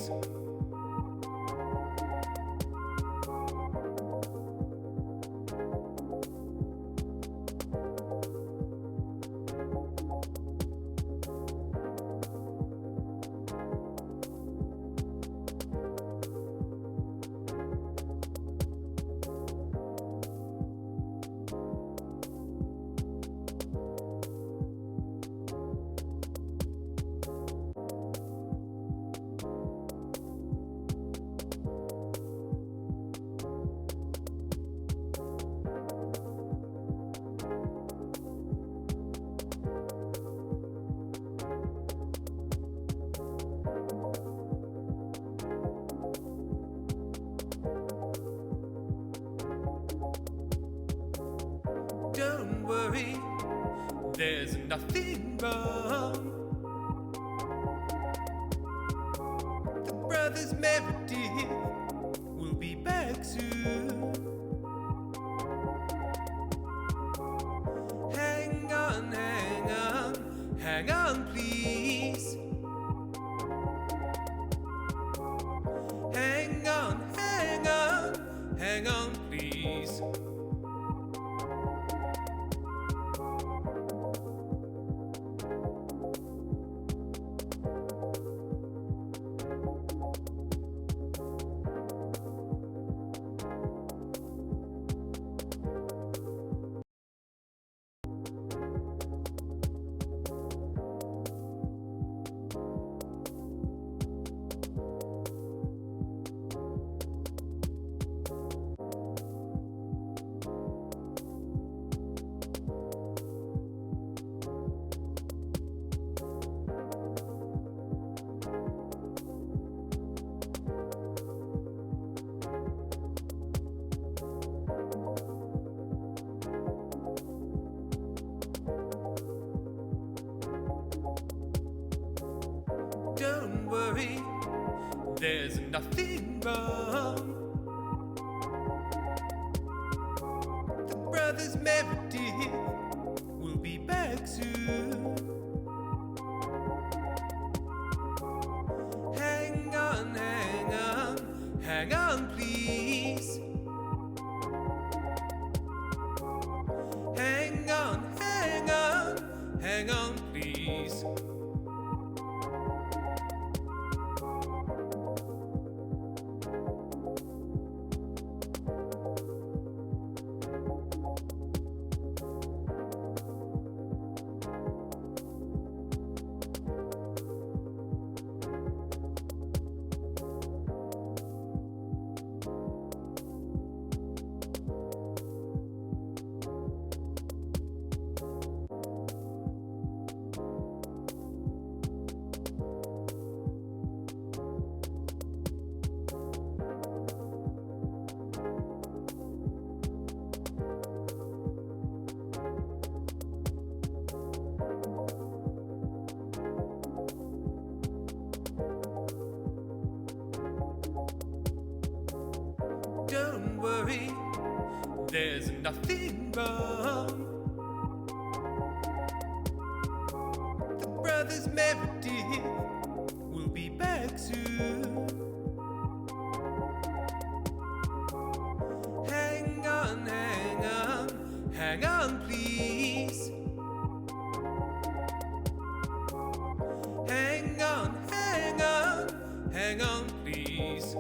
please. Don't worry, there's nothing wrong. The brothers Meredith will be back soon. Hang on, hang on, hang on, please. Hang on, hang on, hang on, please. Don't worry, there's nothing wrong. The brothers Meredith will be back soon. Hang on, hang on, hang on, please. Hang on, hang on, hang on, please. Don't worry, there's nothing wrong. The brothers Meredith will be back soon. Hang on, hang on, hang on, please. Hang on, hang on, hang on, please.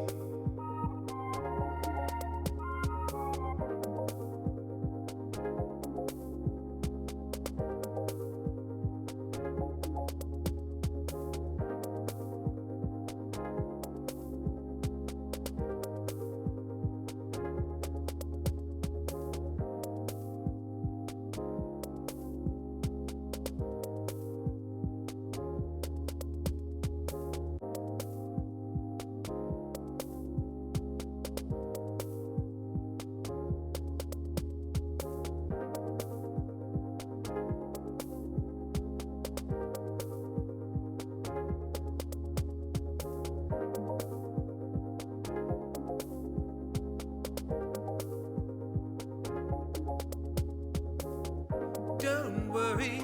Don't worry,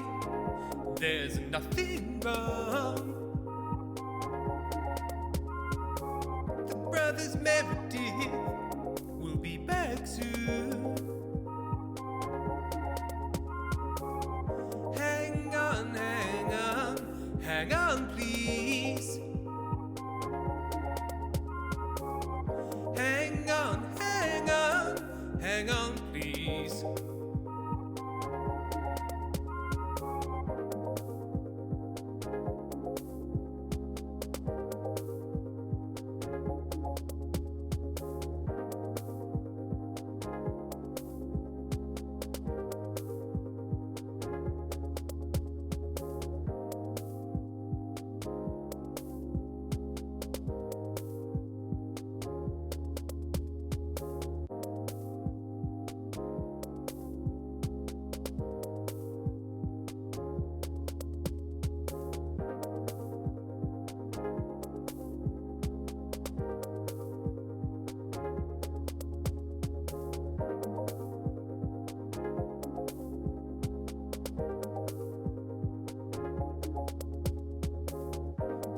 there's nothing wrong. brothers Meredith will be back soon. Hang on, hang on, hang on, please. Hang on, hang on, hang on, please.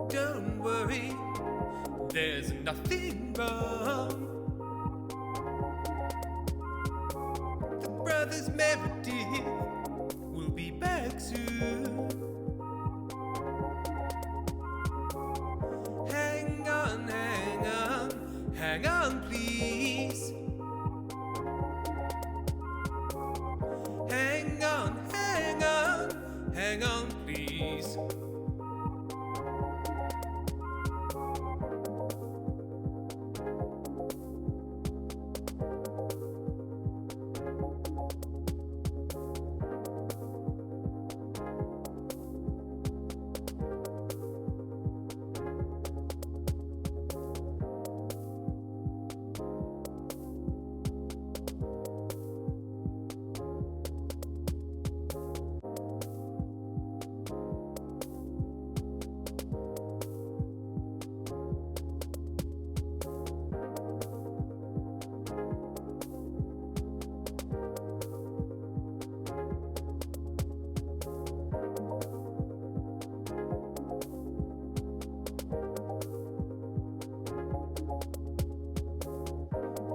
Don't worry, there's nothing wrong. The brothers Meredith will be back soon. Hang on, hang on, hang on, please. Hang on, hang on, hang on, please.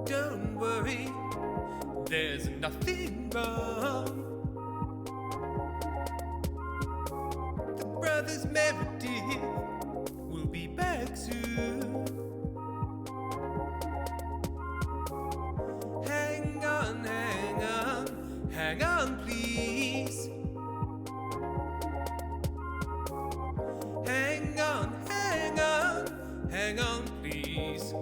Don't worry, there's nothing wrong. The brothers Meredith will be back soon. Hang on, hang on, hang on, please. Hang on, hang on, hang on, please.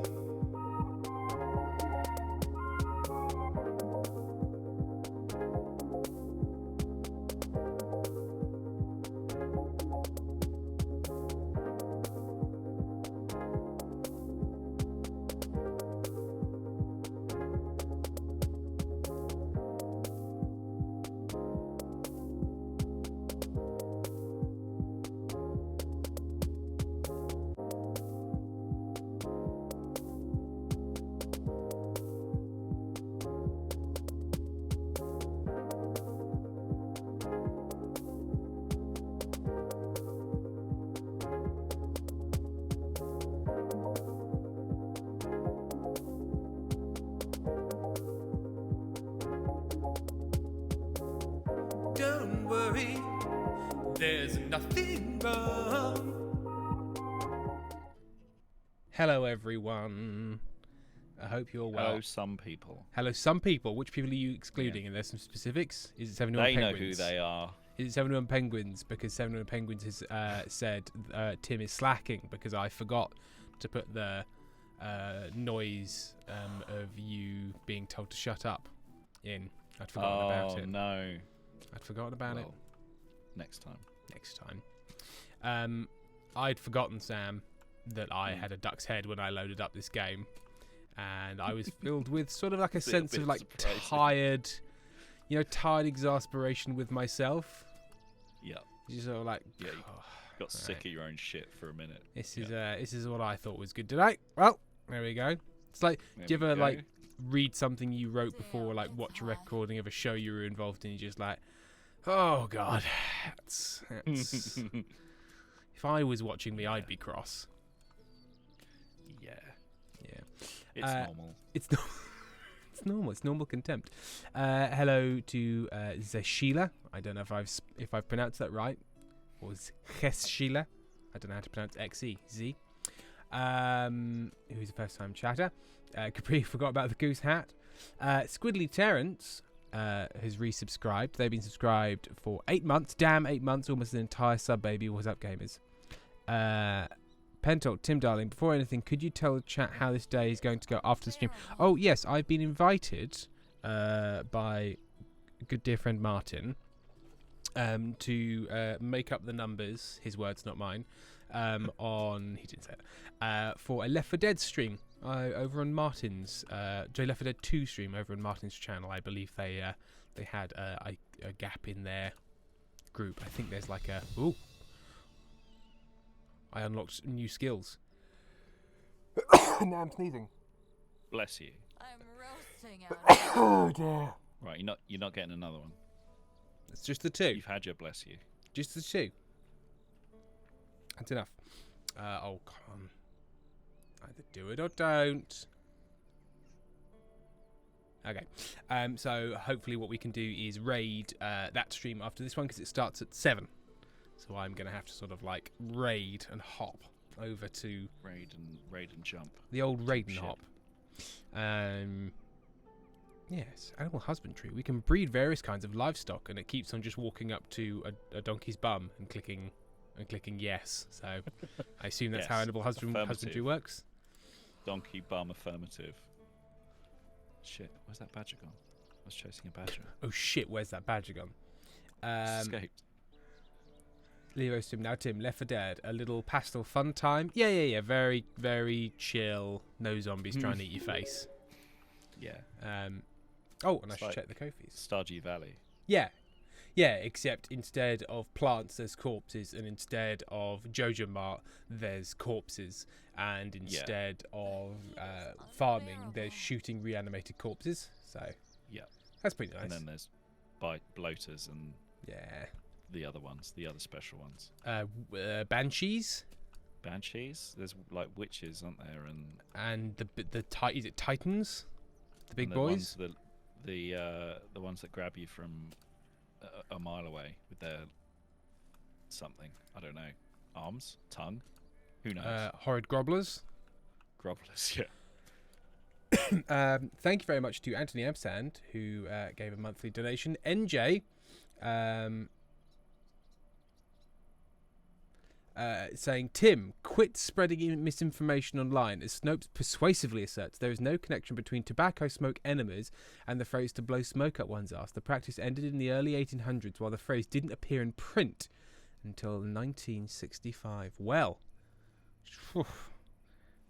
Don't worry, there's nothing wrong. Hello, everyone. I hope you're well. Hello, some people. Hello, some people. Which people are you excluding? And there's some specifics. Is it 71 They know Penguins? who they are. Is it 71 Penguins? Because 71 Penguins has said Tim is slacking because I forgot to put the noise of you being told to shut up in. I'd forgotten about it. Oh, no. I'd forgotten about it. Next time. Next time. I'd forgotten, Sam, that I had a duck's head when I loaded up this game. And I was filled with sort of like a sense of like tired, tired exasperation with myself. Yeah. Just sort of like, Yeah, you got sick of your own shit for a minute. This is what I thought was good today. Well, there we go. It's like, do you ever like read something you wrote before, like watch a recording of a show you were involved in, you're just like, oh god, that's if I was watching me, I'd be cross. Yeah. It's normal. It's not. It's normal. It's normal contempt. Hello to Zeshila. I don't know if I've pronounced that right. Or Zeshila. I don't know how to pronounce XE. Z. Who's a first-time chatter. Capri forgot about the goose hat. Squidly Terrence has resubscribed. They've been subscribed for 8 months. Damn, 8 months. Almost an entire sub, baby. What's up, gamers? Pentalk, Tim Darling, before anything, could you tell the chat how this day is going to go after the stream? Oh, yes, I've been invited by good dear friend Martin to make up the numbers, his words, not mine, he didn't say it, for a Left 4 Dead stream over on Martin's, Left 4 Dead 2 stream over on Martin's channel. I believe they had a gap in their group. I think there's like a... Ooh. I unlocked new skills. Now I'm sneezing. Bless you. I'm roasting out. Oh dear. Right, you're not getting another one. It's just the two. You've had your bless you. Just the two. That's enough. Oh, come on. Either do it or don't. Okay. So hopefully what we can do is raid that stream after this one because it starts at 7. So I'm going to have to sort of like raid and hop over to... Raid and jump. The old raid and hop. Yes, animal husbandry. We can breed various kinds of livestock and it keeps on just walking up to a donkey's bum and clicking yes. So I assume that's how animal husbandry works. Donkey bum affirmative. Shit, where's that badger gone? I was chasing a badger. Oh shit, where's that badger gone? Escaped. Leo Sim, now Tim, Left 4 Dead, a little pastel fun time. Yeah. Very, very chill. No zombies trying to eat your face. Yeah. Oh, and It's I should like check the Kofis. Stardew Valley. Yeah, except instead of plants, there's corpses, and instead of Jojo Mart, there's corpses, and instead of farming, there's shooting reanimated corpses. So yeah, that's pretty nice. And then there's bloaters and the other ones, the other special ones. Banshees. Banshees. There's like witches, aren't there? And is it Titans? The big boys. The ones that grab you from a mile away with their something. I don't know. Arms, tongue. Who knows? Horrid grobblers. Grovelers, yeah. Thank you very much to Anthony Absand, who gave a monthly donation. NJ. Saying, Tim, quit spreading misinformation online as Snopes persuasively asserts there is no connection between tobacco smoke enemas and the phrase to blow smoke up one's ass. The practice ended in the early 1800s while the phrase didn't appear in print until 1965. Well,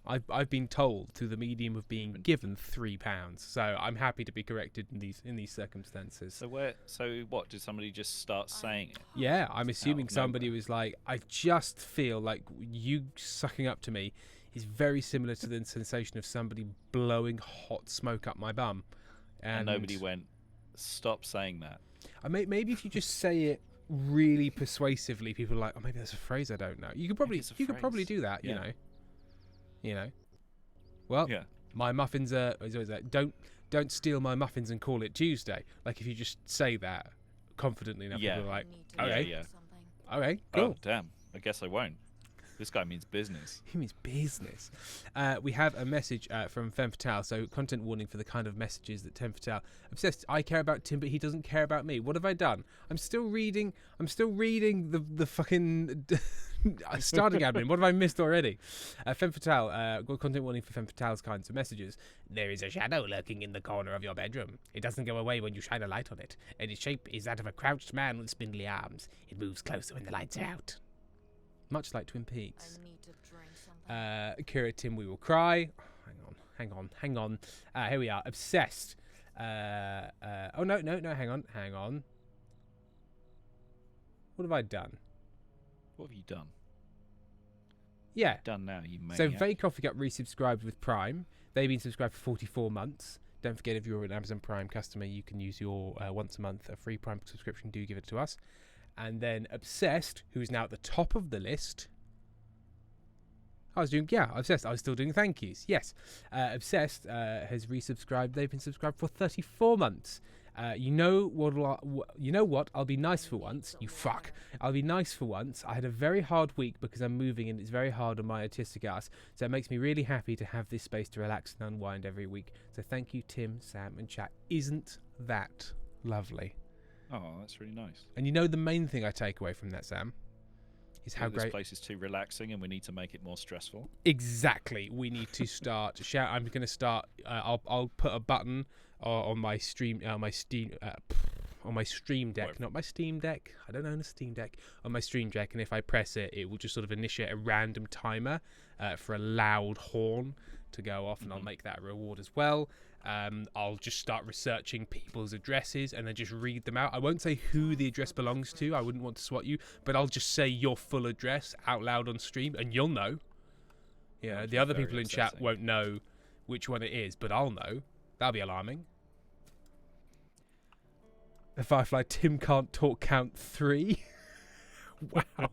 I've been told through the medium of being given £3, so I'm happy to be corrected in these circumstances. So what? Did somebody just start saying it? Yeah, I'm assuming somebody was like, I just feel like you sucking up to me is very similar to the sensation of somebody blowing hot smoke up my bum. And nobody went, stop saying that. Maybe if you just say it really persuasively, people are like, oh, maybe that's a phrase I don't know. You could probably do that, you know. Well, my muffins are always like, don't steal my muffins and call it Tuesday. Like if you just say that confidently enough, people are like, okay, okay, cool. Oh damn, I guess I won't. This guy means business. He means business. We have a message from Femme Fatale. So content warning for the kind of messages that Femme Fatale obsessed. I care about Tim, but he doesn't care about me. What have I done? I'm still reading the fucking starting admin. What have I missed already? Femme Fatale. Content warning for Femme Fatale's kinds of messages. There is a shadow lurking in the corner of your bedroom. It doesn't go away when you shine a light on it, and its shape is that of a crouched man with spindly arms. It moves closer when the lights are out. Much like Twin Peaks. I need to drink something. Kira, Tim, we will cry. Hang on. Here we are. Obsessed. Oh, no, hang on. What have I done? What have you done? Yeah. Done now, you maniac. So, Vague Coffee got resubscribed with Prime. They've been subscribed for 44 months. Don't forget, if you're an Amazon Prime customer, you can use your once a month free Prime subscription. Do give it to us. And then Obsessed, who is now at the top of the list. I was doing, yeah, Obsessed. I was still doing thank yous. Yes. Obsessed has resubscribed. They've been subscribed for 34 months. You know what? I'll be nice for once. You fuck. I'll be nice for once. I had a very hard week because I'm moving and it's very hard on my autistic ass. So it makes me really happy to have this space to relax and unwind every week. So thank you, Tim, Sam, and chat. Isn't that lovely? Oh, that's really nice. And you know the main thing I take away from that, Sam, is how this great. place is too relaxing, and we need to make it more stressful. Exactly. We need to start. I'm going to start. I'll put a button on my stream, on my Steam Deck, Whatever. not my Steam Deck. I don't own a Steam Deck. On my Stream Deck, and if I press it, it will just sort of initiate a random timer for a loud horn to go off, and I'll make that a reward as well. I'll just start researching people's addresses and then just read them out. I won't say who the address belongs to. I wouldn't want to swat you, but I'll just say your full address out loud on stream, and you'll know. Yeah, the other people in chat won't know which one it is, but I'll know. That'll be alarming. The Firefly Tim can't talk count 3. Wow.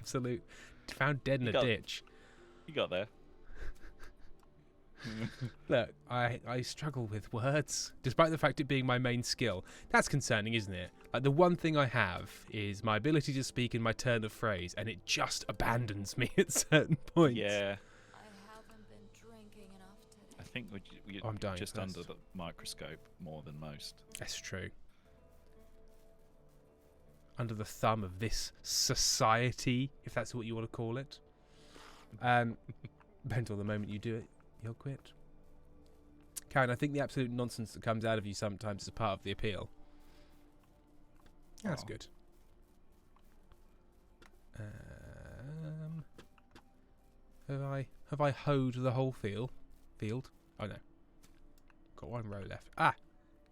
Absolute. Found dead in a ditch. You got there. Look, I struggle with words, despite the fact it being my main skill. That's concerning, isn't it? Like, the one thing I have is my ability to speak in my turn of phrase, and it just abandons me at certain points. Yeah. I haven't been drinking enough today. I think we're I'm dying just first. under the microscope more than most. That's true. Under the thumb of this society, if that's what you want to call it. Until the moment you do it, you'll quit. Karen, I think the absolute nonsense that comes out of you sometimes is part of the appeal. That's good. Have I hoed the whole field? Oh no. Got one row left. I'm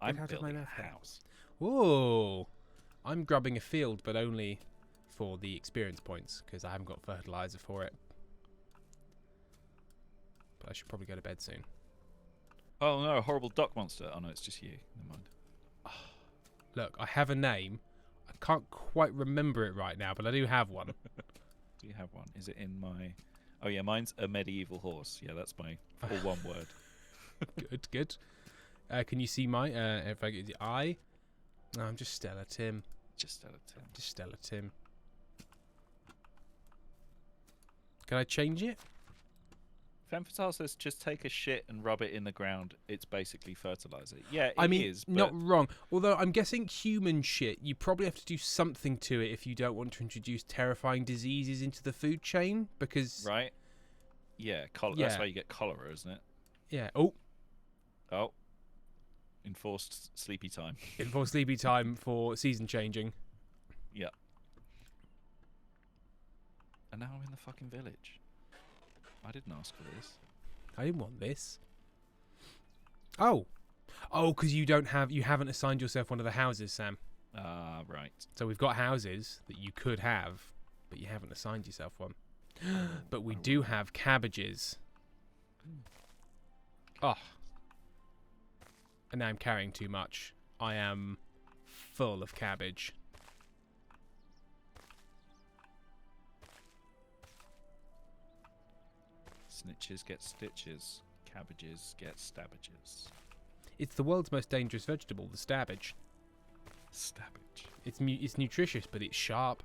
out of my building mouth a then. house. Whoa! I'm grubbing a field, but only for the experience points, because I haven't got fertilizer for it. But I should probably go to bed soon. Oh no, a horrible duck monster. Oh no, it's just you. Never mind. Look, I have a name. I can't quite remember it right now, but I do have one. Do you have one? Is it in my... Oh yeah, mine's a medieval horse. Yeah, that's my all one word. Good. Can you see my... if I get the I? No, I'm just Stella Tim. Just out of 10. Just Stella Tim. Can I change it? Femme Fatale says just take a shit and rub it in the ground. It's basically fertilizer. Yeah, I mean, it is. not But wrong. Although I'm guessing human shit, you probably have to do something to it if you don't want to introduce terrifying diseases into the food chain, because... right? Yeah, that's Yeah. how you get cholera, isn't it? Yeah. Oh, Oh. Enforced sleepy time. for sleepy time for season changing. Yeah. And now I'm in the fucking village. I didn't ask for this. I didn't want this. Oh, because you haven't assigned yourself one of the houses, Sam. Ah, right. So we've got houses that you could have, but you haven't assigned yourself one. But we do have cabbages. Oh. And now I'm carrying too much. I am full of cabbage. Snitches get stitches. Cabbages get stabbages. It's the world's most dangerous vegetable, the stabbage. Stabbage. It's nutritious, but it's sharp.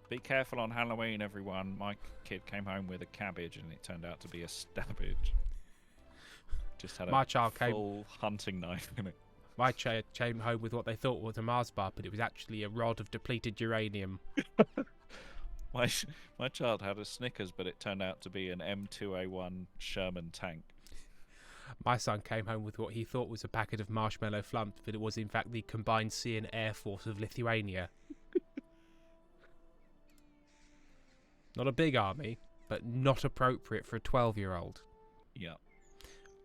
Be careful on Halloween, everyone. My kid came home with a cabbage and it turned out to be a stabbage. Just had My a child came- full hunting knife in it. My child came home with what they thought was a Mars bar, but it was actually a rod of depleted uranium. My child had a Snickers, but it turned out to be an M2A1 Sherman tank. My son came home with what he thought was a packet of marshmallow flumps, but it was in fact the combined sea and air force of Lithuania. Not a big army, but not appropriate for a 12-year-old. Yeah.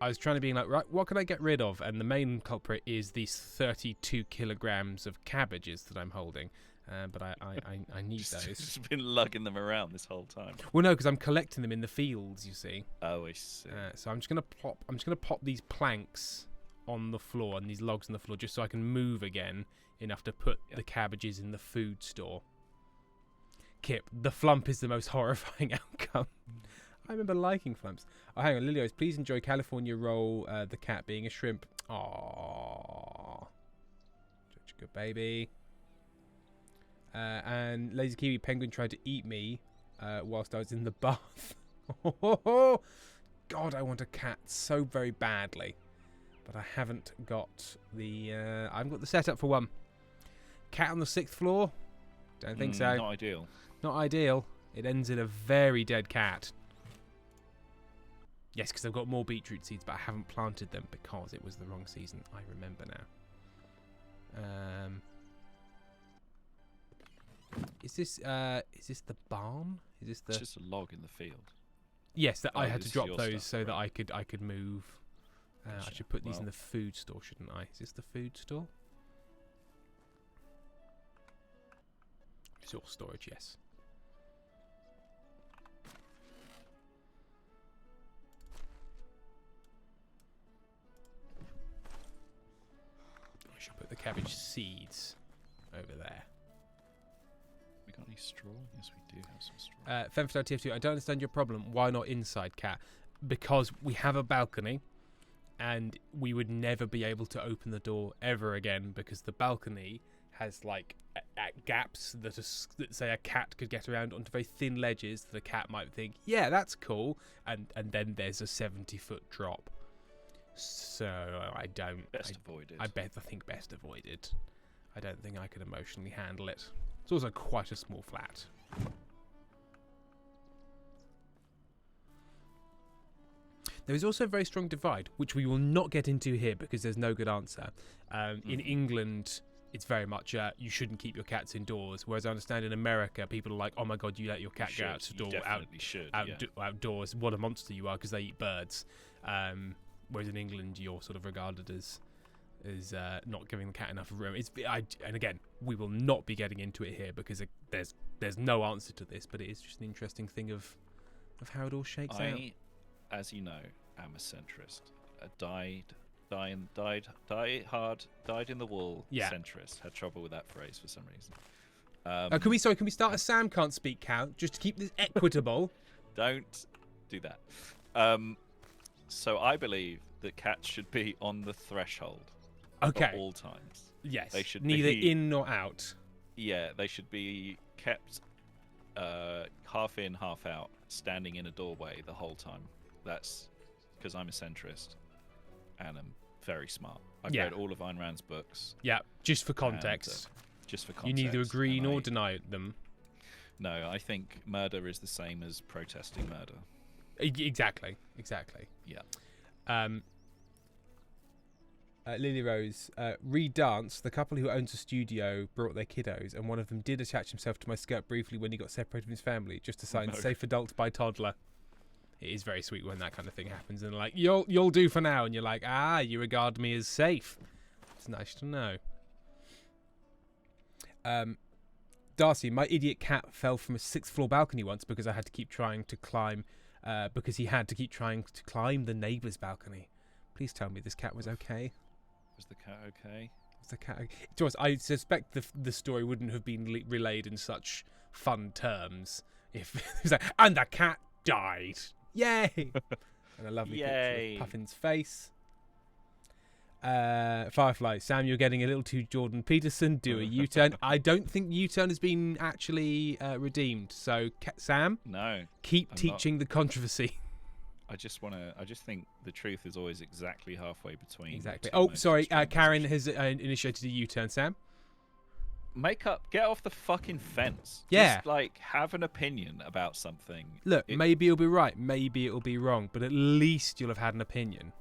I was trying to be like, right, what can I get rid of? And the main culprit is these 32 kilograms of cabbages that I'm holding. But I need those. Just been lugging them around this whole time. Well, no, because I'm collecting them in the fields, you see. Oh, I see. So I'm just gonna pop these planks on the floor and these logs on the floor just so I can move again enough to put the cabbages in the food store. Kip, the flump is the most horrifying outcome. I remember liking flumps. Oh, hang on, Lilios, please enjoy California roll, the cat being a shrimp. Aww. Such a good baby. And Lazy Kiwi Penguin tried to eat me whilst I was in the bath. God, I want a cat so very badly. But I haven't got the setup for one. Cat on the 6th floor? Don't think so. Not ideal. Not ideal. It ends in a very dead cat. Yes, because I've got more beetroot seeds, but I haven't planted them because it was the wrong season. I remember now. Is this the barn? Is this the? It's just a log in the field. Yes, that I had this to is drop your those stuff, so that right. I could move. I should put these in the food store, shouldn't I? Is this the food store? Resource storage, yes. I should put the cabbage seeds over there. We got any straw? Yes, we do have some straw. Femfidel TF2, I don't understand your problem. Why not inside, cat? Because we have a balcony, and we would never be able to open the door ever again because the balcony has like gaps that say a cat could get around onto very thin ledges that a cat might think, yeah, that's cool, and then there's a 70-foot drop. So I don't. Best avoided. I think best avoided. I don't think I could emotionally handle it. It's also quite a small flat. There is also a very strong divide, which we will not get into here because there's no good answer. In England, it's very much you shouldn't keep your cats indoors. Whereas I understand in America, people are like, "Oh my God, you let your cat go outdoors. What a monster you are!" Because they eat birds. Whereas in England, you're sort of regarded as not giving the cat enough room. And again, we will not be getting into it here because there's no answer to this. But it is just an interesting thing of how it all shakes out. As you know, am a centrist. Died in the wool. Yeah. Centrist. Had trouble with that phrase for some reason. Can we start a Sam can't speak count just to keep this equitable? Don't do that. So I believe that cats should be on the threshold. Okay. At all times. Yes. They should neither be, in nor out. Yeah, they should be kept half in, half out, standing in a doorway the whole time. That's because I'm a centrist and I'm very smart. I've read all of Ayn Rand's books. Yeah, just for context. Just for context. You neither agree nor deny them. No, I think murder is the same as protesting murder. Exactly. Yeah. Lily Rose, Redance, the couple who owns a studio, brought their kiddos, and one of them did attach himself to my skirt briefly when he got separated from his family, just to sign safe adult by toddler. It is very sweet when that kind of thing happens, and they're like, you'll do for now, and you're like, you regard me as safe. It's nice to know. Darcy, my idiot cat fell from a 6th floor balcony once because I had to keep trying to climb, the neighbour's balcony. Please tell me this cat was okay. Was the cat okay? Was the cat okay? To us, I suspect the story wouldn't have been relayed in such fun terms if it was like, and the cat died. Yay! And a lovely picture of Puffin's face. Firefly, Sam, you're getting a little too Jordan Peterson. Do a U-turn. I don't think U-turn has been actually redeemed. So, Sam, no, keep teaching the controversy. I just think the truth is always exactly halfway between. Exactly. Oh, sorry. Karen has initiated a U-turn. Sam, get off the fucking fence. Yeah. Just have an opinion about something. Look, maybe it'll be right, maybe it'll be wrong, but at least you'll have had an opinion.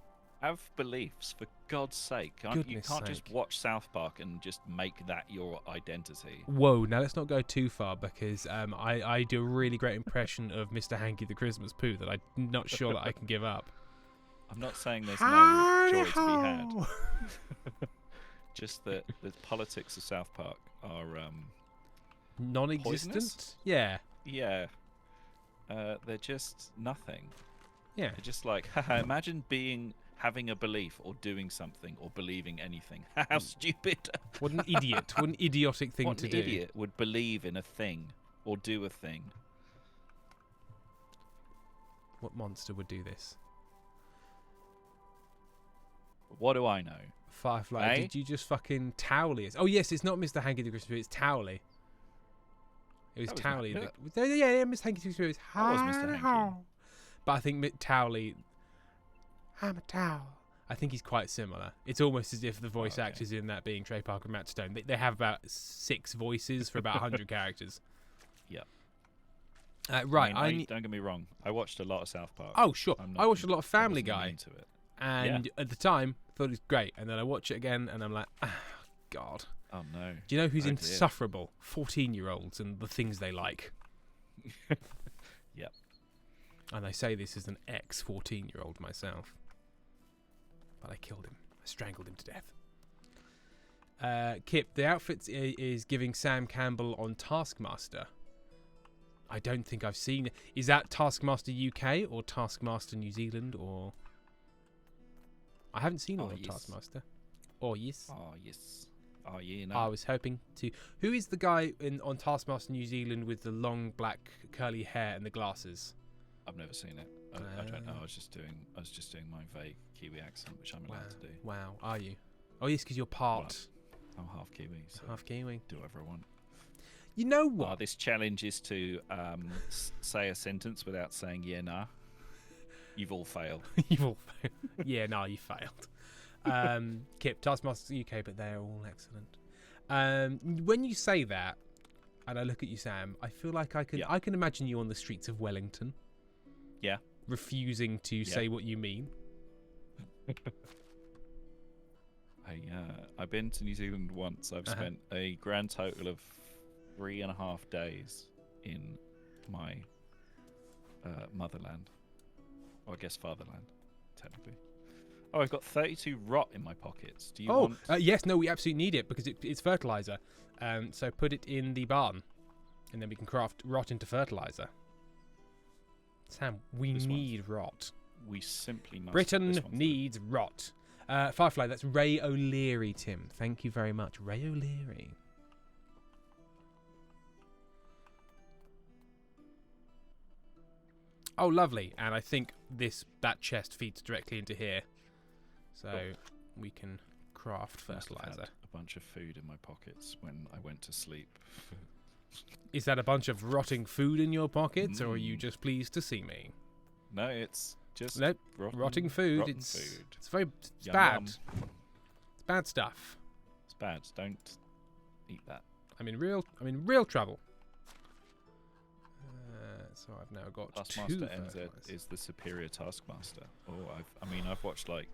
Have beliefs, for God's sake. You can't just watch South Park and just make that your identity. Whoa, now let's not go too far because I do a really great impression of Mr. Hanky the Christmas Pooh that I'm not sure that I can give up. I'm not saying there's no joy to be had. Just that the politics of South Park are non-existent. Poisonous? Yeah. Yeah. They're just nothing. Yeah. They're just like, imagine having a belief or doing something or believing anything. How stupid. What an idiot. What an idiotic thing to do. What an idiot would believe in a thing. or do a thing. What monster would do this? What do I know? Firefly, Eh? did you just fucking Towley? Oh yes, it's not Mr. Hanky the Christmas Spirit, it's Towley. It was That was Towley. Matt, Yeah, Mr. Hanky the Christmas Spirit. That was Mr. Hanky. But I think Towley. I'm a towel. I think he's quite similar. It's almost as if the voice actors in that being Trey Parker and Matt Stone. They have about 6 voices for about 100 characters. Yep. Right. Don't get me wrong. I watched a lot of South Park. Oh, sure. I watched a lot of I Family wasn't Guy. into it. And at the time, thought it was great. And then I watch it again, and I'm like, God. Oh, no. Do you know who's Oh, dear. insufferable? 14-year-olds and the things they like. Yep. And I say this as an ex-14-year-old myself. But I killed him. I strangled him to death. Kip, the outfit is giving Sam Campbell on Taskmaster. I don't think I've seen it. Is that Taskmaster UK or Taskmaster New Zealand or... I haven't seen it on Taskmaster. Oh, yes. Oh, yes. Oh, yeah, no. I was hoping to... Who is the guy on Taskmaster New Zealand with the long black curly hair and the glasses? I've never seen it. I don't know. I was just doing my vague Kiwi accent, which I'm allowed to do. Wow, are you? Oh, yes, because you're part... I'm half Kiwi, so half Kiwi. do whatever I want. You know what? This challenge is to say a sentence without saying yeah, nah. You've all failed. You've all failed. Yeah, no, you failed. Kip, Taskmaster UK, but they're all excellent. When you say that, and I look at you, Sam, I feel like I can imagine you on the streets of Wellington. Yeah. Refusing to say what you mean. I've been to New Zealand once. I've spent a grand total of 3.5 days in my motherland. Or I guess fatherland, technically. Oh, I've got 32 rot in my pockets. Do you want... yes, no, we absolutely need it because it's fertilizer. So put it in the barn, and then we can craft rot into fertilizer. Sam, we need rot. We simply must. Britain needs rot. Firefly, that's Ray O'Leary, Tim. Thank you very much. Ray O'Leary. Oh, lovely. And I think that chest feeds directly into here. So we can craft fertilizer. Had a bunch of food in my pockets when I went to sleep. Is that a bunch of rotting food in your pockets, or are you just pleased to see me? No, it's just rotting food. Rotten It's food. it's very Yum, bad. yum. It's bad stuff. It's bad. Don't eat that. I'm in real trouble. So I've now got Taskmaster 2 NZ fertilizers. is the superior Taskmaster. I've watched like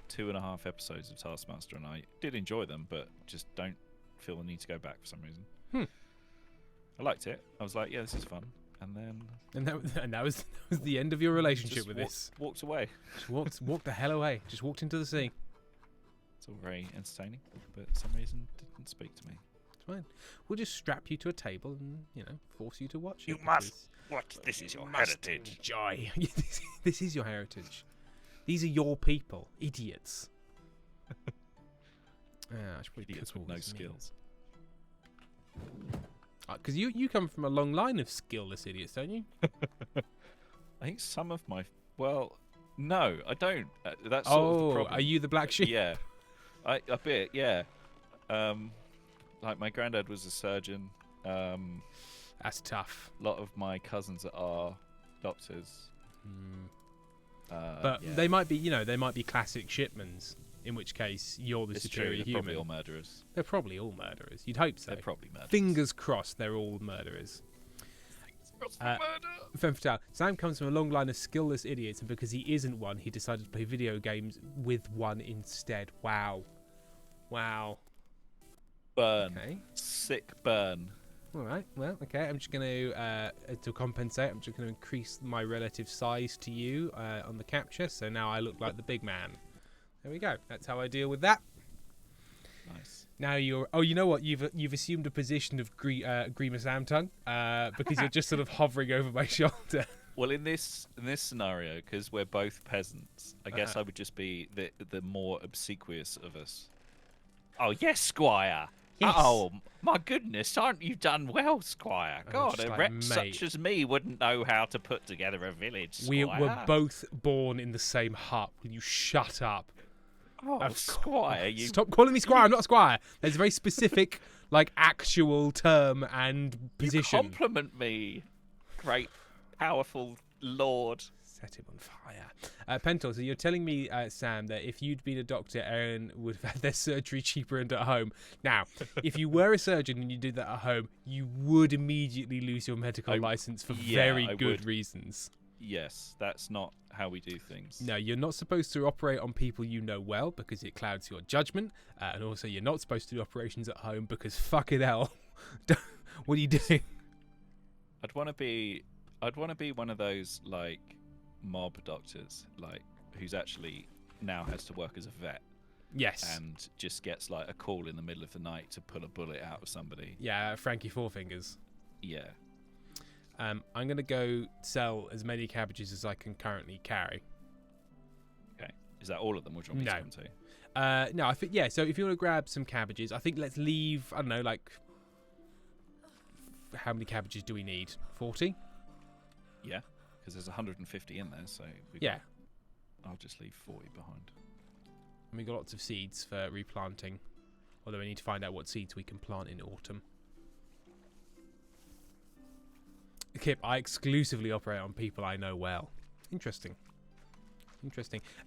2.5 episodes of Taskmaster, and I did enjoy them, but just don't feel the need to go back for some reason. I liked it. I was like, yeah, this is fun. And then that was the end of your relationship with this. Walked away. Just walked the hell away. Just walked into the sea. It's all very entertaining, but for some reason didn't speak to me. It's fine. We'll just strap you to a table and force you to watch it. You must watch. This is your heritage. Enjoy. This is your heritage. These are your people, idiots. I should probably Idiots cook with all no this skills. Because you come from a long line of skillless idiots, don't you? I think some of my... Well, no, I don't. That's sort of the problem. Are you the black sheep? Yeah. A bit, yeah. Like, my granddad was a surgeon. That's tough. A lot of my cousins are doctors. But they might be classic shipments. In which case, you're the superior They're human. probably all murderers. They're probably all murderers. You'd hope so. They're probably murderers. Fingers crossed, they're all murderers. Femme fatale. Sam comes from a long line of skillless idiots, and because he isn't one, he decided to play video games with one instead. Wow. Burn. Okay. Sick burn. All right. Well, okay. I'm just going to compensate. I'm just going to increase my relative size to you on the capture, so now I look like the big man. There we go. That's how I deal with that. Nice. Now you're... Oh, you know what? You've assumed a position of Grimace Amtung because you're just sort of hovering over my shoulder. Well, in this scenario, because we're both peasants, I guess I would just be the more obsequious of us. Oh, yes, Squire. Yes. Oh, my goodness, aren't you done well, Squire? I'm God, just a like, rep mate. such as me wouldn't know how to put together a village, We Squire. were both born in the same hut. Will you shut up? Oh, Squire, you... Stop calling me Squire. I'm not a Squire. There's a very specific, like, actual term and position. You compliment me, great, powerful lord. Set him on fire. Pentel, so you're telling me, Sam, that if you'd been a doctor, Aaron would have had their surgery cheaper and at home. Now, if you were a surgeon and you did that at home, you would immediately lose your medical license for very good reasons. Yes, that's not how we do things. No, you're not supposed to operate on people you know well because it clouds your judgment. And also, you're not supposed to do operations at home because fucking hell. What are you doing? I'd want to be one of those, like, mob doctors, like, who's actually now has to work as a vet. Yes. And just gets, like, a call in the middle of the night to pull a bullet out of somebody. Yeah, Frankie Fourfingers. Yeah. I'm going to go sell as many cabbages as I can currently carry. Okay. Is that all of them? Or do you want me to come to? No, I think, yeah, so if you want to grab some cabbages, I think let's leave, I don't know, like, how many cabbages do we need? 40? Yeah, because there's 150 in there, so... I'll just leave 40 behind. And we've got lots of seeds for replanting, although we need to find out what seeds we can plant in autumn. Kip, I exclusively operate on people I know well. Interesting.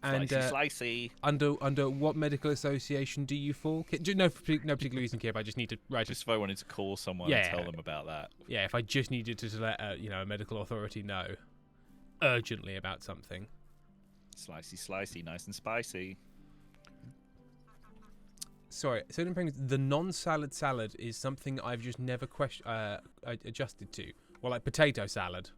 And slicey. Under what medical association do you fall? No particular reason, Kip. I just need to write. Just if I wanted to call someone and tell them about that. Yeah, if I just needed to let a medical authority know urgently about something. Slicey, nice and spicy. Sorry, so the non-salad salad is something I've just never adjusted to. Well, like potato salad.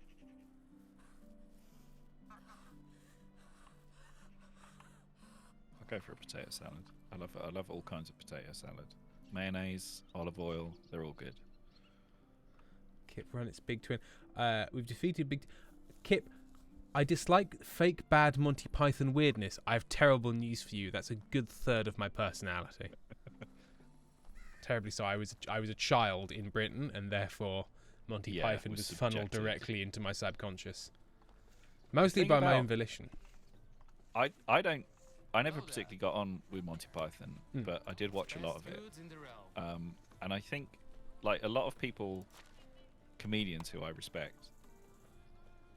I'll go for a potato salad. I love all kinds of potato salad. Mayonnaise, olive oil, they're all good. Kip, run its big twin. We've defeated Big... Kip, I dislike fake bad Monty Python weirdness. I have terrible news for you. That's a good third of my personality. Terribly so. I was a child in Britain, and therefore Monty Python was funneled directly into my subconscious. Mostly by my own volition. I never particularly got on with Monty Python, but I did watch a lot of it. And I think, like, a lot of people, comedians who I respect,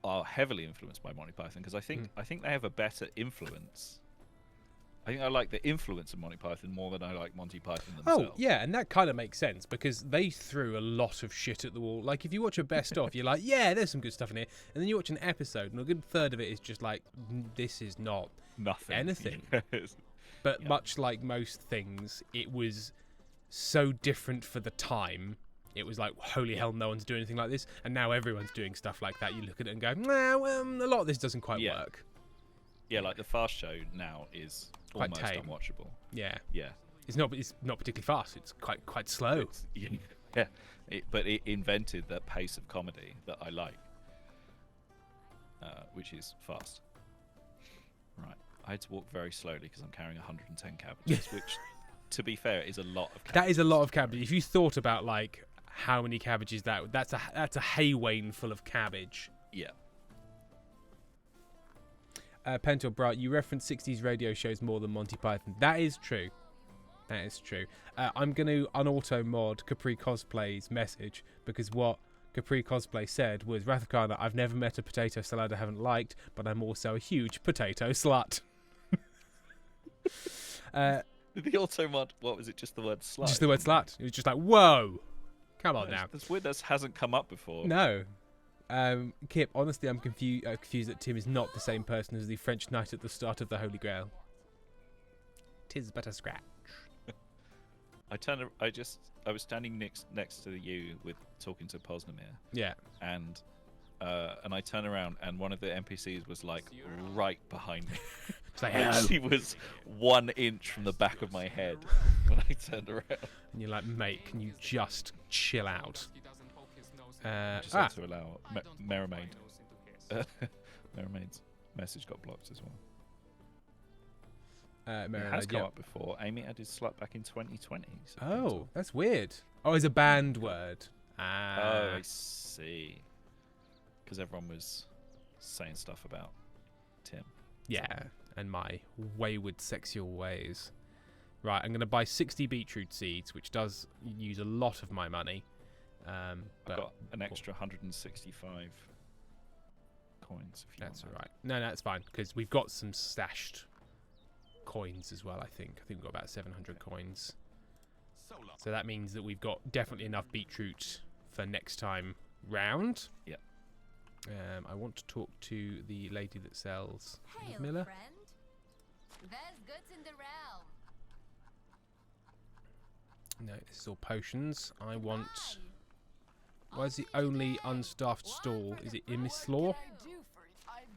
are heavily influenced by Monty Python, because I think they have a better influence. I think I like the influence of Monty Python more than I like Monty Python themselves. Oh, yeah, and that kind of makes sense, because they threw a lot of shit at the wall. Like, if you watch a best-of, you're like, yeah, there's some good stuff in here. And then you watch an episode, and a good third of it is just like, this is not anything. But much like most things, it was so different for the time. It was like, holy hell, no one's doing anything like this. And now everyone's doing stuff like that. You look at it and go, nah, well, a lot of this doesn't quite work. Yeah, like the Fast Show now is quite almost tame. Unwatchable. Yeah. Yeah. It's not particularly fast. It's quite slow. But it invented that pace of comedy that I like, which is fast. Right. I had to walk very slowly because I'm carrying 110 cabbages, which, to be fair, is a lot of cabbages. That is a lot of cabbage. If you thought about, like, how many cabbages that's a hay wain full of cabbage. Yeah. Pentel Bright, you reference 60s radio shows more than Monty Python. That is true. I'm going to unauto mod Capri Cosplay's message, because what Capri Cosplay said was, Wrath of Khan, I've never met a potato salad I haven't liked, but I'm also a huge potato slut. The auto mod, what was it? Just the word slut? Just the word slut. It was just like, whoa. Come on now. That's weird. That hasn't come up before. No. Kip, honestly, I'm confused that Tim is not the same person as the French knight at the start of the Holy Grail. 'Tis but a scratch. I was standing next to you with talking to Posnamir. Yeah. And I turn around and one of the NPCs was like right behind me. It's like, hello. She was 1 inch from the back of my head when I turned around. And you're like, mate, can you just chill out? Just had to allow Mermaid. Mermaid's message got blocked as It Mary has Lad, come yeah. up before. Amy added slut back in 2020. so Oh, that's weird. Oh, it's a banned word. Oh, Ah. I see. Because everyone was saying stuff about Tim. Yeah, and my wayward sexual ways. Right, I'm going to buy 60 beetroot seeds, which does use a lot of my money. I've But got an extra 165 coins. If you that's all want right. No, that's fine, because we've got some stashed coins as well, I think. I think we've got about 700 coins. So that means that we've got definitely enough beetroot for next time round. Yep. I want to talk to the lady that sells Hail, Miller. friend. There's goods in the realm. No, this is all potions. I want... Goodbye. Where's the only unstaffed stall? Is it in Miss Law?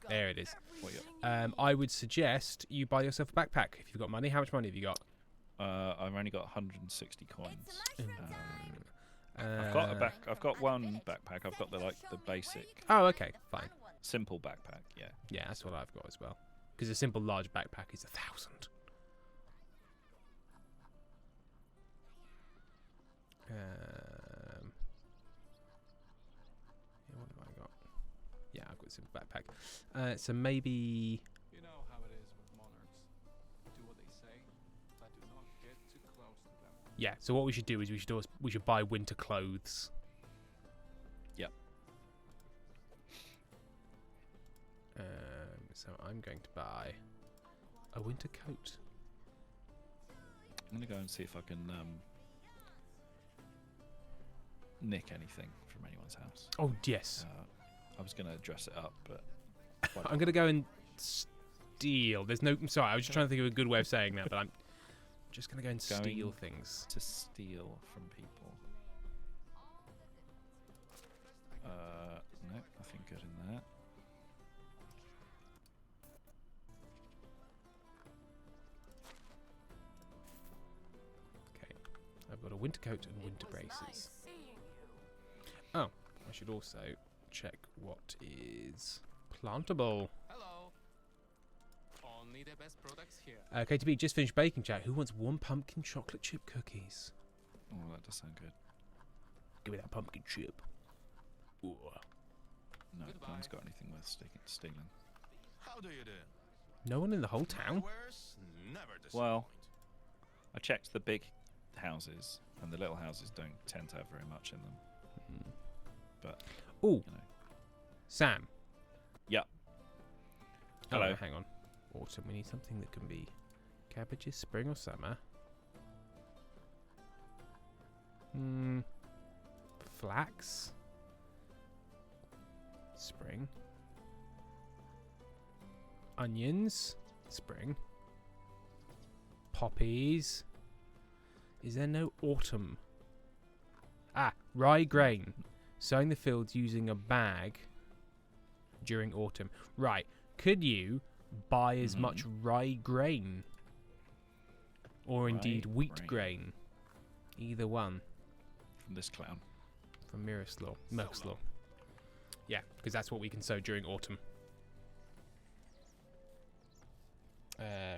There it is. Well, yeah. I would suggest you buy yourself a backpack if you've got money. How much money have you got? I've only got 160 coins. It's mushroom time. I've got a back. I've got one backpack. I've got the basic, Oh, okay, fine. simple backpack. Yeah. Yeah, that's what I've got as well. Because a simple large backpack is 1,000. Yeah, what have I got? Yeah, I've got a simple backpack. So maybe... You know how it is with monarchs. Do what they say, but do not get too close to them. Yeah, so what we should do is we should buy winter clothes. Yep. So I'm going to buy a winter coat. I'm gonna go and see if I can nick anything from anyone's house. Oh, yes. I was gonna dress it up, but I'm going to go and steal. There's no... I'm sorry, I was just trying to think of a good way of saying that, but I'm just going to go and steal Going things. to steal from people. No, nothing good in that. Okay. I've got a winter coat and winter braces. Oh, I should also check what is plantable. Hello. Only the best products here. KTB, just finished baking, chat. Who wants one pumpkin chocolate chip cookies? Oh, that does sound good. Give me that pumpkin chip. Ooh. No, Goodbye. no one's got anything worth stealing. How do you do? No one in the whole town? Wares never Well, I checked the big houses, and the little houses don't tend to have very much in them. But Ooh, you know, Sam. Yep. Oh, Hello. hang on. Autumn. We need something that can be cabbages, spring or summer. Flax. Spring. Onions. Spring. Poppies. Is there no autumn? Ah, rye grain. Sowing the fields using a bag during autumn. Right. Could you buy as much rye grain? Or indeed Rye wheat grain. grain? Either one. from this clown. From Mirislaw. Merslaw. Yeah, because that's what we can sow during autumn.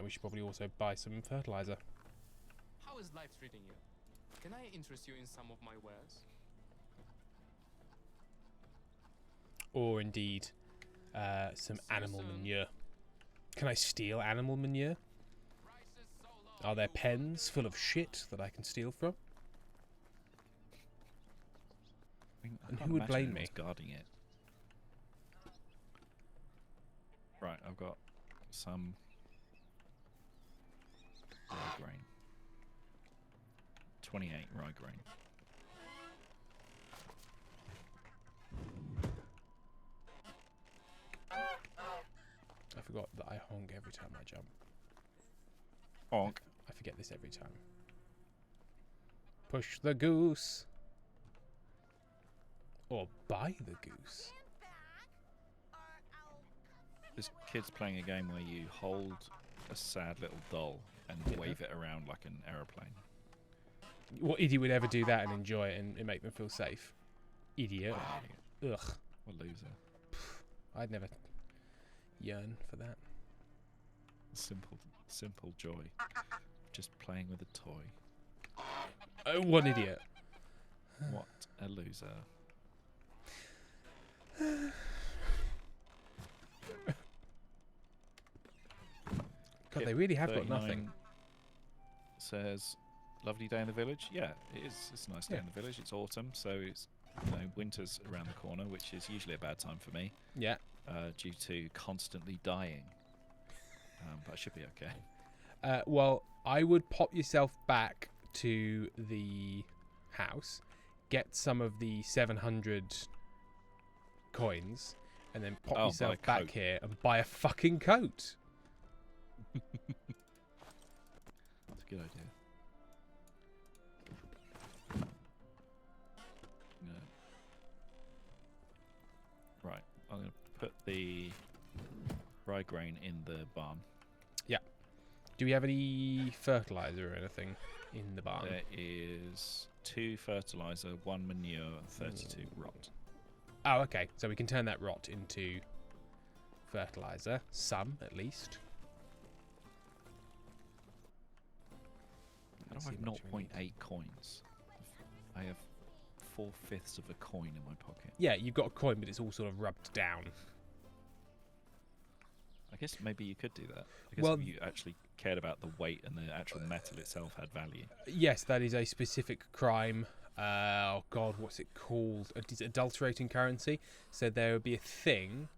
We should probably also buy some fertilizer. How is life treating you? Can I interest you in some of my wares? Or indeed some See you animal soon. manure. Can I steal animal manure? Prices so low. Are there pens full of shit that I can steal from? I mean, I And can't who would imagine blame me? anyone's guarding it. Right, I've got some rye grain. 28 rye grain. I forgot that I honk every time I jump. Honk. I forget this every time. Push the goose. Or buy the goose. This kid's playing a game where you hold a sad little doll and Yeah. wave it around like an aeroplane. What idiot would ever do that and enjoy it and make them feel safe? Idiot. Ugh. What a loser. I'd never yearn for that. Simple joy. Just playing with a toy. Oh, one idiot. What a loser. God, they really have got nothing. Says, lovely day in the village. Yeah, it is. It's a nice day in the village. It's autumn, so it's winter's around the corner, which is usually a bad time for me. Yeah. Due to constantly dying. But I should be okay. Well, I would pop yourself back to the house, get some of the 700 coins, and then pop yourself back here and buy a fucking coat. That's a good idea. No. Right, I'm going to put the rye grain in the barn. Yeah. Do we have any fertilizer or anything in the barn? There is 2 fertilizer, 1 manure, and 32 rot. Oh, okay. So we can turn that rot into fertilizer. Some, at least. How do I have 0.8 coins? I have 4/5 of a coin in my pocket. Yeah, you've got a coin, but it's all sort of rubbed down. I guess maybe you could do that. I guess if you actually cared about the weight and the actual metal itself had value. Yes, that is a specific crime. Oh, God, what's it called? It's adulterating currency. So there would be a thing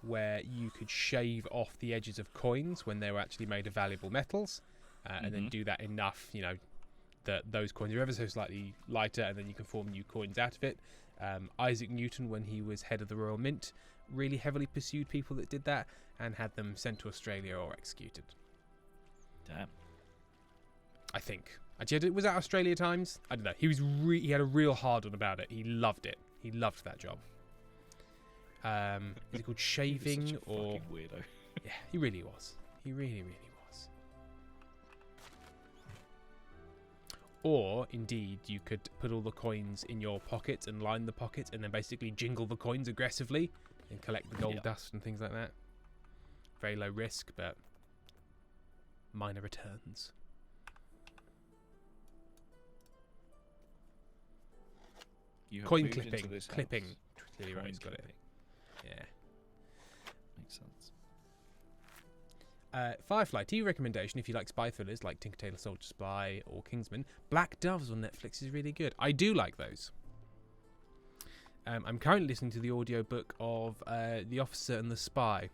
where you could shave off the edges of coins when they were actually made of valuable metals, and then do that enough, that those coins are ever so slightly lighter, and then you can form new coins out of it. Isaac Newton, when he was head of the Royal Mint, really heavily pursued people that did that and had them sent to Australia or executed. Damn. I think. Actually, was that Australia Times? I don't know. He was he had a real hard on about it. He loved it. He loved that job. Is it called shaving Such a or? fucking weirdo. Yeah, he really was. He really, really was. Or, indeed, you could put all the coins in your pockets and line the pockets and then basically jingle the coins aggressively and collect the gold dust and things like that. Very low risk, but minor returns. Coin clipping. Clipping. Clearly right, he's got it. Yeah. Makes sense. Firefly, TV recommendation if you like spy thrillers like Tinker Tailor Soldier Spy or Kingsman. Black Doves on Netflix is really good. I do like those. I'm currently listening to the audiobook of The Officer and the Spy,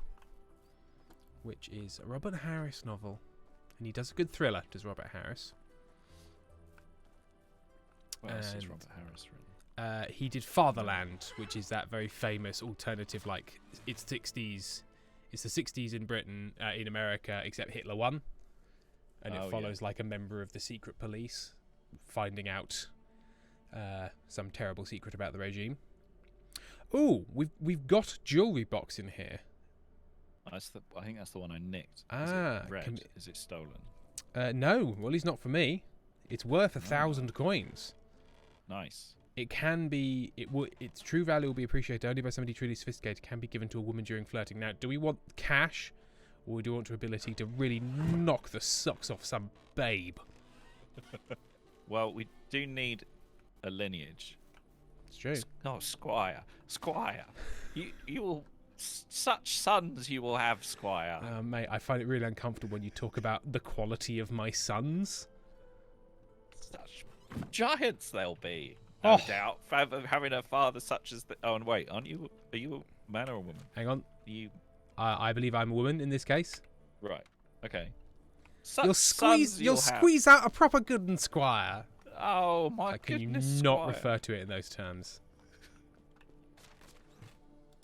which is a Robert Harris novel. And he does a good thriller, does Robert Harris. What else is Robert Harris written? He did Fatherland, which is that very famous alternative, like, it's the 60s in Britain, in America, except Hitler won. And it follows like a member of the secret police finding out some terrible secret about the regime. Ooh, we've got jewellery box in here. I think that's the one I nicked. Is Ah, it red? Is it stolen? No, well, it's not for me. It's worth 1,000 coins. Nice. It can be. Its true value will be appreciated only by somebody truly sophisticated. It can be given to a woman during flirting. Now, do we want cash, or do we want the ability to really knock the socks off some babe? Well, we do need a lineage. It's true. Squire, you will. Such sons you will have, Squire. Mate, I find it really uncomfortable when you talk about the quality of my sons. Such giants they'll be. No doubt. Having a father such as... Oh, and wait, are you a man or a woman? Hang on. You... I believe I'm a woman in this case. Right. Okay. You'll squeeze out a proper good un, Squire. Oh, my goodness, Can you not Squire. refer to it in those terms?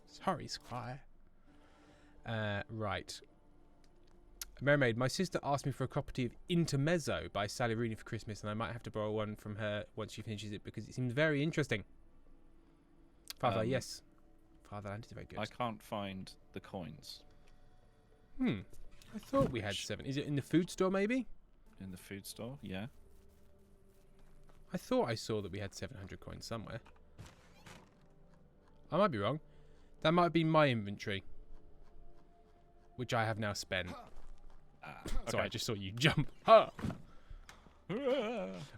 Sorry, Squire. Right. Mermaid, my sister asked me for a copy of Intermezzo by Sally Rooney for Christmas, and I might have to borrow one from her once she finishes it because it seems very interesting. Father, yes. Fatherland is very good. I can't find the coins. I thought we had 7. Is it in the food store, maybe? In the food store, yeah. I thought I saw that we had 700 coins somewhere. I might be wrong. That might be my inventory, which I have now spent. So I Okay. just saw you jump. Ha!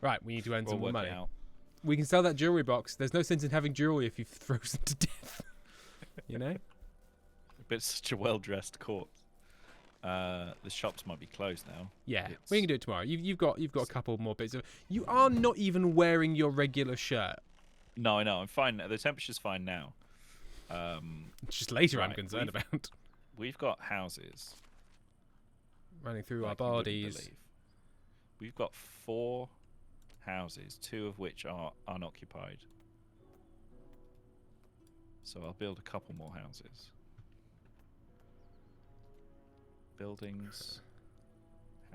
Right, we need to earn We'll some more work it money. out. We can sell that jewelry box. There's no sense in having jewelry if you've frozen to death. You know? But it's such a well-dressed corpse. The shops might be closed now. Yeah, It's- we can do it tomorrow. You've got a couple more bits of. You are not even wearing your regular shirt. No, I know. I'm fine. The temperature's fine now. It's just later I'm Right, concerned about. We've got houses. Running through our like you wouldn't bodies. believe. We've got 4 houses, 2 of which are unoccupied. So I'll build a couple more houses. Buildings,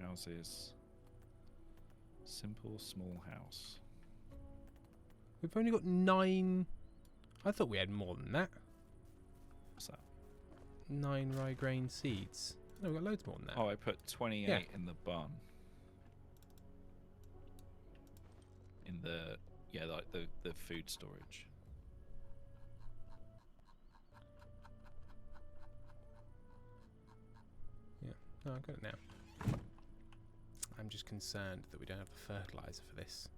houses, simple small house. We've only got 9. I thought we had more than that. What's that? 9 rye grain seeds. No, we've got loads more than that. Oh, I put 28 in the barn. In the like the food storage. No, I've got it now. I'm just concerned that we don't have the fertilizer for this.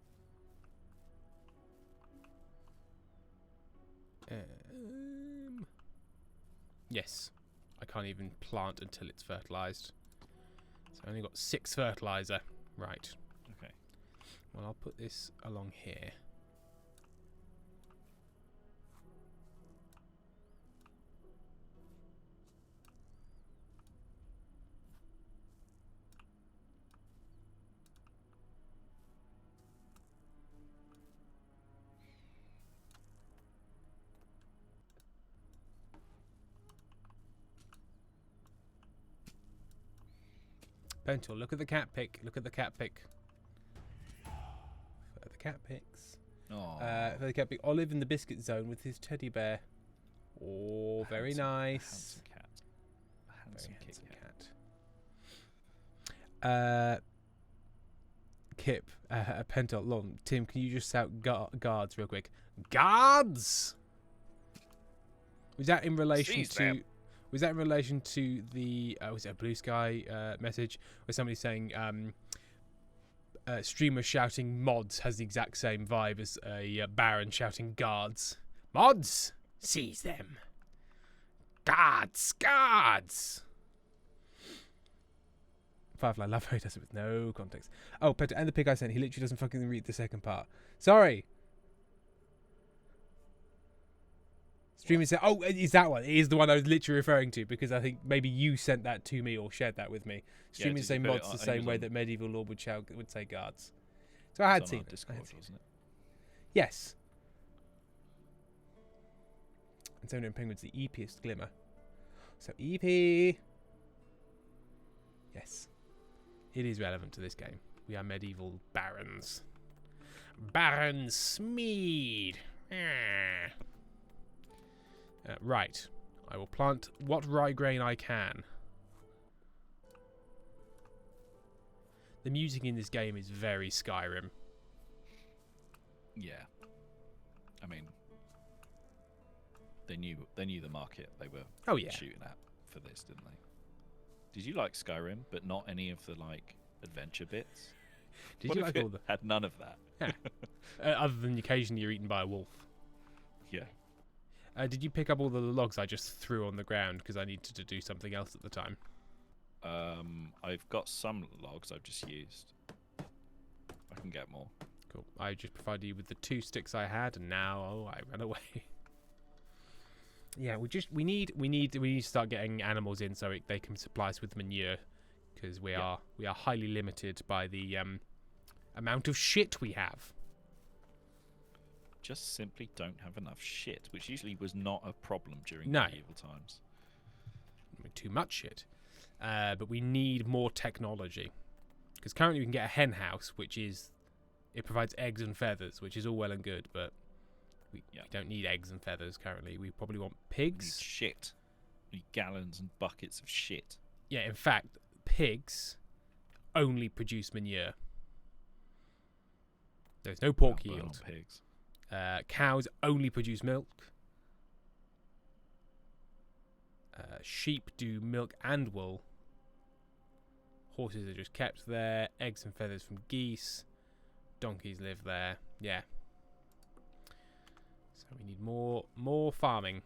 Yes. I can't even plant until it's fertilized. So I only got 6 fertilizer. Right. Okay. Well, I'll put this along here. Bentel, look at the cat pic. Look at the cat pic. For the cat pics. Oh. For the cat pic. Olive in the biscuit zone with his teddy bear. Oh, very nice. Handsome cat. A handsome Very Kit handsome Kat. cat. Kip, Pentel, Long. Tim, can you just shout guards real quick? Guards! Was that in relation Seize to? them. Was that in relation to the? Was it a Blue Sky message where somebody saying streamers shouting mods has the exact same vibe as a Baron shouting guards? Mods, seize them. Guards, guards. Firefly love how he does it with no context. Oh, and the pig I sent, he literally doesn't fucking read the second part. Sorry. Streaming said, "Oh, is that one? It is the one I was literally referring to because I think maybe you sent that to me or shared that with me." Streaming did say you put it mods on- the I think it same was way on- that medieval lord would say guards. So I had It's on seen our it. I Discord, had seen it. wasn't it? Yes. And so in Penguin's the epiest glimmer. So EP. Yes. It is relevant to this game. We are medieval barons. Baron Smeed. Ah. Right. I will plant what rye grain I can. The music in this game is very Skyrim. Yeah. I mean, they knew the market they were Oh yeah. shooting at for this, didn't they? Did you like Skyrim, but not any of the like adventure bits? Did What you if like it all the had none of that? other than occasionally you're eaten by a wolf? Yeah. Did you pick up all the logs I just threw on the ground because I needed to do something else at the time? I've got some logs I've just used. I can get more. Cool. I just provided you with the 2 sticks I had, and now I ran away. Yeah, we need to start getting animals in so they can supply us with manure, because we are highly limited by the amount of shit we have. Just simply don't have enough shit, which usually was not a problem during No. medieval times. I mean, too much shit. But we need more technology, because currently we can get a hen house, which provides eggs and feathers, which is all well and good, but we don't need eggs and feathers currently. We probably want We need pigs. shit. We need gallons and buckets of shit. Yeah, in fact, pigs only produce manure. There's no pork I'll burn yield. on pigs. Cows only produce milk. Sheep do milk and wool. Horses are just kept there. Eggs and feathers from geese. Donkeys live there. Yeah. So we need more farming.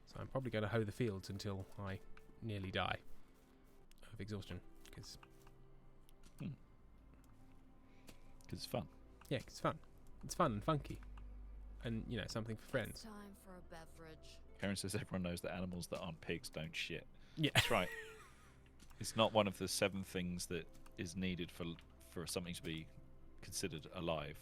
So I'm probably going to hoe the fields until I nearly die of exhaustion. Because it's fun. yeah, it's fun. It's fun and funky. And, you know, something for friends. Time for a beverage. Karen says everyone knows that animals that aren't pigs don't shit. Yeah. That's right. It's not one of the 7 things that is needed for something to be considered alive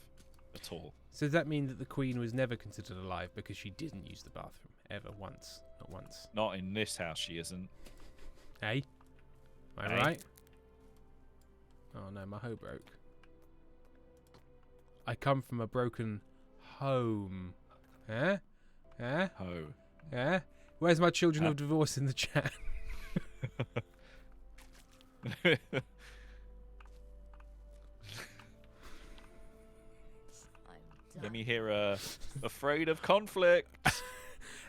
at all. So does that mean that the Queen was never considered alive because she didn't use the bathroom ever once? Not once. Not in this house, she isn't. Hey? Am I Hey. right? Oh no, my hoe broke. I come from a broken home. Eh? Eh? Ho. Eh? Where's my children of divorce in the chat? Let me hear afraid of conflict.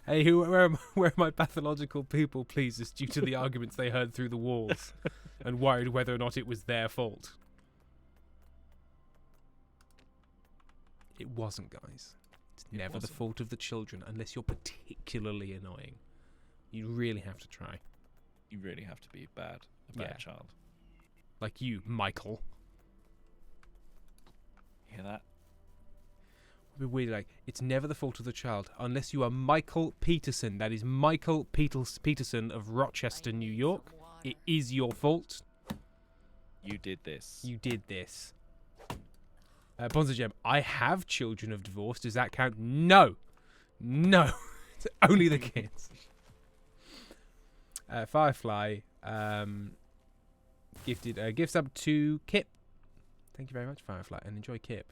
Hey, where are my pathological people, please, just due to the arguments they heard through the walls and worried whether or not it was their fault. It wasn't, guys. It's never the wasn't. fault of the children unless you're particularly annoying. You really have to try. You really have to be a bad Yeah. child. Like you, Michael. Hear that? It'd be weird, like, it's never the fault of the child unless you are Michael Peterson. That is Michael Peterson of Rochester, New York. It is your fault. You did this. You did this. Bonza Gem, I have children of divorce. Does that count? No. No. It's only the kids. Firefly gifted gift sub to Kip. Thank you very much, Firefly, and enjoy Kip.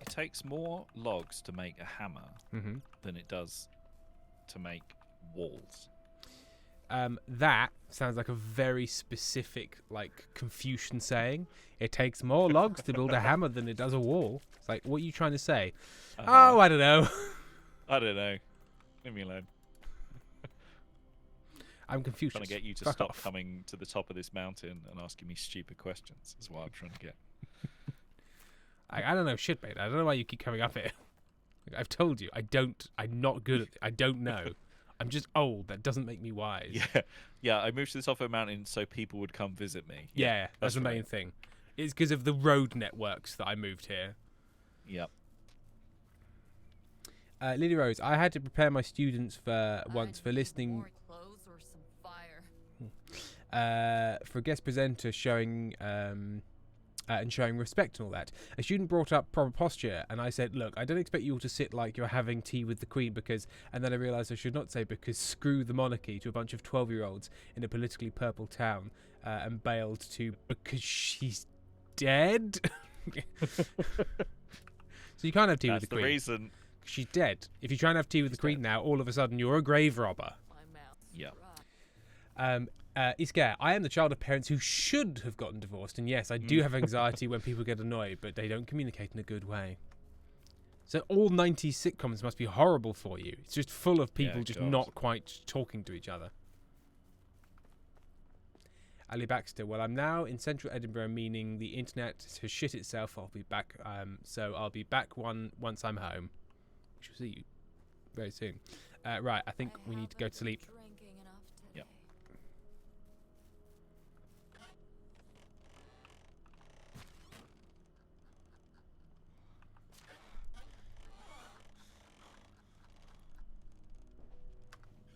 It takes more logs to make a hammer Mm-hmm. than it does to make walls. That sounds like a very specific, like, Confucian saying. It takes more logs to build a hammer than it does a wall. It's like, what are you trying to say? Oh, I don't know. I don't know. Leave me alone. I'm Confucius. Trying to get you to Fuck stop off. coming to the top of this mountain and asking me stupid questions. Is what I'm trying to get. I don't know shit, mate. I don't know why you keep coming up here. I've told you, I'm not good at it. I don't know. I'm just old. That doesn't make me wise. Yeah. I moved to the top of a mountain so people would come visit me. Yeah, that's the main right. thing. It's because of the road networks that I moved here. Yep. Lily Rose, I had to prepare my students for once for listening More clothes or some fire. for a guest presenter showing and showing respect and all that. A student brought up proper posture, and I said, "Look, I don't expect you all to sit like you're having tea with the Queen because." And then I realised I should not say because screw the monarchy to a bunch of 12-year-olds in a politically purple town, and bailed to because she's dead. So you can't have tea with That's the the Queen. reason. She's dead. If you try and have tea with the Queen now, all of a sudden you're a grave robber. My mouth's Yeah. dry. Isker, I am the child of parents who should have gotten divorced, and yes, I do have anxiety when people get annoyed, but they don't communicate in a good way. So all 90s sitcoms must be horrible for you. It's just full of people Yeah, just God. not quite talking to each other. Ali Baxter, well, I'm now in central Edinburgh, meaning the internet has shit itself. I'll be back, so I'll be back once I'm home. We shall see you very soon. Right, I think we need to go to sleep. Drinking enough today. Yep.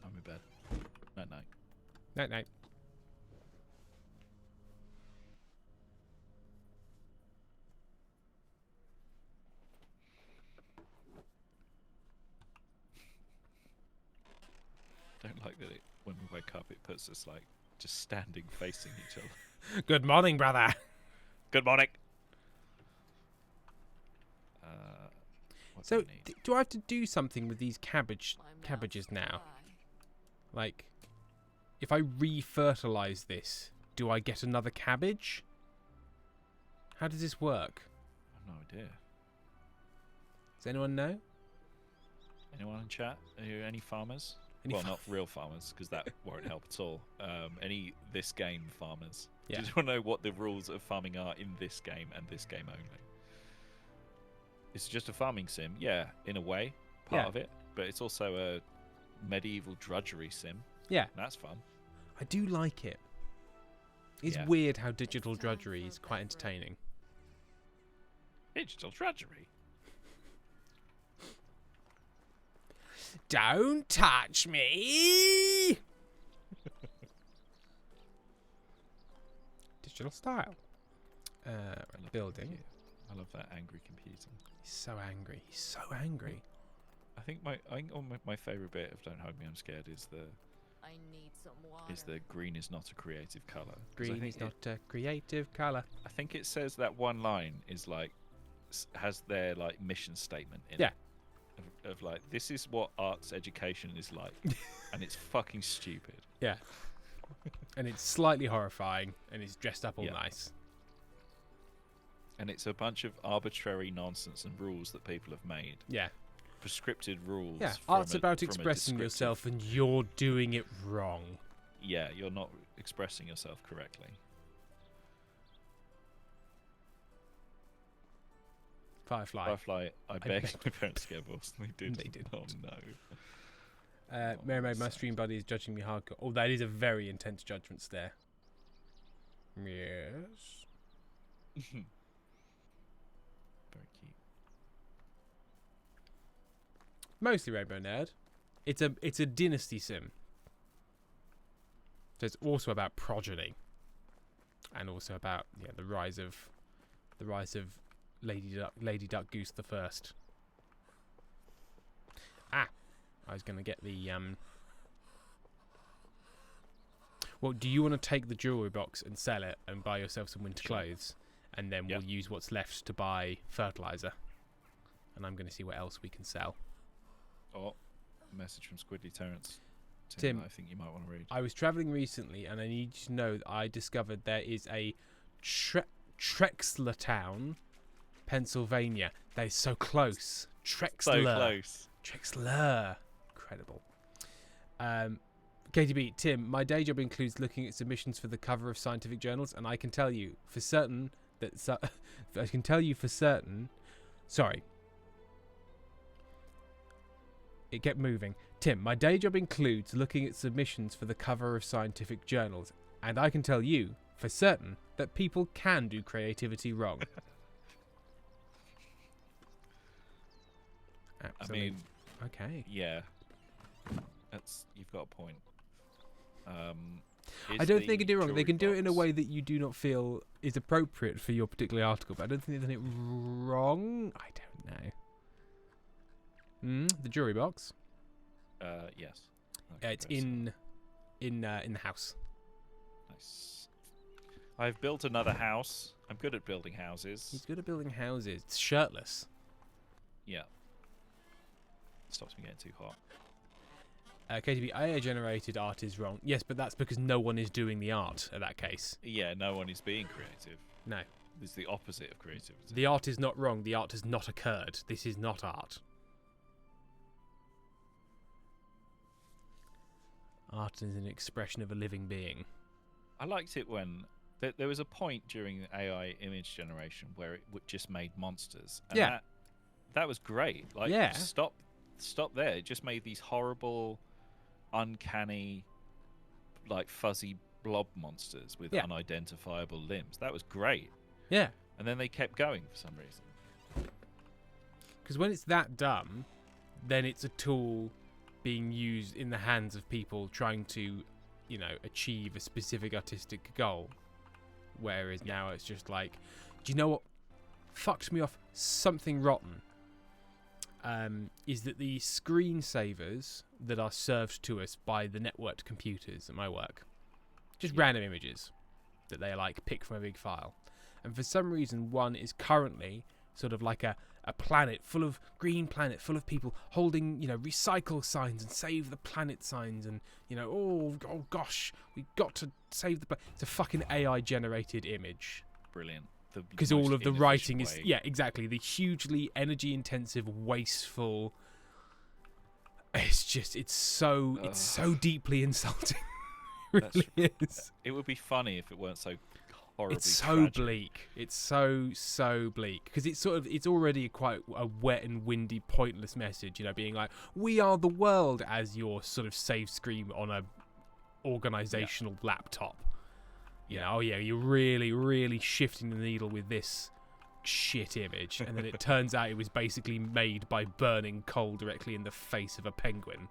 I'm in bed. Night night. Night, night. Don't like that when we wake up it puts us like just standing facing each other. Good morning, brother. Good morning. What So, do I need? do I have to do something with these cabbages My now? mouth's dry. Like, if I re-fertilize this, do I get another cabbage? How does this work? I have no idea. Does anyone know? Anyone in chat? Are you any farmers? Any Well, fa- not real farmers, because that won't help at all. Any this game farmers. Yeah. Do you want to know what the rules of farming are in this game and this game only? It's just a farming sim, yeah, in a way, part Yeah. of it, but it's also a medieval drudgery sim. Yeah, That's fun. I do like it. It's Yeah. weird how digital drudgery is quite entertaining. Digital drudgery. Don't touch me! Digital style. Right, building. I love that angry computer. He's so angry. He's so angry. I think my favorite bit of Don't Hug Me, I'm Scared is I need some water. the green is not a creative color. Green is not a creative colour. I think it says that one line is like has their like mission statement in Yeah. it. Of like, this is what arts education is like, and it's fucking stupid. Yeah. And it's slightly horrifying, and it's dressed up all Yeah. nice. And it's a bunch of arbitrary nonsense and rules that people have made, Yeah. prescripted rules. Yeah. from Art's a- about from a expressing descriptive- yourself, and you're doing it wrong. Yeah, you're not expressing yourself correctly. Firefly. Firefly, I begged my parents to get divorced, and they did. They didn't. Oh no. Mary Maid, my sad. stream buddy is judging me hardcore. Oh, that is a very intense judgment stare. Yes. Very cute. Mostly Rainbow Nerd. It's a dynasty sim. So it's also about progeny, and also about the rise of Lady Duck Goose the First. I was gonna get the Well, do you want to take the jewelry box and sell it and buy yourself some winter Sure. clothes, and then Yeah. we'll use what's left to buy fertilizer, and I'm gonna see what else we can sell. Oh, a message from Squidly Terrence. Tim. that I think you might want to read. I was travelling recently, and I need you to know that I discovered there is a Trexlertown, Pennsylvania. They're so close. Trexler. So close. Trexler. Incredible. KTB, Tim, my day job includes looking at submissions for the cover of scientific journals, and I can tell you for certain that sorry. It kept moving. Tim, my day job includes looking at submissions for the cover of scientific journals, and I can tell you for certain that people can do creativity wrong. Absolutely. I mean, okay. yeah, you've got a point. I don't think they do wrong. They can do it in a way that you do not feel is appropriate for your particular article, but I don't think they've done it wrong. I don't know. The jury box. Yes. It's in the house. Nice. I've built another house. I'm good at building houses. He's good at building houses. It's shirtless. Yeah. Stops me getting too hot. KTB, AI generated art is wrong. Yes, but that's because no one is doing the art in that case. Yeah, no one is being creative. No. It's the opposite of creativity. The art is not wrong. The art has not occurred. This is not art. Art is an expression of a living being. I liked it when there was a point during AI image generation where it just made monsters. And Yeah. that was great. Like, Yeah. stop there. It just made these horrible, uncanny, like fuzzy blob monsters with Yeah. unidentifiable limbs. That was great. Yeah. And then they kept going for some reason. Because when it's that dumb, then it's a tool being used in the hands of people trying to, achieve a specific artistic goal. Whereas now it's just like, do you know what fucked me off? Something rotten. Is that the screensavers that are served to us by the networked computers at my work, just random images that they pick from a big file, and for some reason one is currently sort of like a green planet full of people holding recycle signs and save the planet signs, and oh gosh, we got to save the planet. It's a fucking AI generated image. Brilliant. Because all of the writing is exactly, the hugely energy intensive, wasteful. It's it's so deeply insulting. It really is. It would be funny if it weren't so horribly It's so tragic. bleak. It's so bleak because it's already quite a wet and windy, pointless message. You know, being like, "We are the world" as your sort of save screen on a organizational laptop. You know, oh yeah, you're really, really shifting the needle with this shit image, and then it turns out it was basically made by burning coal directly in the face of a penguin.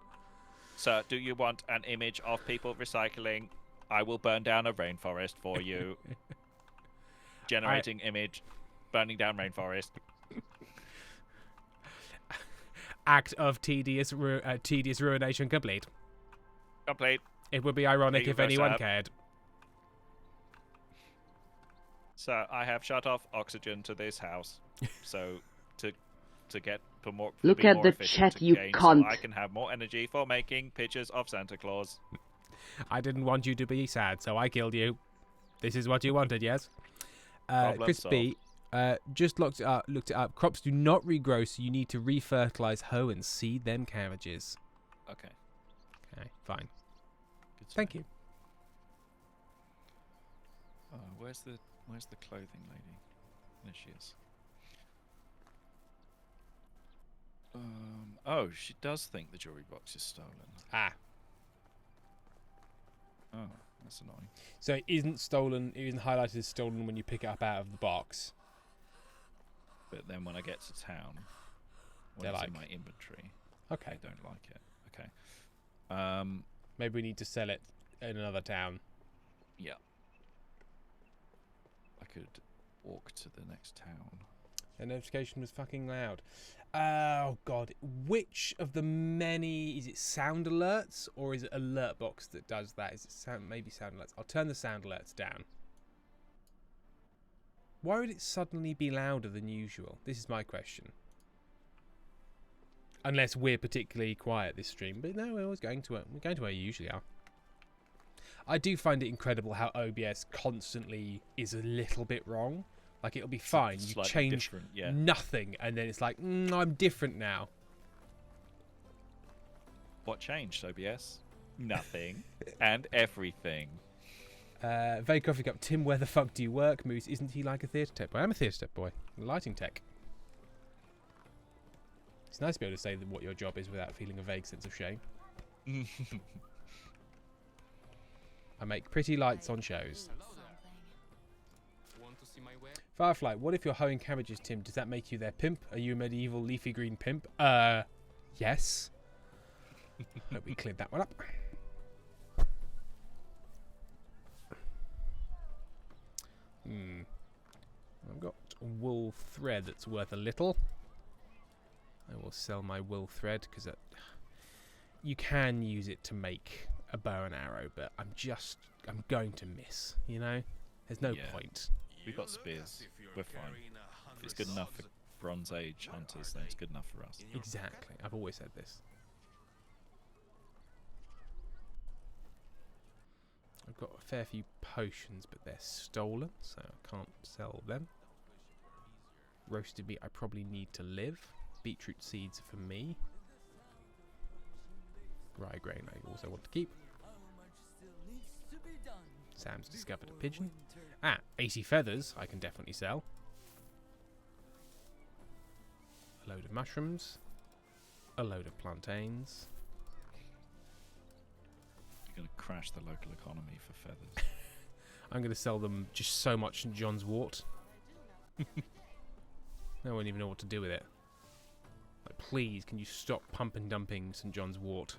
Sir, do you want an image of people recycling? I will burn down a rainforest for you. Generating image, burning down rainforest. Act of tedious ruination complete. Complete. It would be ironic Thank you, if anyone sir. cared. Sir, I have shut off oxygen to this house, so to get for more. Look be at more the efficient chat, to you gain, cunt. So I can have more energy for making pictures of Santa Claus. I didn't want you to be sad, so I killed you. This is what you wanted, yes? Problem Chris B, just looked it up. Crops do not regrow, so you need to refertilize, hoe, and seed them cabbages. Okay. Okay, fine. Good to Thank know. you. Where's the clothing lady? There she is. Oh, she does think the jewelry box is stolen. Ah, Oh, that's annoying. so it isn't stolen. It isn't highlighted as stolen when you pick it up out of the box. But then when I get to town, when They're it's like- in my inventory, Okay, I don't like it. Okay. maybe we need to sell it in another town. Yeah. I could walk to the next town. The notification was fucking loud. Oh god, which of the many, is it sound alerts or is it alert box that does that? Is it sound, maybe sound alerts? I'll turn the sound alerts down. Why would it suddenly be louder than usual? This is my question. Unless we're particularly quiet this stream, but no, we're always going to where you usually are. I do find it incredible how OBS constantly is a little bit wrong. Like, it'll be fine. You Slightly change different, yeah. nothing, and then it's like, I'm different now. What changed, OBS? Nothing. And everything. Very coffee cup. Tim, where the fuck do you work? Moose, isn't he like a theatre tech boy? I'm a theatre tech boy. Lighting tech. It's nice to be able to say what your job is without feeling a vague sense of shame. I make pretty lights on shows. Want to see my way? Firefly, what if you're hoeing cabbages, Tim? Does that make you their pimp? Are you a medieval leafy green pimp? Yes. Hope we cleared that one up. I've got wool thread that's worth a little. I will sell my wool thread because you can use it to make a bow and arrow, but I'm going to miss, you know? There's no Yeah. point. We've got spears. We're fine. If it's good enough for Bronze Age hunters, then it's good enough for us. Exactly. I've always said this. I've got a fair few potions, but they're stolen, so I can't sell them. Roasted meat I probably need to live. Beetroot seeds are for me. Rye grain I also want to keep. Sam's discovered a pigeon. 80 feathers I can definitely sell. A load of mushrooms. A load of plantains. You're going to crash the local economy for feathers. I'm going to sell them just so much St. John's wort. I won't even know what to do with it. Like, please, can you stop pump and dumping St. John's wort?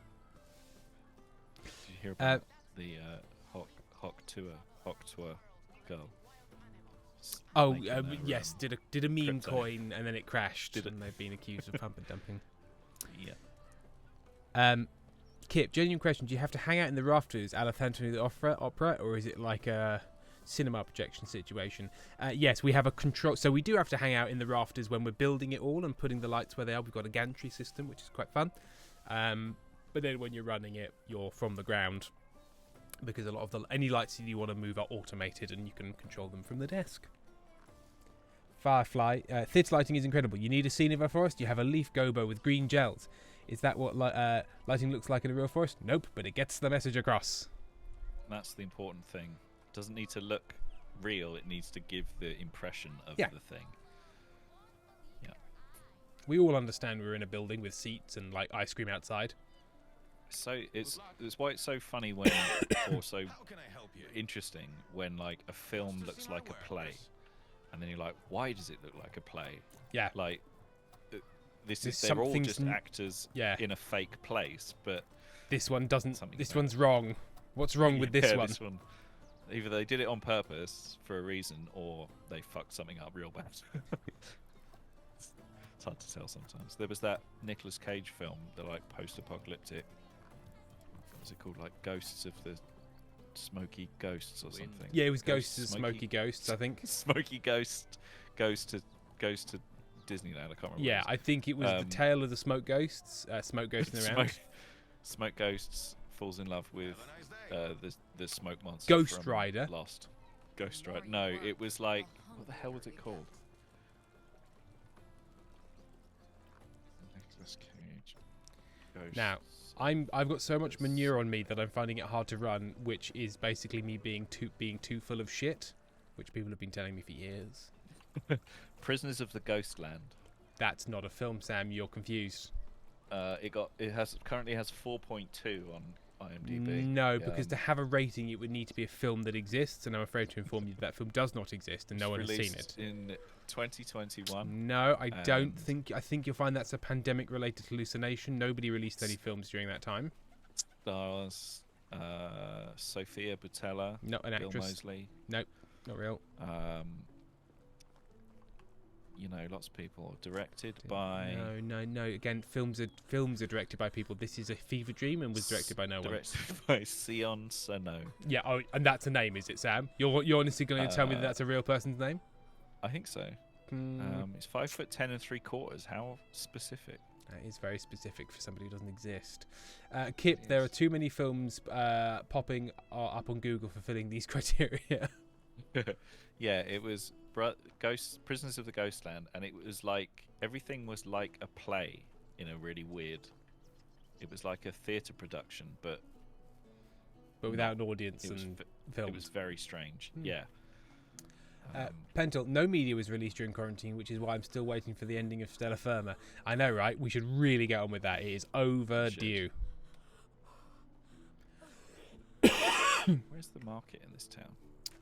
Did you hear about the Hock Tour girl? Oh, Making their, yes. Did a meme crypto. coin and then it crashed, Did it? and they've been accused of pump and dumping. Yeah. Kip, genuine question: do you have to hang out in the rafters a la Phantom of the Opera, or is it like a cinema projection situation? Yes, we have a control. So we do have to hang out in the rafters when we're building it all and putting the lights where they are. We've got a gantry system, which is quite fun. But then when you're running it, you're from the ground, because a lot of any lights that you want to move are automated and you can control them from the desk. Firefly, theatre lighting is incredible. You need a scene of a forest. You have a leaf gobo with green gels. Is that what lighting looks like in a real forest? Nope, but it gets the message across. That's the important thing. It doesn't need to look real. It needs to give the impression of Yeah. the thing. We all understand we're in a building with seats and like ice cream outside. So it's why it's so funny when, or so How can I help you? interesting when like a film looks like a play, and then you're like, why does it look like a play? Yeah. Like this There's is they're all something just actors Yeah. in a fake place, but This one doesn't. Something This about one's wrong. What's wrong with this yeah, one? This one, either they did it on purpose for a reason, or they fucked something up real bad. It's hard to tell sometimes. There was that Nicolas Cage film, the like post-apocalyptic. What was it called? Like Ghosts of the Smoky Ghosts or something. Yeah, it was Ghosts of Smoky Ghosts, I think. Smoky Ghost goes to Disneyland. I can't remember. Yeah, I think it was the tale of the smoke ghosts. Smoke ghosts in the round. Smoke Ghosts falls in love with Have a nice day. the smoke monster. Ghost from Rider. Lost. Ghost Rider. No, it was like what the hell was it called? Nicolas Cage. Ghosts. Now, I've got so much manure on me that I'm finding it hard to run, which is basically me being too full of shit, which people have been telling me for years. Prisoners of the Ghostland. That's not a film, Sam. You're confused. It currently has 4.2 on IMDb. No, because to have a rating, it would need to be a film that exists, and I'm afraid to inform you that film does not exist, and no one has seen it. In 2021. No, I don't think. I think you'll find that's a pandemic-related hallucination. Nobody released any films during that time. Stars Sophia Boutella, Not an Bill actress. Moseley. Nope, not real. You know, lots of people. Directed by. No. Again, films are directed by people. This is a fever dream and was directed by no one. Directed by Sion Sono. Yeah, and that's a name, is it, Sam? You're honestly going to tell me that that's a real person's name? I think so. It's 5'10" 3/4". How specific? That is very specific for somebody who doesn't exist. Kip, there are too many films popping up on Google fulfilling these criteria. Yeah, it was Prisoners of the Ghostland, and it was like everything was like a play in a really weird. It was like a theatre production, but without an audience it was and It films. was very strange. Hmm. Yeah. Pentel, no media was released during quarantine, which is why I'm still waiting for the ending of Stella Firma. I know, right? We should really get on with that. It is overdue. Where's the market in this town?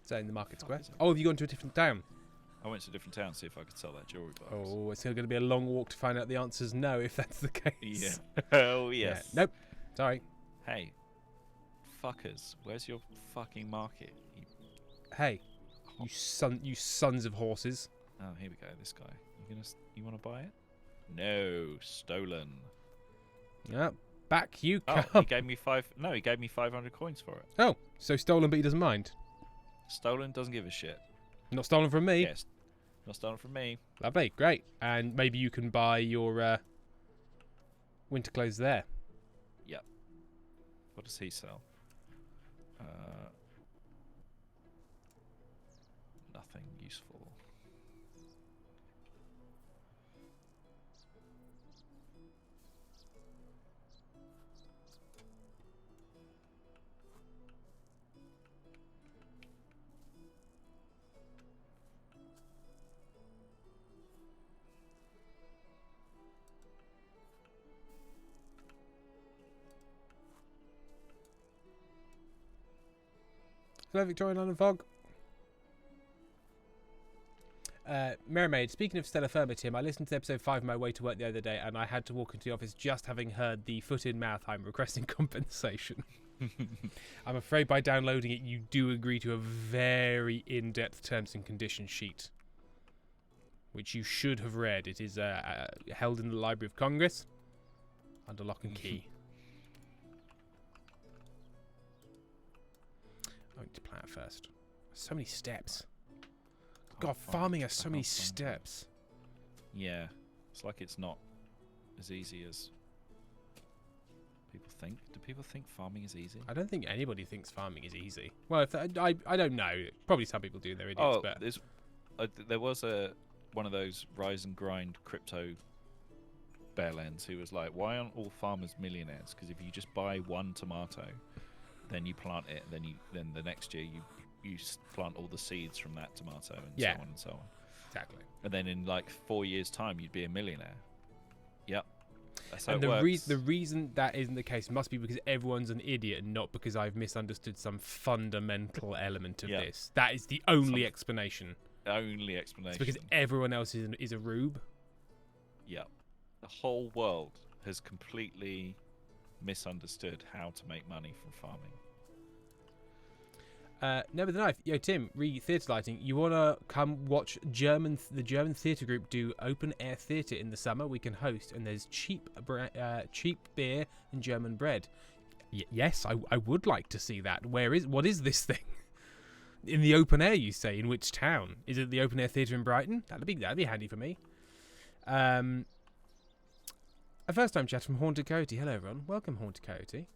So in the market square. is it? Oh, have you gone to a different town? I went to a different town to see if I could sell that jewelry box. Oh, it's going to be a long walk to find out the answers no, if that's the case. Yeah. Oh yes. Yeah. Nope. Sorry. Hey, fuckers, where's your fucking market? Hey, you sons of horses. Oh, here we go. This guy. You want to buy it? No, stolen. Yep. Back you Oh, come. he gave me 500 coins for it. Oh, so stolen, but he doesn't mind. Stolen, doesn't give a shit. Not stolen from me. Yes, not stolen from me. Lovely, great. And maybe you can buy your winter clothes there. Yep. What does he sell? Nothing useful. Hello, Victoria London Fog. Mermaid, speaking of Stella Firma, Tim, I listened to episode 5 on my way to work the other day, and I had to walk into the office just having heard the foot in mouth. I'm requesting compensation. I'm afraid by downloading it, you do agree to a very in-depth terms and conditions sheet, which you should have read. It is held in the Library of Congress under lock and key. I need to plan it first. So many steps. God, farming has so many steps. Yeah, it's like it's not as easy as people think. Do people think farming is easy? I don't think anybody thinks farming is easy. Well, if I don't know. Probably some people do. They're idiots. Oh, but there was one of those rise and grind crypto Bear Lens, who was like, "Why aren't all farmers millionaires? Because if you just buy one tomato, then you plant it, and then the next year you plant all the seeds from that tomato, and so on and so on. Exactly. And then in like 4 years' time, you'd be a millionaire. Yep. That's how And it works. the reason that isn't the case must be because everyone's an idiot and not because I've misunderstood some fundamental element of this. That is the only explanation. Only explanation. It's because everyone else is a rube. Yep. The whole world has completely misunderstood how to make money from farming. No, but the knife. Yo, Tim, theatre lighting. You wanna come watch the German theatre group do open air theatre in the summer? We can host, and there's cheap beer and German bread. Yes, I would like to see that. What is this thing? In the open air, you say? In which town? Is it the open air theatre in Brighton? That'd be handy for me. A first time chat from Haunted Coyote. Hello everyone, welcome Haunted Coyote.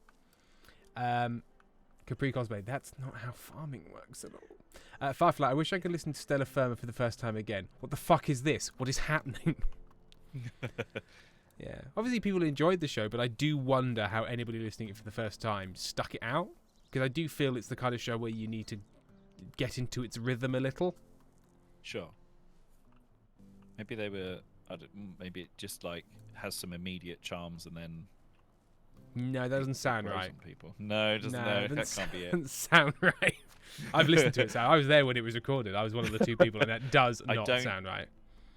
Capri Cosplay, that's not how farming works at all. Firefly, I wish I could listen to Stella Firma for the first time again. What the fuck is this? What is happening? Yeah. Obviously people enjoyed the show, but I do wonder how anybody listening for the first time stuck it out. Because I do feel it's the kind of show where you need to get into its rhythm a little. Sure. Maybe they were... maybe it just like has some immediate charms and then... No, that doesn't sound right. People. No, it doesn't. No, that can't be it. Doesn't sound right. I've listened to it. So I was there when it was recorded. I was one of the two people, and that does not sound right.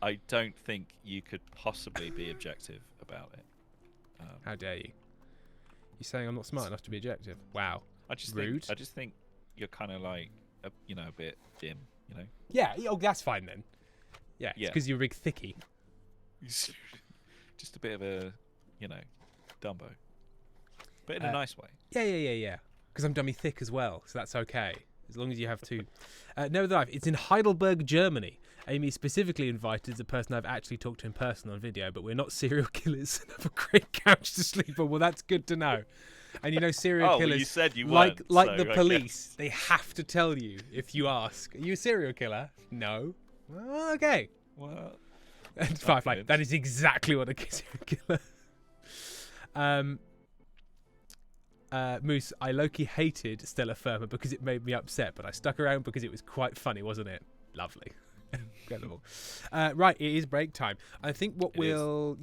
I don't think you could possibly be objective about it. How dare you? You're saying I'm not smart enough to be objective? Wow. Rude. I just think you're kind of like, a bit dim. Yeah. Oh, that's fine then. Yeah. It's because you're a big thickie. Just a bit of a, Dumbo. But in a nice way. Yeah. Because I'm dummy thick as well, so that's okay. As long as you have two. Nevertheless, it's in Heidelberg, Germany. Amy specifically invited the person I've actually talked to in person on video, but we're not serial killers and have a great couch to sleep on. Well, that's good to know. And serial killers, you said you like weren't, the police, they have to tell you if you ask. Are you a serial killer? No. Well, okay. Well, Firefly, that is exactly what a serial killer. Moose, I low-key hated Stella Firma because it made me upset, but I stuck around because it was quite funny, wasn't it? Lovely. Incredible. Right, it is break time. I think we'll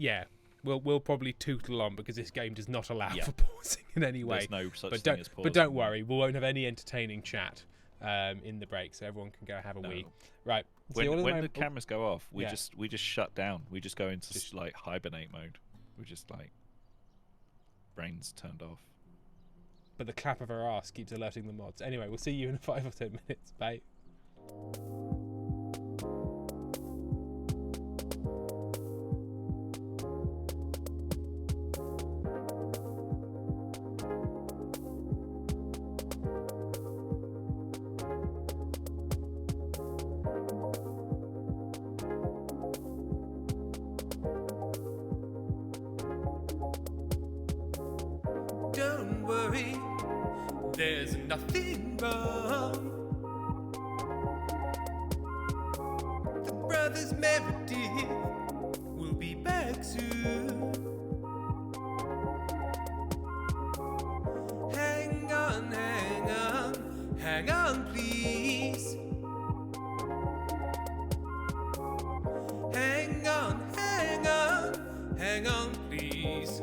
probably tootle on because this game does not allow for pausing in any way. There's no such thing as pausing. But don't worry, we won't have any entertaining chat in the break, so everyone can go have a wee. Right. When the cameras go off, we just shut down. We just go into like hibernate mode. We just like brains turned off. But the clap of our ass keeps alerting the mods. Anyway, we'll see you in 5 or 10 minutes. Bye. Don't worry. There's nothing wrong. The brothers Meredith will be back soon. Hang on, hang on, please. Hang on, please.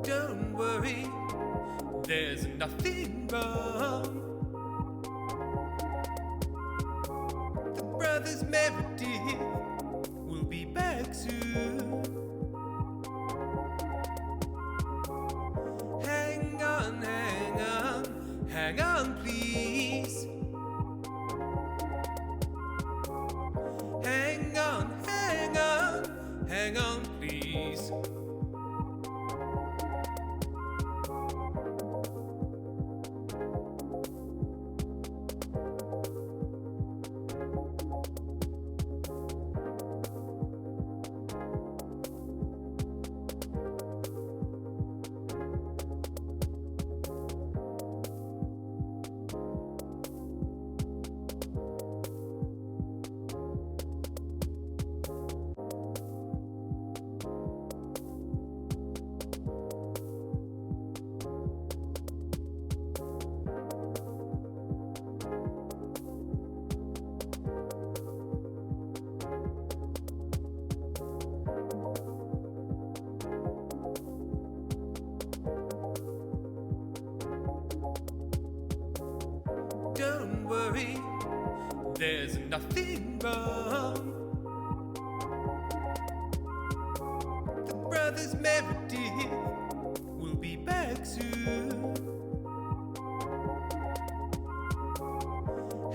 Don't worry, there's nothing wrong. Meredith will be back soon. Hang on, hang on, hang on, please. Hang on, hang on, hang on, please. Don't worry, there's nothing wrong. The brothers Meredith will be back soon.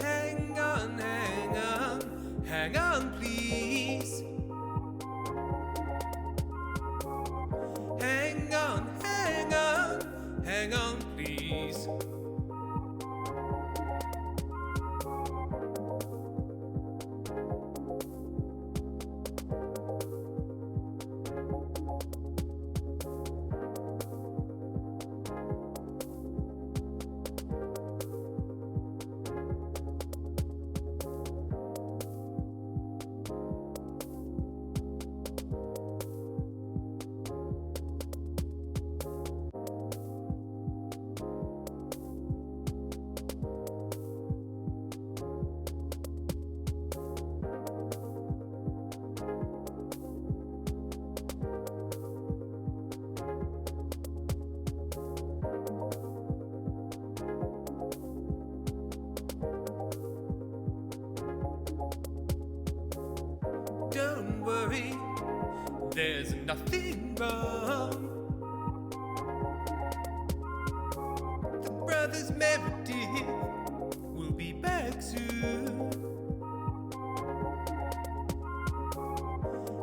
Hang on, hang on, hang on, please. Hang on, hang on, hang on, please. Don't worry, there's nothing wrong. The brothers Meredith will be back soon.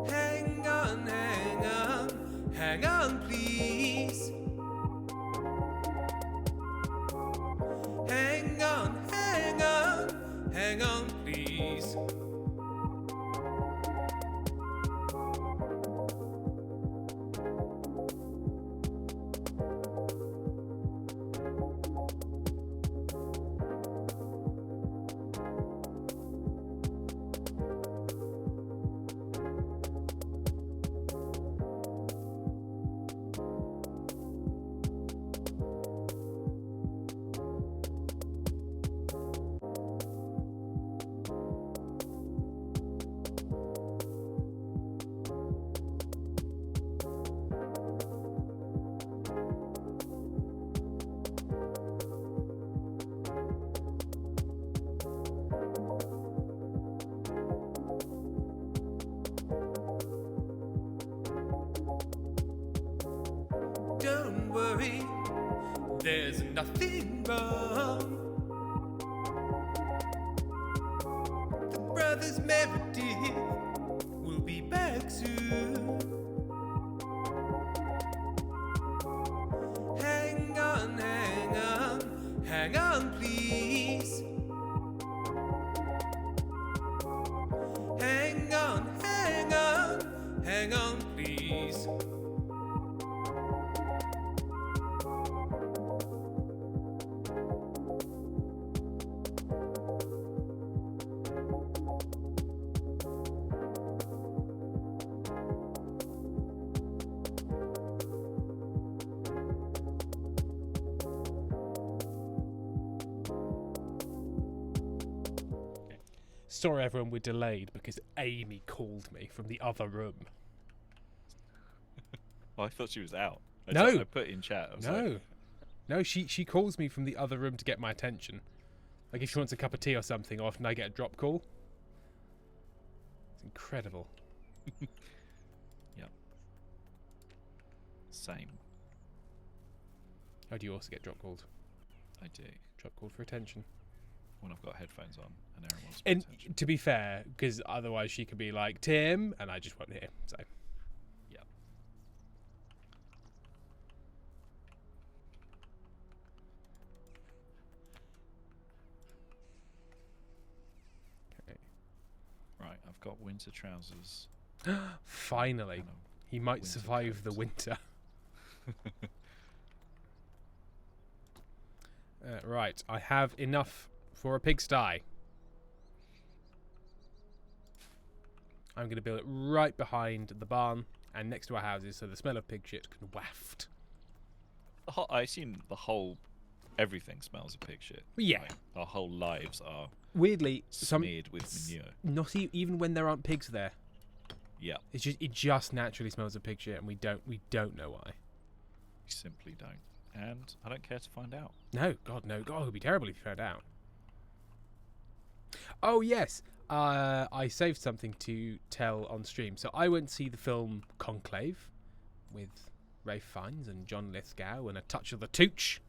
Hang on, hang on, hang on, please. Hang on, hang on, hang on, please. Don't worry, there's nothing wrong. The brothers Meredith will be back soon. Hang on, hang on, hang on, please. Hang on, hang on, hang on, please. Sorry, everyone, we're delayed because Amy called me from the other room. Oh, I thought she was out. No. I put in chat. I was No, like, no, she calls me from the other room to get my attention. Like if she wants a cup of tea or something, often I get a drop call. It's incredible. Same. Oh, do you also get drop called? I do. Drop called for attention. When I've got headphones on and Erin wants And attention. to be fair, because otherwise she could be like, Tim, and I just won't hear. So. Yep. Okay. Right, I've got winter trousers. Finally. and He might winter survive the coat. winter. Right, I have enough for a pigsty. I'm going to build it right behind the barn and next to our houses so the smell of pig shit can waft. I assume everything smells of pig shit. Yeah. Like, our whole lives are Weirdly, smeared with manure. not even when there aren't pigs there. Yeah, It just naturally smells of pig shit, and we don't know why. we simply don't. And I don't care to find out. No, God, no. God, it would be terrible if you found out. Oh, yes. I saved something to tell on stream. So I went to see the film Conclave with Ralph Fiennes and John Lithgow and a touch of the tooch.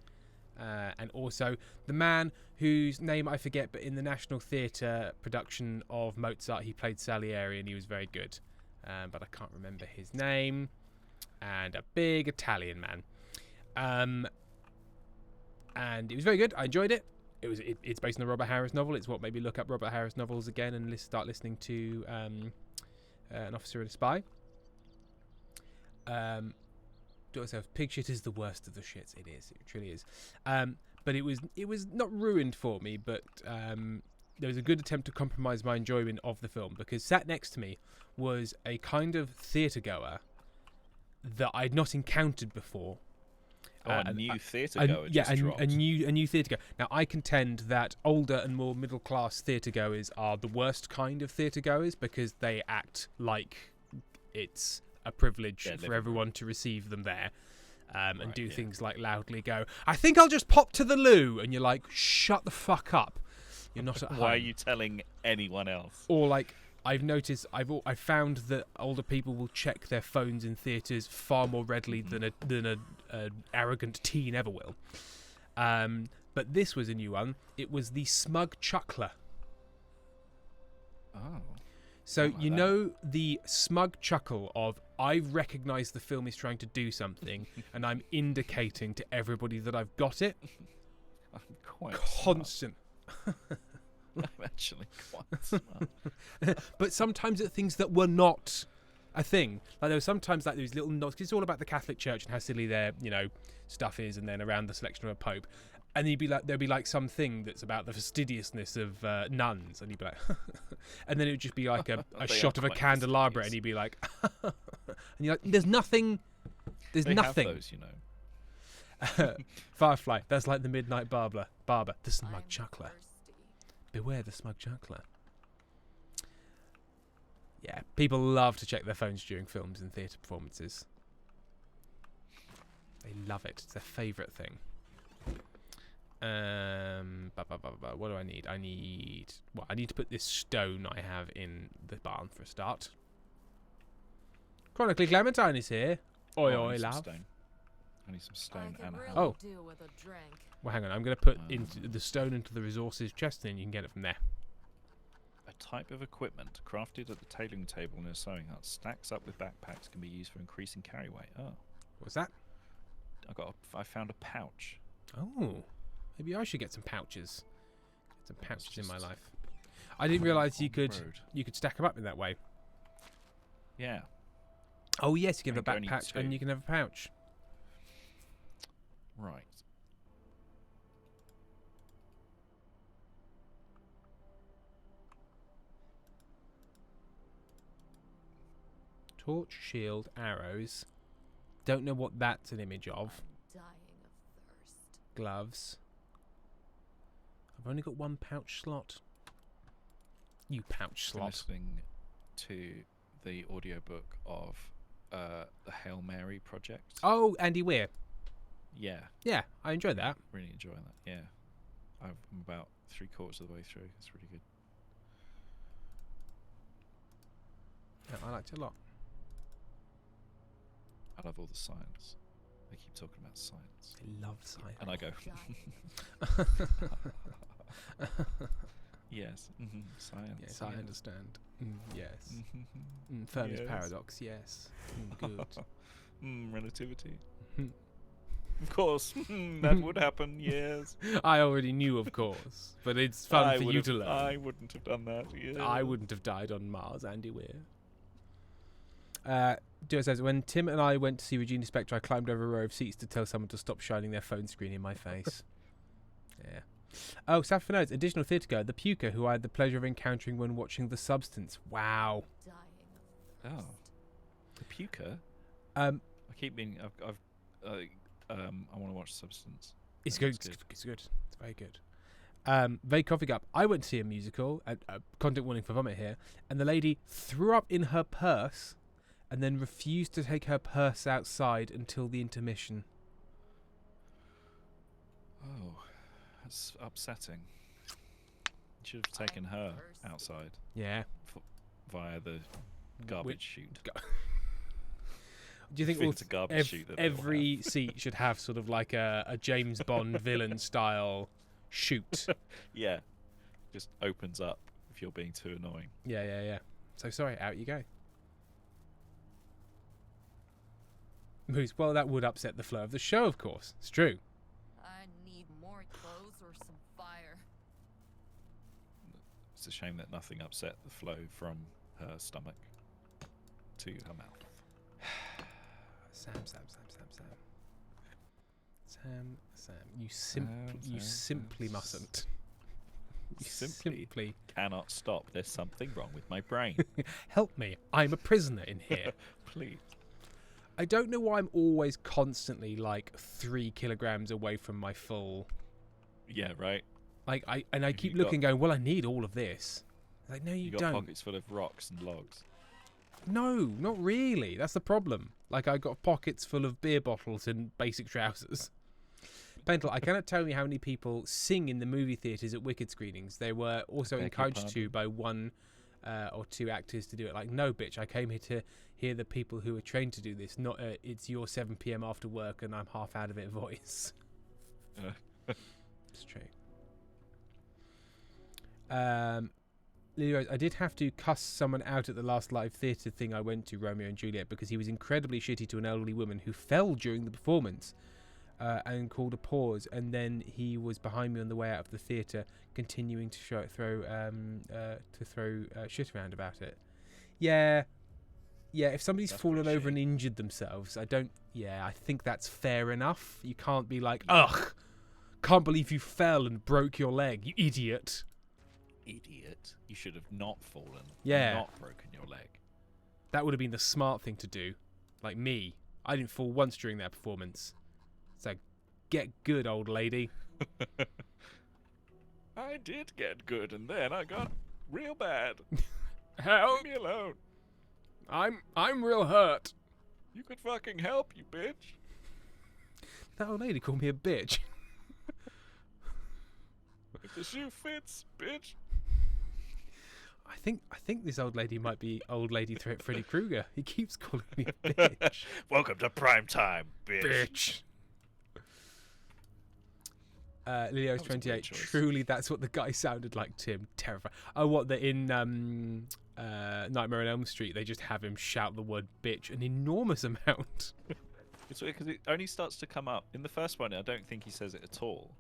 And also the man whose name I forget, but in the National Theatre production of Mozart, he played Salieri and he was very good. But I can't remember his name. And a big Italian man. And it was very good. I enjoyed it. It's based on a Robert Harris novel. It's what made me look up Robert Harris novels again and start listening to An Officer and a Spy. Do myself, pig shit is the worst of the shits. It is. It truly is. But it was not ruined for me, but there was a good attempt to compromise my enjoyment of the film because sat next to me was a kind of theatre goer that I'd not encountered before. A new theatre goer just dropped. a new theatre goer. Now, I contend that older and more middle-class theatre goers are the worst kind of theatre goers because they act like it's a privilege for everyone to receive them there and do things like loudly go, I think I'll just pop to the loo. And you're like, shut the fuck up. You're not at home. Why are you telling anyone else? Or like, I've noticed, I've found that older people will check their phones in theatres far more readily than a arrogant teen ever will. But this was a new one. It was the Smug Chuckler. Oh. So you know the smug chuckle of I've recognised the film is trying to do something, and I'm indicating to everybody that I've got it. I'm quite Constant. I'm actually quite smart. But sometimes at things that were not a thing. Like there were sometimes like these little nods, 'cause it's all about the Catholic Church and how silly their stuff is, and then around the selection of a pope. And there'd be like something that's about the fastidiousness of nuns, and you'd be like, and then it would just be like a shot of a candelabra, and you'd be like, and you're like, there's nothing, there's They nothing. have those, Firefly, that's like the midnight barber, the smug I'm chuckler. thirsty. Beware the smug chuckler. Yeah, people love to check their phones during films and theatre performances. They love it. It's their favourite thing. What do I need? I need to put this stone I have in the barn for a start. Chronically Clementine is here. Oi, Oh, I oi, need some love. stone. I need some I stone could and a really helmet. Oh. do with a drink. Well, hang on. I'm going to put into the stone into the resources chest, and then you can get it from there. A type of equipment crafted at the tailoring table in a sewing hut stacks up with backpacks can be used for increasing carry weight. Oh, What's that? I found a pouch. Oh, maybe I should get some pouches. Get some pouches in my just life. I didn't realise you on the could road. stack them up in that way. Yeah. Oh yes, you can have a I think I need backpack and two. you can have a pouch. Right. Torch, shield, arrows. Don't know what that's an image of. Dying of thirst. Gloves. I've only got one pouch slot. You pouch Been slot. listening to the audiobook of the Hail Mary project. Oh, Andy Weir. Yeah, Yeah, I enjoyed that. really enjoying that. Yeah, I'm about 3/4 of the way through. It's really good. Yeah, I liked it a lot. I love all the science. They keep talking about science. I love science. And I go, yes, science. Yes, I understand. Yes. Fermi's Yes. paradox. Yes. Good. Relativity. Of course, that would happen, yes. I already knew, of course, but it's fun for you to learn. I wouldn't have done that, yeah. I wouldn't have died on Mars, Andy Weir. Duo says, when Tim and I went to see Regina Spektor, I climbed over a row of seats to tell someone to stop shining their phone screen in my face. Yeah. Oh, Sappho notes, additional theatre girl, the puker, who I had the pleasure of encountering when watching The Substance. Wow. Dying of thirst. The puker? I keep being... I want to watch Substance. It's Yeah, good. It's good. It's very good. Very coffee cup. I went to see a musical. Content warning for vomit here. And the lady threw up in her purse, and then refused to take her purse outside until the intermission. Oh, that's upsetting. You should have taken her outside Yeah. via the garbage chute. Do you think Think it's a garbage chute that they all every seat should have sort of like a James Bond villain style chute? Yeah, just opens up if you're being too annoying. Yeah. So sorry, out you go. Moose, well, that would upset the flow of the show, of course. It's true. I need more clothes or some fire. It's a shame that nothing upset the flow from her stomach to her mouth. Sam. You simply Sam. mustn't. You Simply cannot stop. There's something wrong with my brain. Help me. I'm a prisoner in here. Please. I don't know why I'm always constantly like 3 kilograms away from my full. Yeah, right. Like I Have keep you looking, going, well, I need all of this. Like, no, you got don't. pockets full of rocks and logs. No, not really. That's the problem. Like, I got pockets full of beer bottles and basic trousers. Pentel, I cannot tell you how many people sing in the movie theatres at Wicked screenings. They were also Beg your encouraged to by one or two actors to do it. Like, no, bitch, I came here to hear the people who are trained to do this, not it's your 7 p.m. after work and I'm half out of it voice. It's true. Lily Rose, I did have to cuss someone out at the last live theatre thing I went to, Romeo and Juliet, because he was incredibly shitty to an elderly woman who fell during the performance and called a pause, and then he was behind me on the way out of the theatre, continuing to throw shit around about it. Yeah, if somebody's That's fallen pretty over shitty. and injured themselves, I think that's fair enough. You can't be like, ugh, can't believe you fell and broke your leg, you idiot. Idiot. You should have not fallen. Yeah. Not broken your leg. That would have been the smart thing to do. Like me. I didn't fall once during that performance. So get good, old lady. I did get good, and then I got real bad. Help! Leave me alone. I'm real hurt. You could fucking help, you bitch. That old lady called me a bitch. If the shoe fits, bitch. I think this old lady might be old lady Freddy Krueger. He keeps calling me a bitch. Welcome to prime time, bitch. Leo's That was a weird 28. choice. Truly, that's what the guy sounded like, Tim. Terrifying. Oh, what, that in Nightmare on Elm Street, they just have him shout the word bitch an enormous amount. It's weird because it only starts to come up. In the first one, I don't think he says it at all.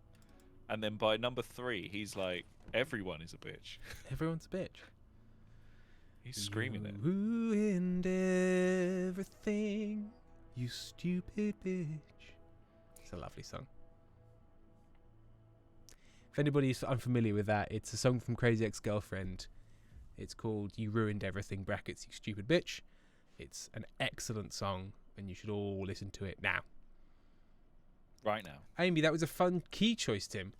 And then by number 3, he's like, everyone is a bitch. Everyone's a bitch. He's screaming it. You ruined everything, you stupid bitch. It's a lovely song. If anybody's unfamiliar with that, it's a song from Crazy Ex-Girlfriend. It's called You Ruined Everything, brackets, you stupid bitch. It's an excellent song, and you should all listen to it now. Right now. Amy, that was a fun key choice, Tim.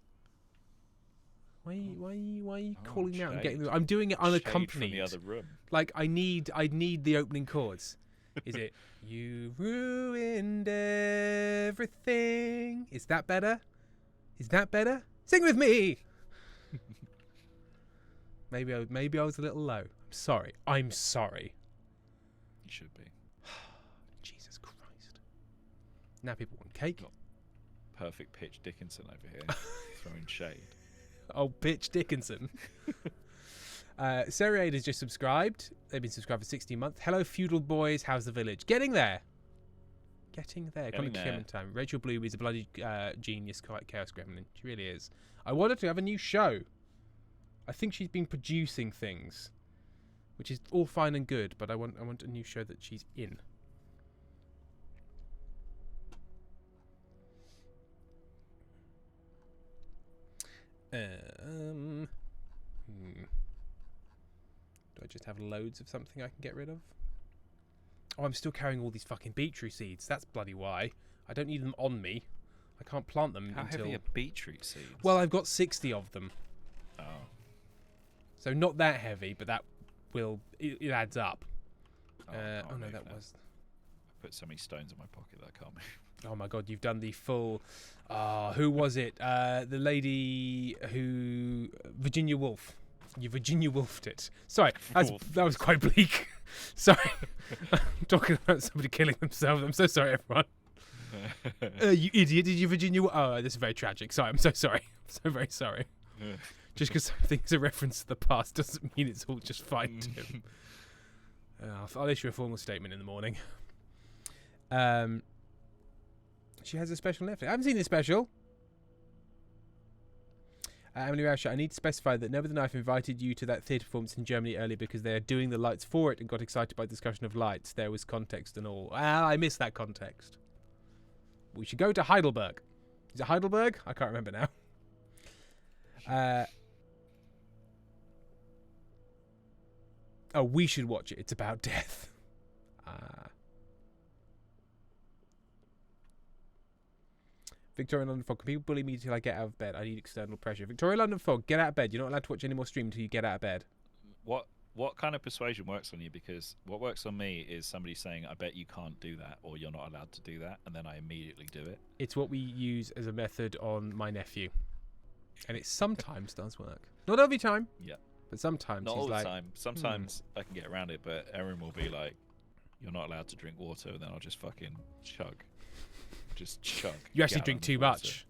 Why are you calling me out and getting shade. me? I'm doing it Shade unaccompanied. from the other room. Like, I need the opening chords. Is it you ruined everything? Is that better? Is that better? Sing with me. Maybe I was a little low. I'm sorry. should be. Jesus Christ. Now people want cake. Got perfect pitch Dickinson over here, throwing shade. Oh, Pitch Dickinson. Seriade has just subscribed. They've been subscribed for 16 months. Hello, feudal boys. How's the village? Getting there. Getting there. Getting Coming there. in time. Rachel Bloom is a bloody genius, chaos gremlin. She really is. I want her to have a new show. I think she's been producing things, which is all fine and good, but I want a new show that she's in. Do I just have loads of something I can get rid of? Oh, I'm still carrying all these fucking beetroot seeds. That's bloody why. I don't need them on me. I can't plant them How until... heavy are beetroot seeds? Well, I've got 60 of them. Oh. So not that heavy, but that will... It adds up. Oh, Oh no, move that now. was... I put so many stones in my pocket that I can't move. Oh my god, you've done the full... who was it? The lady who... Virginia Woolf. You Virginia Woolfed it. Sorry, that was quite bleak. Sorry. I'm talking about somebody killing themselves. I'm so sorry, everyone. You idiot. Did you Virginia Woolf? Oh, this is very tragic. Sorry, I'm so sorry. I'm so very sorry. Just because something's a reference to the past doesn't mean it's all just fine, Tim. I'll issue a formal statement in the morning. She has a special Netflix. I haven't seen this special. Emily Rausch, I need to specify that Never the Knife invited you to that theatre performance in Germany earlier because they are doing the lights for it and got excited by the discussion of lights. There was context and all. I missed that context. We should go to Heidelberg. Is it Heidelberg? I can't remember now. Oh, we should watch it. It's about death. Victoria London Fog. Can people bully me till I get out of bed? I need external pressure. Victoria London Fog, get out of bed. You're not allowed to watch any more stream until you get out of bed. What kind of persuasion works on you? Because what works on me is somebody saying, I bet you can't do that, or you're not allowed to do that, and then I immediately do it. It's what we use as a method on my nephew. And it sometimes does work. Not every time. Yeah. But sometimes Not he's all the like, time. Sometimes I can get around it, but Erin will be like, you're not allowed to drink water, and then I'll just fucking chug. Just chug. you actually gallons drink of too water. much.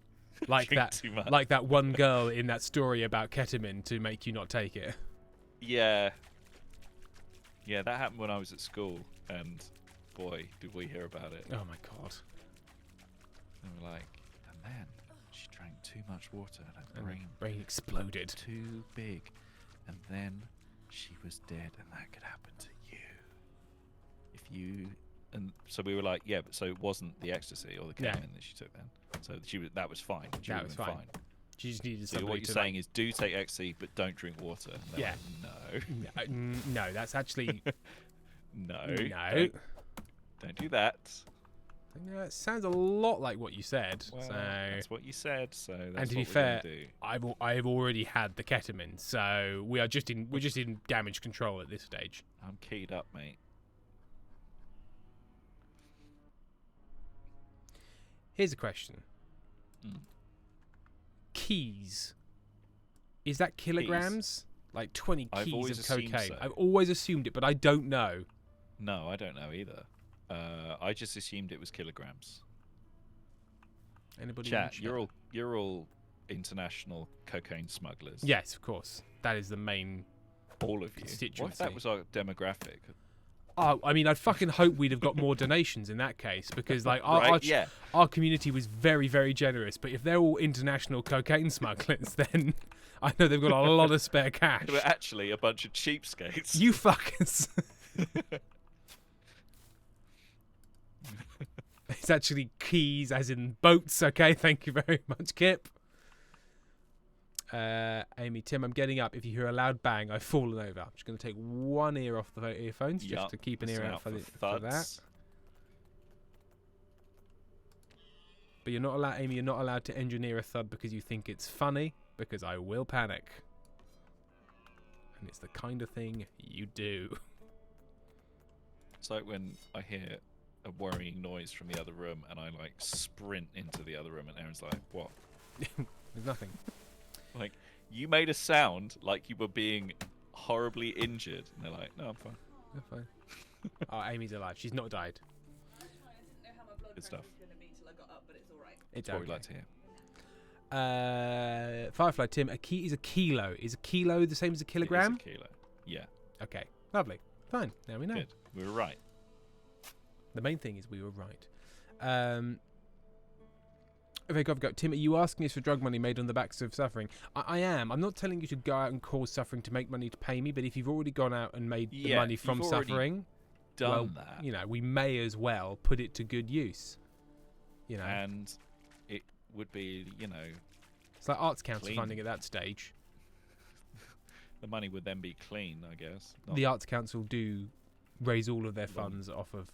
Like Drink that, too much. like that one girl in that story about ketamine to make you not take it. Yeah. Yeah, that happened when I was at school, and boy, did we hear about it. Oh my god. And we're like, and then she drank too much water, and her And brain exploded. too big, and then she was dead, and that could happen to you. If you, and so we were like, yeah, but so it wasn't the ecstasy or the ketamine Yeah. that she took then. So that was fine. She That would've was been fine. She just needed So somebody what you're to saying is, do take ecstasy, but don't drink water. And they're Yeah. like, no, that's actually no, no. don't do that. No, it sounds a lot like what you said. Well, so, that's what you said. So that's and to be what we're gonna fair, do. I've already had the ketamine, so we're just in damage control at this stage. I'm keyed up, mate. Here's a question. Mm. Keys. Is that kilograms? Like 20 I've keys always of assumed cocaine. so. I've always assumed it, but I don't know. No, I don't know either. I just assumed it was kilograms. Anybody? Chat, know? you're all international cocaine smugglers. Yes, of course. That is the main. All of you. What Constituency. if that was our demographic? Oh, I mean, I'd fucking hope we'd have got more donations in that case, because like our community was very, very generous. But if they're all international cocaine smugglers, then I know they've got a lot of spare cash. We're actually a bunch of cheapskates. You fuckers. It's actually keys, as in boats. Okay, thank you very much, Kip. Amy, Tim, I'm getting up. If you hear a loud bang, I've fallen over. I'm just going to take one ear off the earphones just to keep an ear out for that. thuds. But you're not allowed, Amy. You're not allowed to engineer a thud because you think it's funny. Because I will panic, and it's the kind of thing you do. It's like when I hear a worrying noise from the other room, and I like sprint into the other room, and Aaron's like, "What?" There's nothing. Like, you made a sound like you were being horribly injured, and they're like, "No, I'm fine." You're fine. Oh, Amy's alive. She's not died. That's fine. I didn't know how my blood Good pressure stuff. was going to be till I got up, but it's all right. It's That's what okay. we like to hear. Firefly Tim, a key is a kilo. Is a kilo the same as a kilogram? It is a kilo. Yeah. Okay, lovely. Fine. Now we know. Good. We were right. The main thing is we were right. Okay, go. Tim, are you asking us for drug money made on the backs of suffering? I am. I'm not telling you to go out and cause suffering to make money to pay me, but if you've already gone out and made the money from you've already suffering, Done well, that. you know, we may as well put it to good use. You know, And it would be, it's like Arts Council clean. funding at that stage. the money would then be clean, I guess. Not The Arts Council do raise all of their funds off of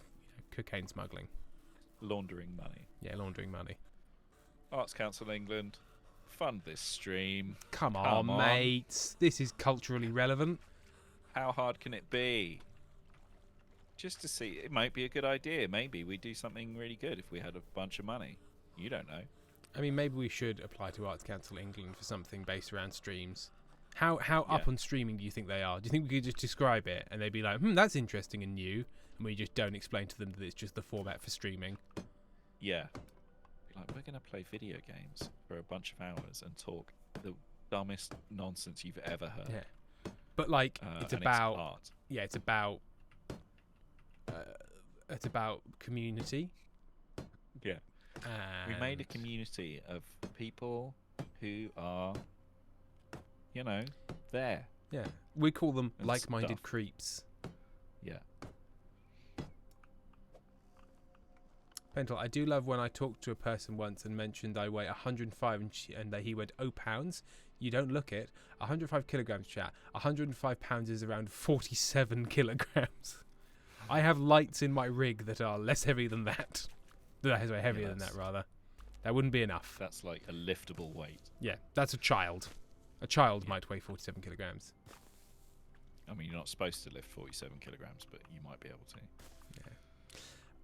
cocaine smuggling. laundering money. Yeah, laundering money. Arts Council England, fund this stream. Come on, Come on. mates. This is culturally relevant. How hard can it be? Just to see, it might be a good idea. Maybe we do something really good if we had a bunch of money. You don't know. I mean, maybe we should apply to Arts Council England for something based around streams. How up on streaming do you think they are? Do you think we could just describe it and they'd be like, that's interesting and new, and we just don't explain to them that it's just the format for streaming? Yeah. Like, we're going to play video games for a bunch of hours and talk the dumbest nonsense you've ever heard. Yeah. But like, it's and about art. yeah, it's about community. Yeah. We made a and- community of people who are, there. Yeah, we call them and like-minded stuff. creeps. Yeah. Pentel, I do love when I talked to a person once and mentioned I weigh 105 and he went, oh, pounds? You don't look it. 105 kilograms, chat. 105 pounds is around 47 kilograms. I have lights in my rig that are less heavy than that. Heavier than that, that's- rather. That wouldn't be enough. That's like a liftable weight. Yeah, that's a child. A child might weigh 47 kilograms. I mean, you're not supposed to lift 47 kilograms, but you might be able to.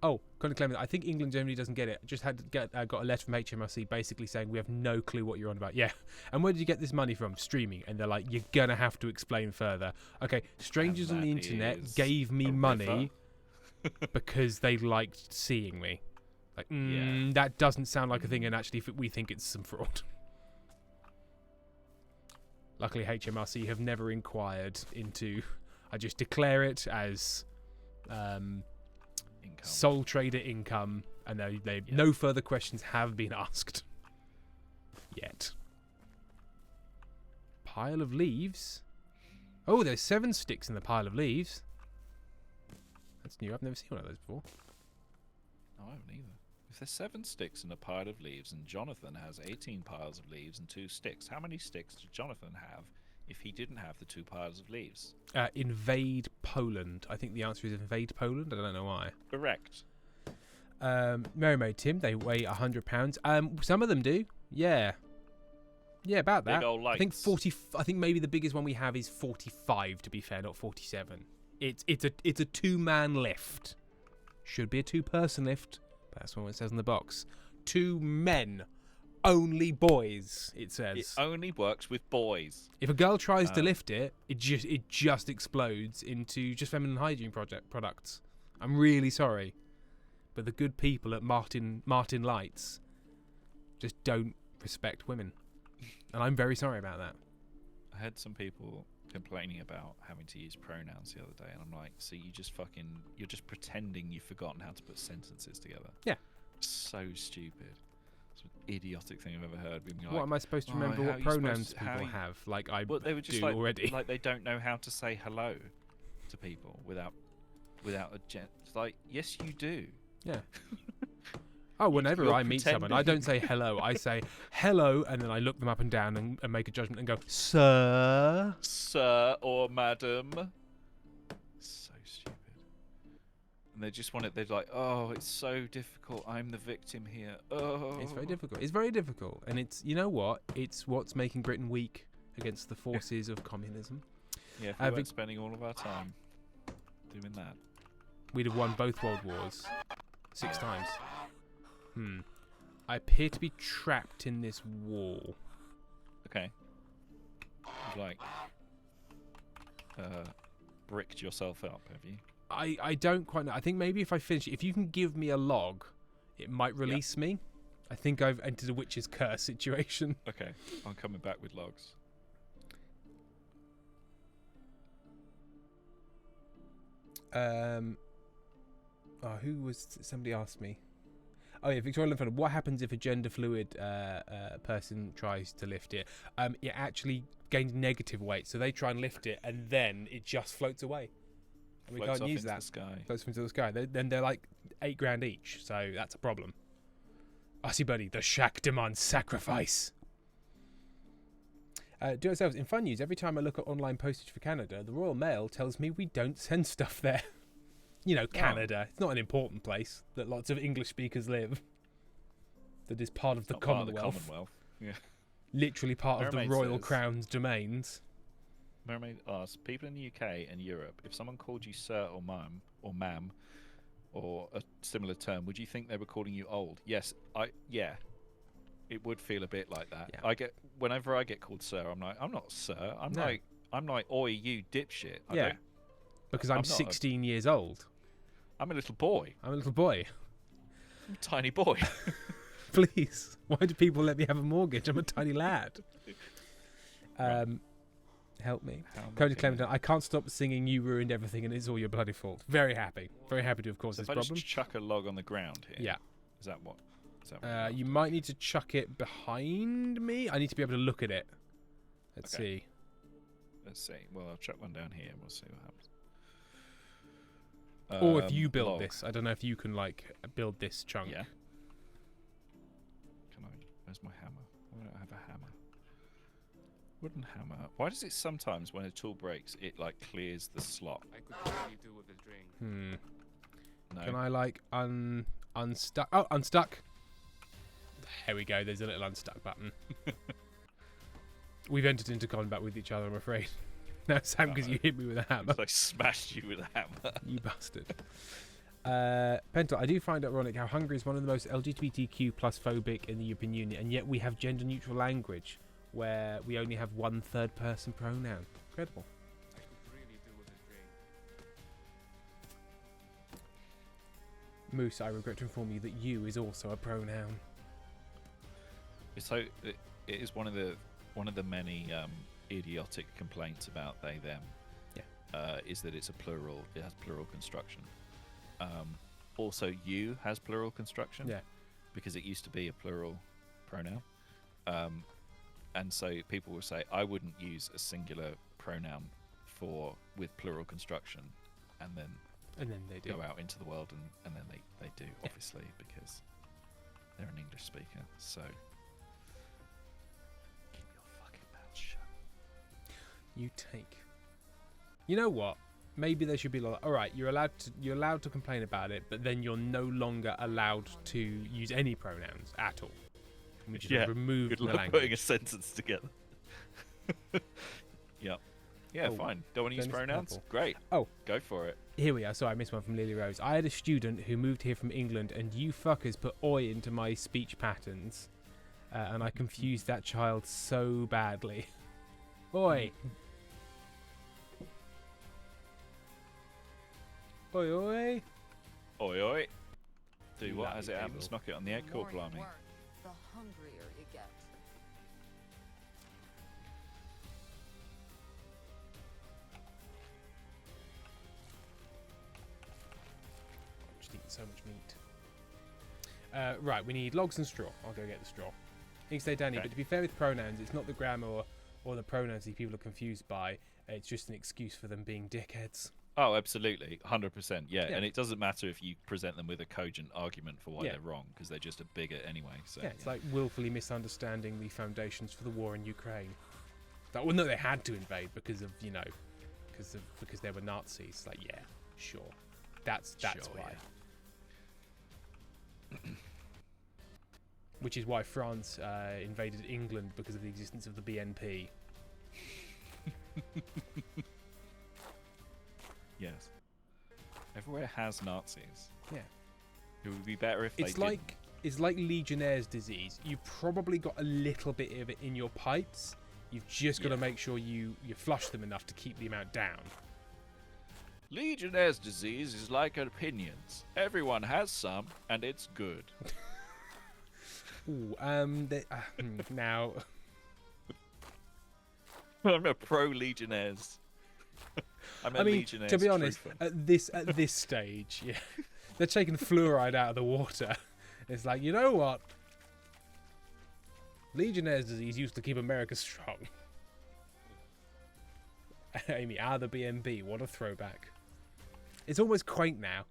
Oh, Conor Clement, I think England generally doesn't get it. Just had to got a letter from HMRC basically saying we have no clue what you're on about. Yeah. And where did you get this money from? Streaming. And they're like, you're going to have to explain further. Okay, strangers on the that internet is gave me a money because they liked seeing me. Like, Yeah. that doesn't sound like a thing, and actually we think it's some fraud. Luckily, HMRC have never inquired into... I just declare it as... Income. sole trader income, and no further questions have been asked yet. Pile of leaves. Oh, there's 7 sticks in the pile of leaves. That's new. I've never seen one of those before. No, I haven't either. If there's 7 sticks in a pile of leaves and Jonathan has 18 piles of leaves and 2 sticks, how many sticks did Jonathan have if he didn't have the 2 piles of leaves? Invade Poland. I think the answer is invade Poland. I don't know why. Correct. Mary Maid Tim, they weigh 100 pounds. Some of them do. Yeah. Yeah, about that. Big old I think lights. 40. I think maybe the biggest one we have is 45. To be fair, not 47. It's a 2-man lift. Should be a 2-person lift. But that's what it says on the box. 2 men, only boys. It says. It only works with boys. If a girl tries to lift it, it just explodes into just feminine hygiene products. I'm really sorry, but the good people at Martin Lights just don't respect women, and I'm very sorry about that. I had some people complaining about having to use pronouns the other day, and I'm like, so you're just pretending you've forgotten how to put sentences together. Yeah. So stupid. It's an idiotic thing I've ever heard. Being like, What am I supposed to "Oh, remember? how What are you supposed pronouns to- how people you-" have? Like I Well, they were just do like, already. like they don't know how to say hello to people without a gent. It's like, yes, you do. Yeah. Oh, whenever you're I meet someone, I don't say pretending. hello. I say hello, and then I look them up and down and make a judgment and go, sir. Sir or madam. So stupid. And they just want it. They're like, oh, it's so difficult. I'm the victim here. Oh. It's very difficult. It's very difficult, and it's, you know what? It's what's making Britain weak against the forces of communism. Yeah, if we Vic- weren't spending all of our time doing that. We'd have won both world wars 6 times. I appear to be trapped in this wall. Okay. You've like bricked yourself up, have you? I don't quite know. I think maybe if I finish it, if you can give me a log, it might release me. I think I've entered a witch's curse situation. Okay, I'm coming back with logs. Who was... Somebody asked me. Oh, yeah, Victoria Linford. What happens if a gender fluid person tries to lift it? It actually gains negative weight. So they try and lift it, and then it just floats away. And we Floats can't off use into that. the sky. Floats into the sky. Then they're like $8,000 each. So that's a problem. I see, buddy. The shack demands sacrifice. Do it ourselves. In fun news, every time I look at online postage for Canada, the Royal Mail tells me we don't send stuff there. You know, Canada. It's not an important place that lots of English speakers live. That is part of the Not part of Commonwealth. the Commonwealth. Yeah. Literally part of the Mermaid Royal says- Crown's domains. Mermaid asks, people in the UK and Europe, if someone called you sir or ma'am, or a similar term, would you think they were calling you old? Yes, it would feel a bit like that. Yeah. Whenever I get called sir, I'm like, I'm not sir. I'm No. like, oi, you dipshit. Yeah. Because I'm I'm not a- 16 years old. I'm a little boy. I'm a little boy. I'm a tiny boy. Please. Why do people let me have a mortgage? I'm a tiny lad. Help me. Cody Clementine, I can't stop singing You Ruined Everything and It's All Your Bloody Fault. Very happy. Very happy to have caused So this if I problem. just chuck a log on the ground here, Yeah. is that what? You're You might need to chuck it behind me. I need to be able to look at it. Let's Okay. see. Let's see. Well, I'll chuck one down here and we'll see what happens. Or if you build log. this. I don't know if you can, like, build this chunk. Yeah. Can I? Where's my hammer? Why don't I have a hammer? Wooden hammer. Why does it sometimes, when a tool breaks, it like clears the slot? I could really do with a drink. No. Can I, like, unstuck? Oh, unstuck. There we go. There's a little unstuck button. We've entered into combat with each other, I'm afraid. No, Sam, because you hit me with a hammer. I smashed you with a hammer. You bastard. Pentel, I do find it ironic how Hungary is one of the most LGBTQ plus phobic in the European Union, and yet we have gender neutral language where we only have one third person pronoun. Incredible. I could really do with a drink. Moose, I regret to inform you that you is also a pronoun. So it is one of the many idiotic complaints about they them. Yeah. Is that it's a plural? It has plural construction. Also, you has plural construction. Yeah. Because it used to be a plural pronoun. And so people will say, I wouldn't use a singular pronoun with plural construction, and then they do. go out into the world and then they do, obviously, because they're an English speaker. So keep your fucking mouth shut. You take. You know what? Maybe there should be like, all right, you're allowed to complain about it, but then you're no longer allowed to use any pronouns at all. We just remove Good the luck language. putting a sentence together. Yep. Yeah, Oh, fine. Don't want to use then it's pronouns? purple. Great. Oh. Go for it. Here we are. Sorry, I missed one from Lily Rose. I had a student who moved here from England, and you fuckers put oi into my speech patterns, and I confused that child so badly. Oi. Oi, oi. Oi, oi. Do what Bloody as it happens. people. Knock it on the head. The Cool, more you blimey. work, the hungrier you get. Just eating so much meat. Right, we need logs and straw. I'll go get the straw. You can say Danny, Okay. but to be fair with pronouns, it's not the grammar or the pronouns that people are confused by. It's just an excuse for them being dickheads. Oh, absolutely. 100%. Yeah. Yeah. And it doesn't matter if you present them with a cogent argument for why Yeah. they're wrong, because they're just a bigot anyway. So Yeah, it's like willfully misunderstanding the foundations for the war in Ukraine. That well, no, they had to invade because of because they were Nazis. Like, yeah, sure, that's Sure, why. Which is why France invaded England because of the existence of the BNP. Yes. Everywhere has Nazis. Yeah. It would be better if It's they like Legionnaire's disease. You've probably got a little bit of it in your pipes. You've just got to make sure you flush them enough to keep the amount down. Legionnaire's disease is like opinions. Everyone has some, and it's good. Ooh, now, I'm a pro Legionnaires. I'm a I mean, Legionnaires to be honest, truther. at this stage, yeah, they're taking fluoride out of the water. It's like, you know what? Legionnaire's disease used to keep America strong. Amy, the BNB, what a throwback. It's almost quaint now.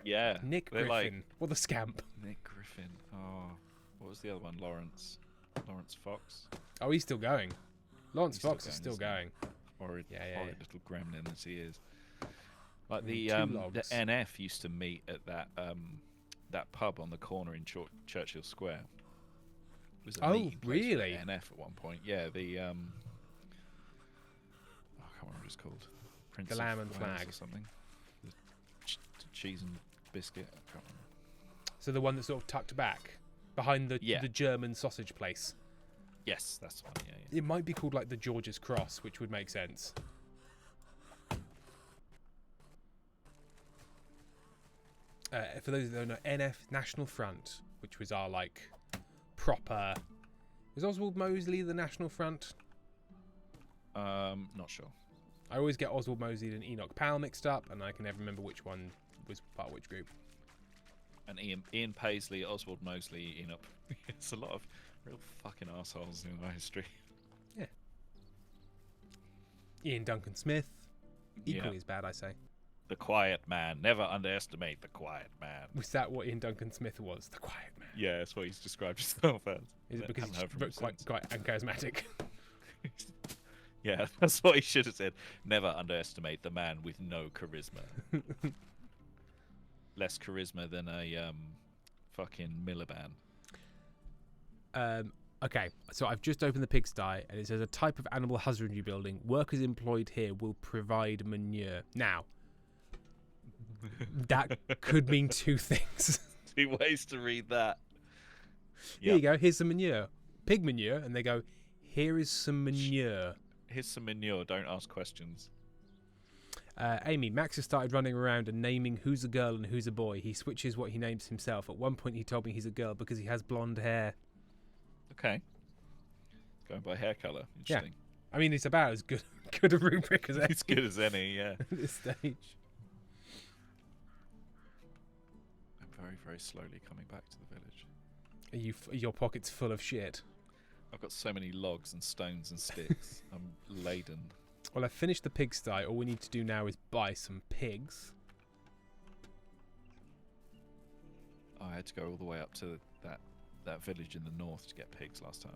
Yeah. Nick they're Griffin, like- what a scamp. Nick Griffin. Oh, what was the other one? Lawrence Fox. Oh, he's still going. Lawrence He's still Fox is going, still isn't he? going. Horrid, Yeah. horrid little gremlin as he is. Like Mm, the two logs. NF used to meet at that pub on the corner in Churchill Square. It was a Oh, meeting place for the really? NF at one point. Yeah, the I can't remember what it's called. Prince The of Lamb and Wales Flag. or something. The cheese and biscuit. I can't remember. So the one that's sort of tucked back behind the German sausage place. Yes, that's the one. Yeah. It might be called like the George's Cross, which would make sense. For those that don't know, NF National Front, which was our like proper. Was Oswald Mosley the National Front? Not sure. I always get Oswald Mosley and Enoch Powell mixed up, and I can never remember which one was part of which group. And Ian Paisley, Oswald Mosley, Enoch. It's a lot of real fucking assholes in our history. Ian Duncan Smith, equally Yeah. as bad, I say. The quiet man. Never underestimate the quiet man. Was that what Ian Duncan Smith was? The quiet man. Yeah, that's what he's described himself as. Is it because Haven't he's heard from him quite since. charismatic? Yeah, that's what he should have said. Never underestimate the man with no charisma. Less charisma than a fucking Miliband. Okay, so I've just opened the pigsty, and it says a type of animal husbandry building. Workers employed here will provide manure. Now, that could mean two things. 2 ways to read that. Here you go. Here's some manure, pig manure, and they go, here is some manure. Here's some manure. Don't ask questions. Amy, Max has started running around and naming who's a girl and who's a boy. He switches what he names himself. At one point, he told me he's a girl because he has blonde hair. Okay. Going by hair color. Interesting. I mean, it's about as good a rubric as any As good as any, yeah. at this stage. I'm very, very slowly coming back to the village. Are your pockets full of shit? I've got so many logs and stones and sticks. I'm laden. Well, I've finished the pigsty. All we need to do now is buy some pigs. I had to go all the way up to that village in the north to get pigs last time.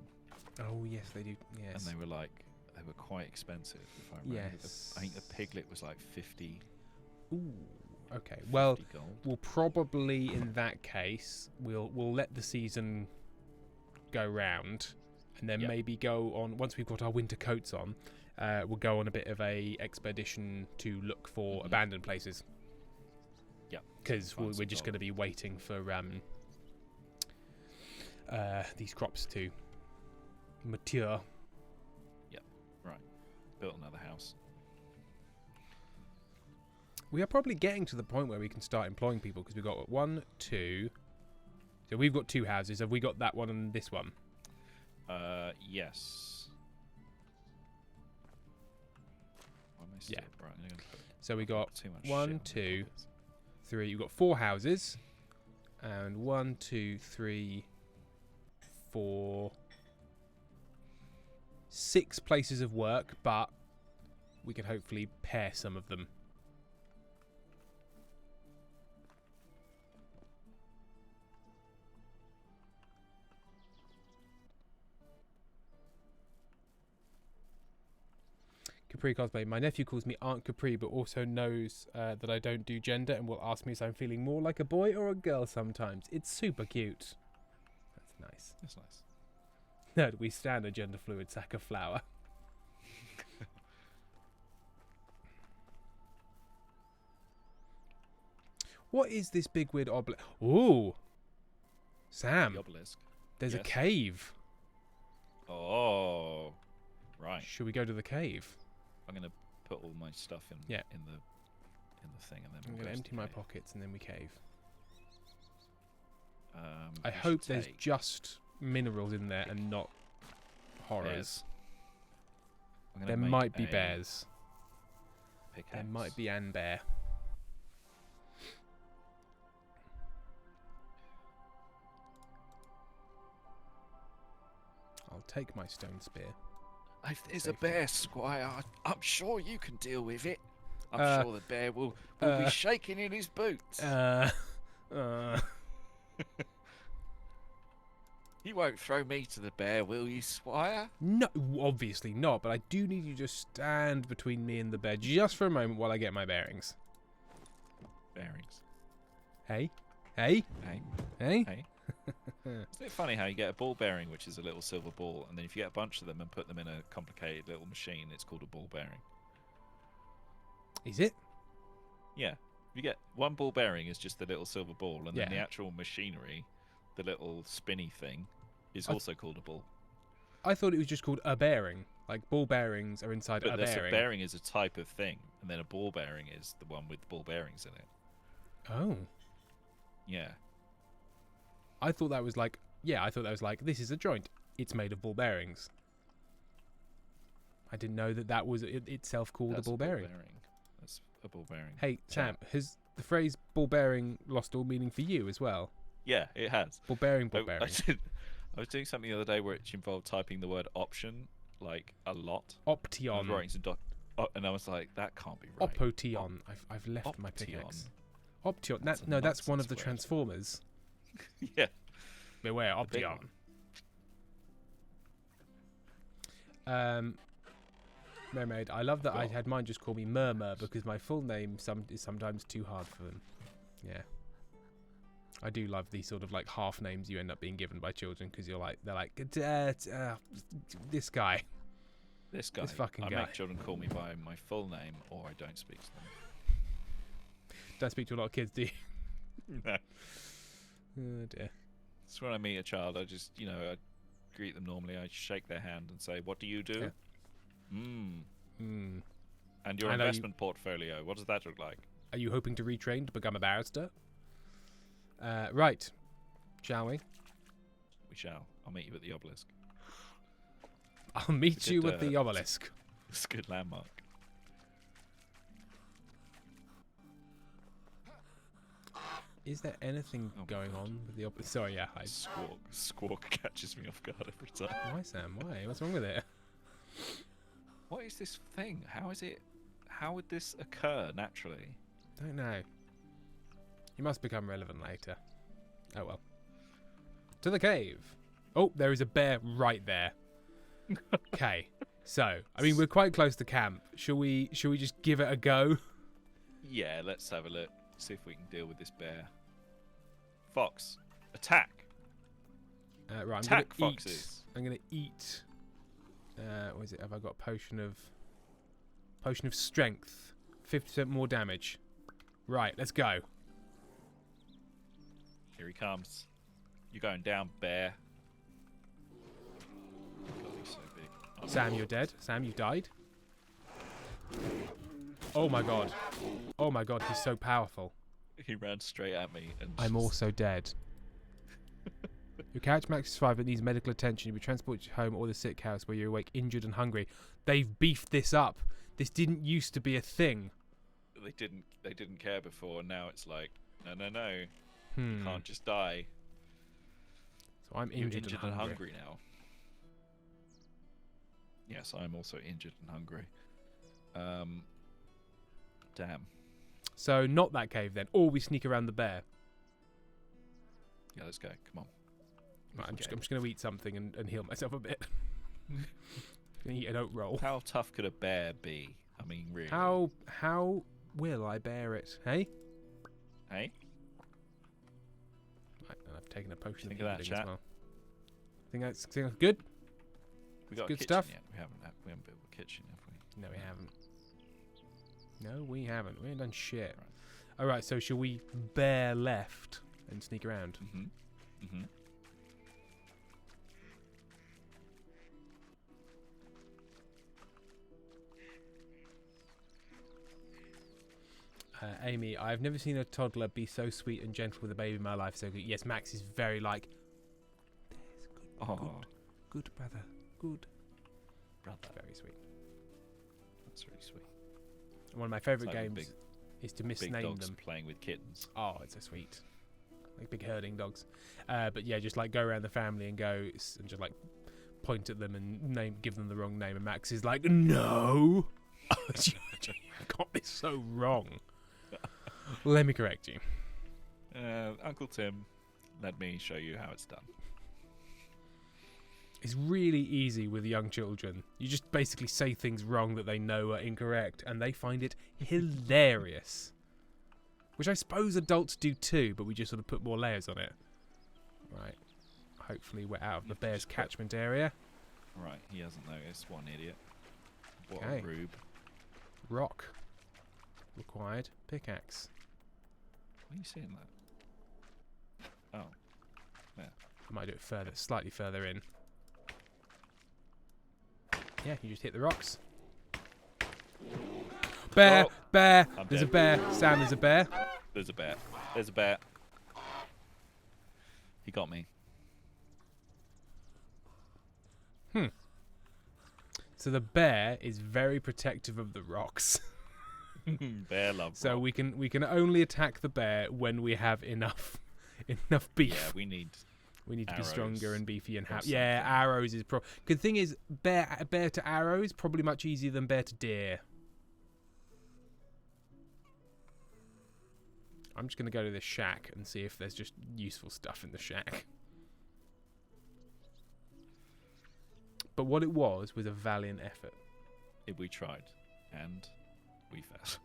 Oh, yes, they do. Yes. And they were quite expensive, if I remember. Yes. I think the piglet was like 50, Ooh. Okay. Well, 50 gold. we'll probably, in that case, we'll let the season go round, and then Yep. maybe go on once we've got our winter coats on. We'll go on a bit of a expedition to look for abandoned places. Yeah. Because Find we're some just gold. going to be waiting for these crops to mature. Built another house. We are probably getting to the point where we can start employing people because we've got 1, 2. So we've got 2 houses. Have we got that one and this one? Yes. Why am I still, Yeah. Right, I'm gonna put So we got too much 1, shit on 2, my pockets. 3. You've got 4 houses. And 1, 2, 3, 4, 6 places of work, but we can hopefully pair some of them. Capri cosplay. My nephew calls me Aunt Capri, but also knows that I don't do gender and will ask me if I'm feeling more like a boy or a girl sometimes. It's super cute. That's nice. That's nice. No, we stand a gender fluid sack of flour. What is this big weird obelisk? Ooh, Sam, The obelisk. there's a yes. cave. Oh, right. Should we go to the cave? I'm gonna put all my stuff in. Yeah. In the in the thing, and then I'm we'll going to go to empty the my cave. pockets and then we cave. I You should hope there's take just minerals in there and not horrors. bears. I'm gonna There make might be a bears. There pickaxe. might be an bear. I'll take my stone spear. If there's a Safely. bear, Squire, I'm sure you can deal with it. I'm Uh, sure the bear will be shaking in his boots. You won't throw me to the bear, will you, Squire? No, obviously not, but I do need you to stand between me and the bear just for a moment while I get my bearings. Bearings. Hey? Hey? Hey, Hey? hey. Isn't it funny how you get a ball bearing, which is a little silver ball, and then if you get a bunch of them and put them in a complicated little machine, it's called a ball bearing. Is it? Yeah. You get one ball bearing is just the little silver ball, and then the Yeah. actual machinery, the little spinny thing, is I- also called a ball. I thought it was just called a bearing. Like ball bearings are inside But a this bearing. bearing is a type of thing, and then a ball bearing is the one with ball bearings in it. Oh. Yeah. I thought that was like, this is a joint. It's made of ball bearings. I didn't know that was itself called That's a ball bearing. That's a ball bearing. Hey, Sam, has the phrase ball bearing lost all meaning for you as well? Yeah, it has. Ball bearing, ball I bearing. was doing something the other day which involved typing the word option like a lot. I was Option. writing some and I was like, that can't be right. Opotion. I've left my Option. pickaxe. Option. That's a That's one of the nonsense word. Transformers. Yeah. Beware, The big Option. Mermaid. I love that I Go on. had mine just call me Murmur because my full name is sometimes too hard for them. Yeah. I do love these sort of like half names you end up being given by children because they're like this guy. This guy. This fucking I guy. make children call me by my full name, or I don't speak to them. Don't speak to a lot of kids, do you? No. Oh dear. So when I meet a child, I just, I greet them normally. I shake their hand and say, "What do you do?" And your I know you- investment portfolio, what does that look like? Are you hoping to retrain to become a barrister? Right. Shall we? We shall. I'll meet you at the obelisk. I'll meet It's a you good, at the obelisk. It's a good landmark. Is there anything Oh my going God. on with the obelisk? Sorry, yeah. Squawk catches me off guard every time. Why, Sam? Why? What's wrong with it? What is this thing? How would this occur naturally? Don't know. You must become relevant later. Oh well. To the cave. Oh, there is a bear right there. Okay. So, I mean, we're quite close to camp. Shall we just give it a go? Yeah, let's have a look. See if we can deal with this bear. Fox, attack! Right, I'm Attack gonna foxes. eat. I'm gonna eat. What is it? Have I got potion of strength? 50% more damage. Right, let's go. Here he comes. You're going down, bear. God, he's so big. Oh, Sam, you're dead. Sam, you died. Oh my god. Oh my god, he's so powerful. he ran straight at me, and I'm just- also dead. Your couch max is 5 but needs medical attention. You'll be transported to home or the sick house where you're awake, injured and hungry. They've beefed this up. This didn't used to be a thing. They didn't care before, and now it's like, no, you Hmm. can't just die. So I'm You're injured, and hungry. now. Yes, I'm also injured and hungry. Damn. So not that cave then. Or we sneak around the bear. Yeah, let's go. Come on. Right, I'm Okay. just going to eat something and heal myself a bit. Gonna eat an oat roll. How tough could a bear be? I mean, really. How will I bear it? Hey? Hey? Right, and I've taken a potion Think of of that, healing as chat. well. Think that's good? We got a good kitchen stuff. yet? We haven't built a kitchen, have we? No, we haven't. No, we haven't. We ain't done shit. Right. Alright, so shall we bear left and sneak around? Mm-hmm. Amy, I've never seen a toddler be so sweet and gentle with a baby in my life. So yes, Max is very like, there's Oh, good brother, good. brother. Very sweet. That's really sweet. One of my favourite It's like games is to Big misname dogs them. playing with kittens. Oh, it's so sweet. Like big herding dogs. But yeah, just like go around the family and go and just like point at them and give them the wrong name. And Max is like, no, you got this so wrong. Let me correct you. Uncle Tim, let me show you how it's done. It's really easy with young children. You just basically say things wrong that they know are incorrect, and they find it hilarious. Which I suppose adults do too, but we just sort of put more layers on it. Right. Hopefully we're out of the bear's catchment area. Right, he hasn't noticed. What an idiot. What Okay. a rube. Rock. Required. Pickaxe. Why are you saying that? Oh. I might do it further, slightly further in. Yeah, you just hit the rocks. Bear! Oh, Bear! I'm There's a dead. bear. Sam, there's a bear. There's a bear. There's a bear. He got me. So the bear is very protective of the rocks. Bear love. So rock. we can only attack the bear when we have enough beef. Yeah, we need. We need to be arrows stronger and beefy and or have. Yeah, something. arrows is good thing is bear to arrow is probably much easier than bear to deer. I'm just gonna go to this shack and see if there's just useful stuff in the shack. But what it was a valiant effort. We tried, and we failed.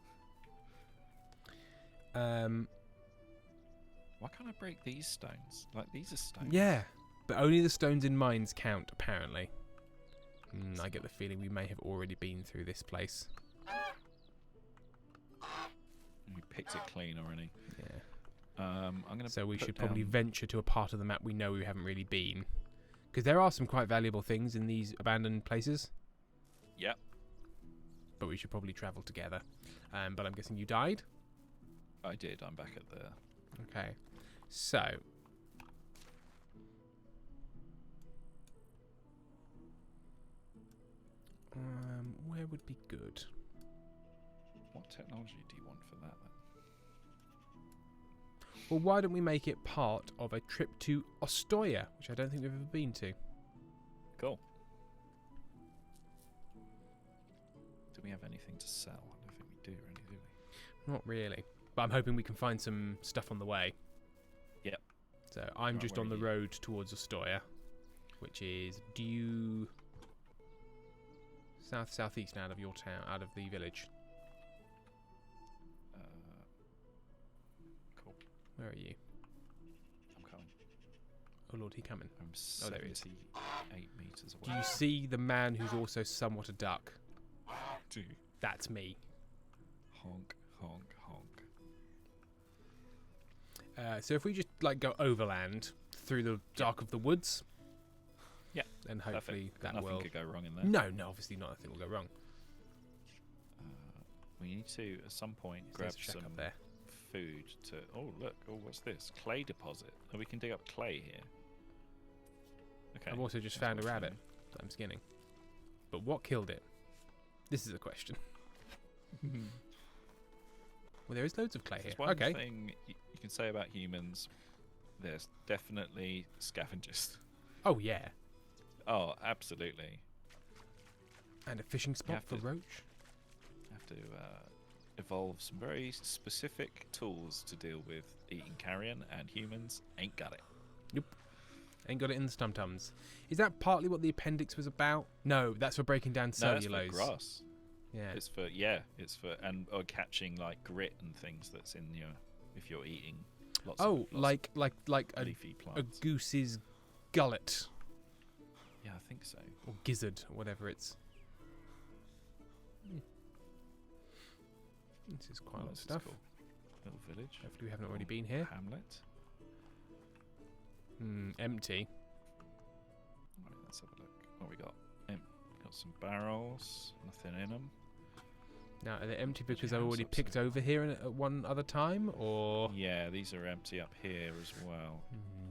Why can't I break these stones? Like, these are stones. Yeah, but only the stones in mines count, apparently. I get the feeling we may have already been through this place. We picked it clean already. Yeah. I'm gonna. So we put should probably down- venture to a part of the map we know we haven't really been. Because there are some quite valuable things in these abandoned places. Yep. But we should probably travel together. But I'm guessing you died? I did. I'm back at the. Okay. So. Where would be good? What technology do you want for that then? Well, why don't we make it part of a trip to Ostoya, which I don't think we've ever been to. Cool. Do we have anything to sell? I don't think we do, really, do we? Not really. But I'm hoping we can find some stuff on the way. Yep. So I'm Right, just where on are the you? road towards Ostoya, which is due southeast out of your town, out of the village. Cool. Where are you? I'm coming. Oh Lord, he coming. I'm Oh, there he is. 78 meters away. Do you see the man who's also somewhat a duck? Do. That's me. Honk, honk, honk. So if we just like go overland through the dark of the woods, Yeah, then hopefully Perfect. that Nothing will. could go wrong in there. No, obviously not. Nothing will go wrong. We need to, at some point, There's grab a shack some up there. food to. Oh, look. Oh, what's this? Clay deposit. Oh, we can dig up clay here. Okay. I've also just that's found a worth rabbit knowing. that I'm skinning. But what killed it? This is a question. Well, there is loads of clay There's here. one Okay. thing you can say about humans. There's definitely scavengers. Oh yeah, Oh, absolutely. and a fishing spot have for to- roach. Have to evolve some very specific tools to deal with eating carrion, and humans ain't got it. Ain't got it in the stum-tums. Is that partly what the appendix was about? No, that's for breaking down No, that's cellulose. for grass. Yeah. It's for or catching like grit and things that's in your if you're eating lots Oh, of like a leafy plants. goose's gullet Yeah, I think so. or gizzard or whatever it's. This is quite a lot of This is stuff. cool. Little village. Hopefully we haven't already been here. Hamlet. Empty. Right, let's have a look. What we got? Got some barrels. Nothing in them. Now, are they empty Did you because I have already some picked over here at one other time, or? Yeah, these are empty up here as well.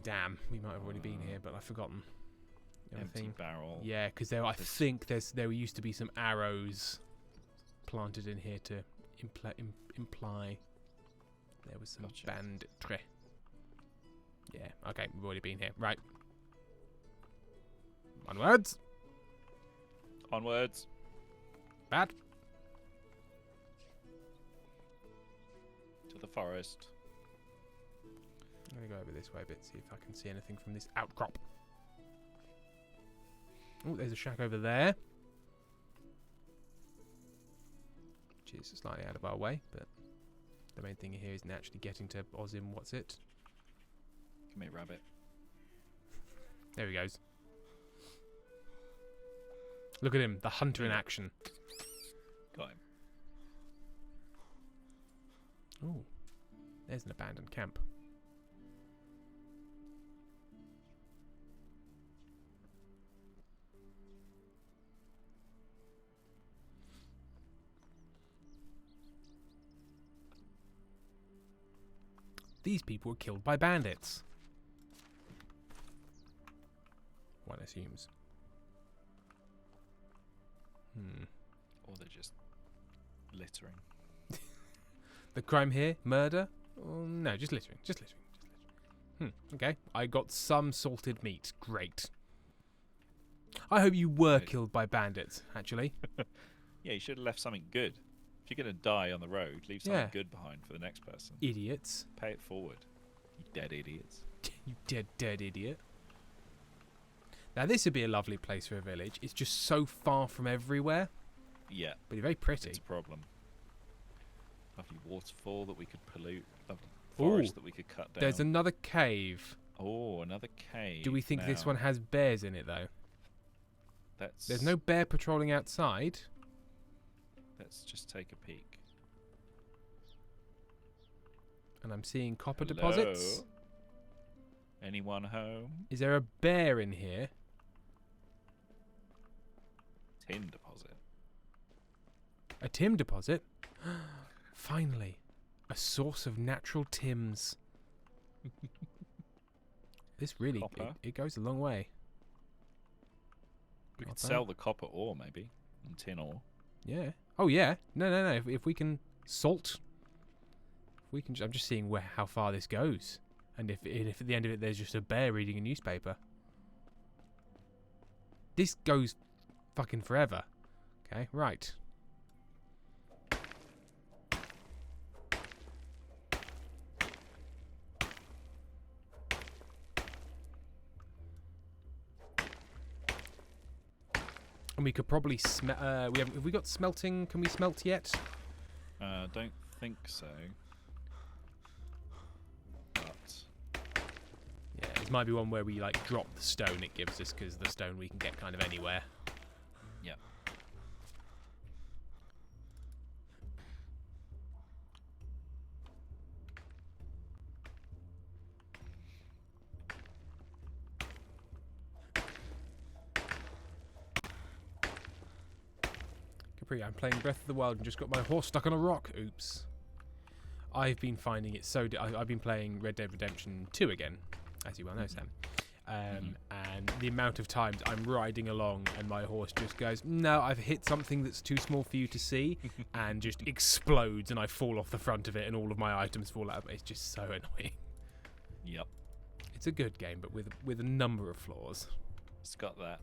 Damn, we might have already been here, but I've forgotten. Empty barrel. Yeah, because I think there used to be some arrows planted in here to imply there was some Gotcha. banditry. Yeah, okay, we've already been here. Right. Onwards. Onwards. Bad. To the forest. I'm going to go over this way a bit, see if I can see anything from this outcrop. Oh, there's a shack over there. Which is slightly out of our way, but the main thing here is naturally getting to Ozim. What's it? Come here, rabbit. There he goes. Look at him, the hunter in action. Got him. Oh, there's an abandoned camp. These people were killed by bandits. One assumes. Or they're just littering. The crime here? Murder? Oh, no, just littering. Just littering. Okay. I got some salted meat. Great. I hope you were killed by bandits, actually. Yeah, you should have left something good. If you're going to die on the road, leave something good behind for the next person. Idiots. Pay it forward. You dead idiots. You dead idiot. Now, this would be a lovely place for a village. It's just so far from everywhere. Yeah. But very pretty. It's a problem. Lovely waterfall that we could pollute. Lovely forest that we could cut down. There's another cave. Oh, another cave. Do we think this one has bears in it, though? There's no bear patrolling outside. Let's just take a peek. And I'm seeing copper Hello? deposits. Anyone home? Is there a bear in here? Tin deposit. A Tim deposit? Finally. A source of natural Tims. This really, it goes a long way. We could sell the copper ore, maybe. And tin ore. Yeah. Oh, yeah. No. If we can salt... We can. I'm just seeing how far this goes. And if at the end of it there's just a bear reading a newspaper. This goes fucking forever. Okay, right. And we could probably have we got smelting? Can we smelt yet? Don't think so. Yeah, this might be one where we like drop the stone it gives us, because the stone we can get kind of anywhere. Yeah. Capri, I'm playing Breath of the Wild and just got my horse stuck on a rock. Oops. I've been finding it so... I've been playing Red Dead Redemption 2 again, as you well know, Sam. And the amount of times I'm riding along and my horse just goes, no, I've hit something that's too small for you to see, and just explodes, and I fall off the front of it and all of my items fall out. It's just so annoying. Yep. It's a good game, but with a number of flaws. It's got that.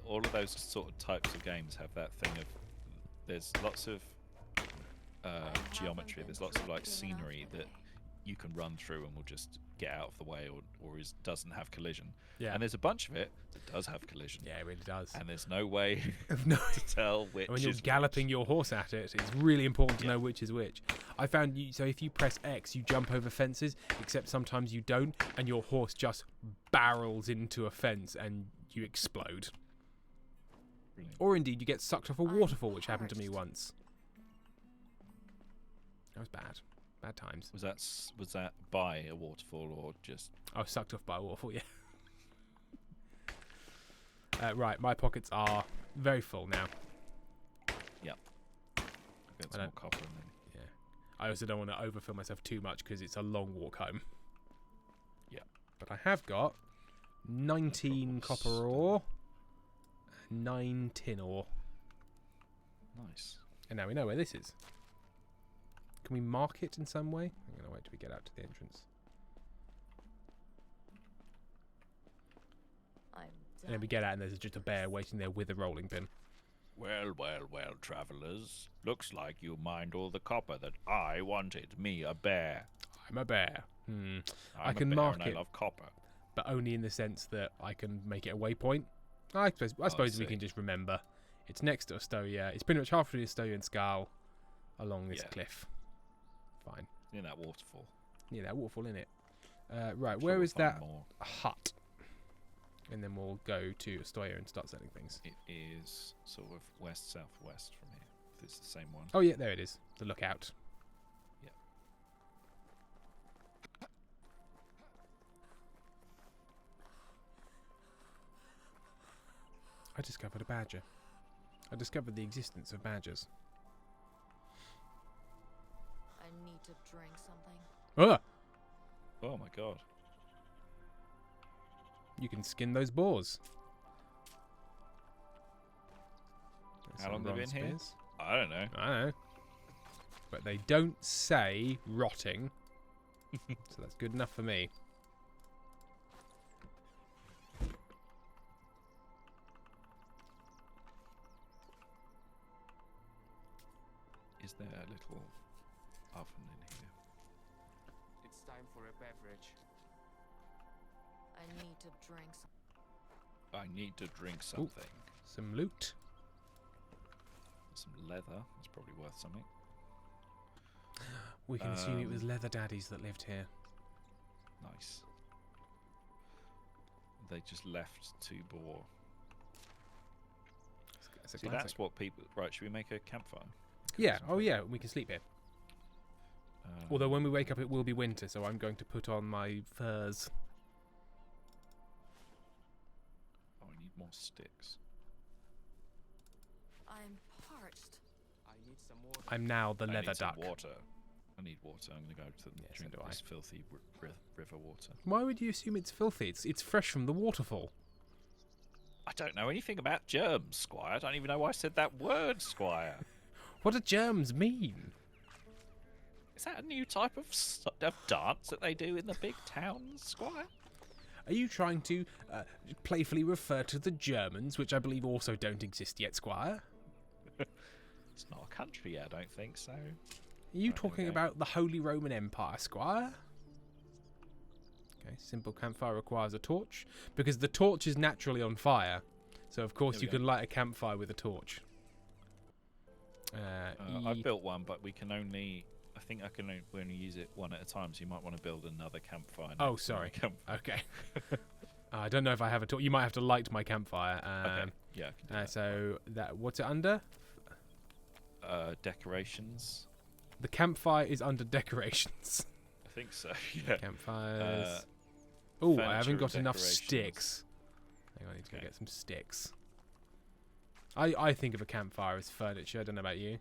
All of those sort of types of games have that thing of... There's lots of geometry. There's lots of like scenery that you can run through and will just get out of the way, or doesn't have collision. Yeah. And there's a bunch of it that does have collision. Yeah, it really does. And there's no way No. to tell which. When you're is galloping which. your horse at it, it's really important to know which is which. I found so if you press X, you jump over fences, except sometimes you don't, and your horse just barrels into a fence and you explode. Brilliant. Or indeed, you get sucked off a waterfall, which happened to me once. That was bad. Bad times. Was that by a waterfall or just? I was sucked off by a waterfall, yeah. Right, my pockets are very full now. Yep. Get I some more don't- copper and then. Yeah. I also don't want to overfill myself too much because it's a long walk home. Yeah. But I have got 19 copper ore, and 9 tin ore, Nice. and now we know where this is. Can we mark it in some way? I'm going to wait till we get out to the entrance. I'm And then we get out and there's just a bear waiting there with a rolling pin. Well, well, well, travellers. Looks like you mined all the copper that I wanted. Me, a bear. I'm a bear. I'm I a can bear mark and it. I love copper. But only in the sense that I can make it a waypoint. I suppose we see. can just remember. It's next to Astoria. It's pretty much halfway to Astoria and Skull along this Yeah. cliff. Fine. In that waterfall. Yeah, that waterfall in it. Right, Sure where we'll is find that more. hut? And then we'll go to Astoria and start selling things. It is sort of west-southwest from here. If it's the same one. Oh yeah, there it is. The lookout. Yeah. I discovered a badger. I discovered the existence of badgers. I need to drink something. Ah! Oh my god. You can skin those boars. There's How some long have they bronze been here? spears. I don't know. I know. But they don't say rotting. So that's good enough for me. Is there a little oven in here? It's time for a beverage. I need to drink I need to drink something. Some loot. Some leather. It's probably worth something. We can assume it was leather daddies that lived here. Nice. They just left to boar. It's a See, classic. that's what people. Right, should we make a campfire? Yeah. Oh yeah. We can sleep here. Um, Although when we wake up, it will be winter, so I'm going to put on my furs. Oh, I need more sticks. I'm parched. I need some water. I'm now the I leather need some duck. water. I need water. I'm going to go to Yeah, so drink do I. this filthy river water. Why would you assume it's filthy? It's fresh from the waterfall. I don't know anything about germs, Squire. I don't even know why I said that word, Squire. What do germs mean? Is that a new type of dance that they do in the big towns, Squire? Are you trying to playfully refer to the Germans, which I believe also don't exist yet, Squire? It's not a country, I don't think so. Are you Right, talking okay. about the Holy Roman Empire, Squire? Okay, simple campfire requires a torch, because the torch is naturally on fire. So, of course, There you we can light a campfire with a torch. I've built one, but we can only. I think I can only use it one at a time. So you might want to build another campfire. Oh, next to my sorry. campfire. Okay. I don't know if I have a torch. You might have to light my campfire. Okay. Yeah. I can do that. So, what's it under? Decorations. The campfire is under decorations. I think so. Yeah. Campfires. Oh, I haven't furniture got and enough decorations. sticks. Hang on, I need to go Okay. get some sticks. I think of a campfire as furniture. I don't know about you.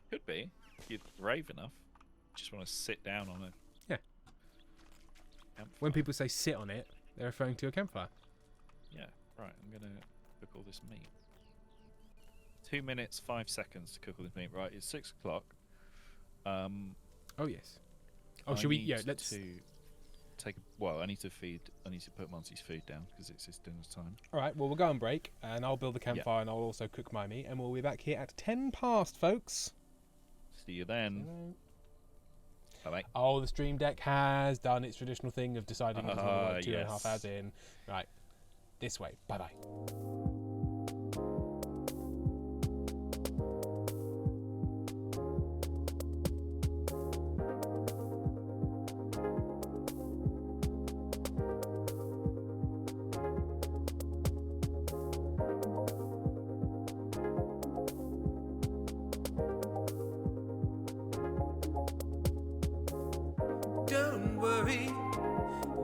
Could be. If you're brave enough. Just want to sit down on it. Yeah. When people say sit on it, they're referring to a campfire. Yeah. Right. I'm gonna cook all this meat. 2 minutes 5 seconds to cook all this meat. Right. It's 6 o'clock. Oh yes. Oh, I should we? need Yeah, let's. to take. Well, I need to feed. I need to put Monty's food down because it's his dinner time. All right. Well, we'll go on break, and I'll build the campfire, and I'll also cook my meat, and we'll be back here at 10 past, folks. See you then. Bye. Oh, the Stream Deck has done its traditional thing of deciding it's Ah, like 2.5 yes. hours in. Right. This way. Bye bye. Don't worry,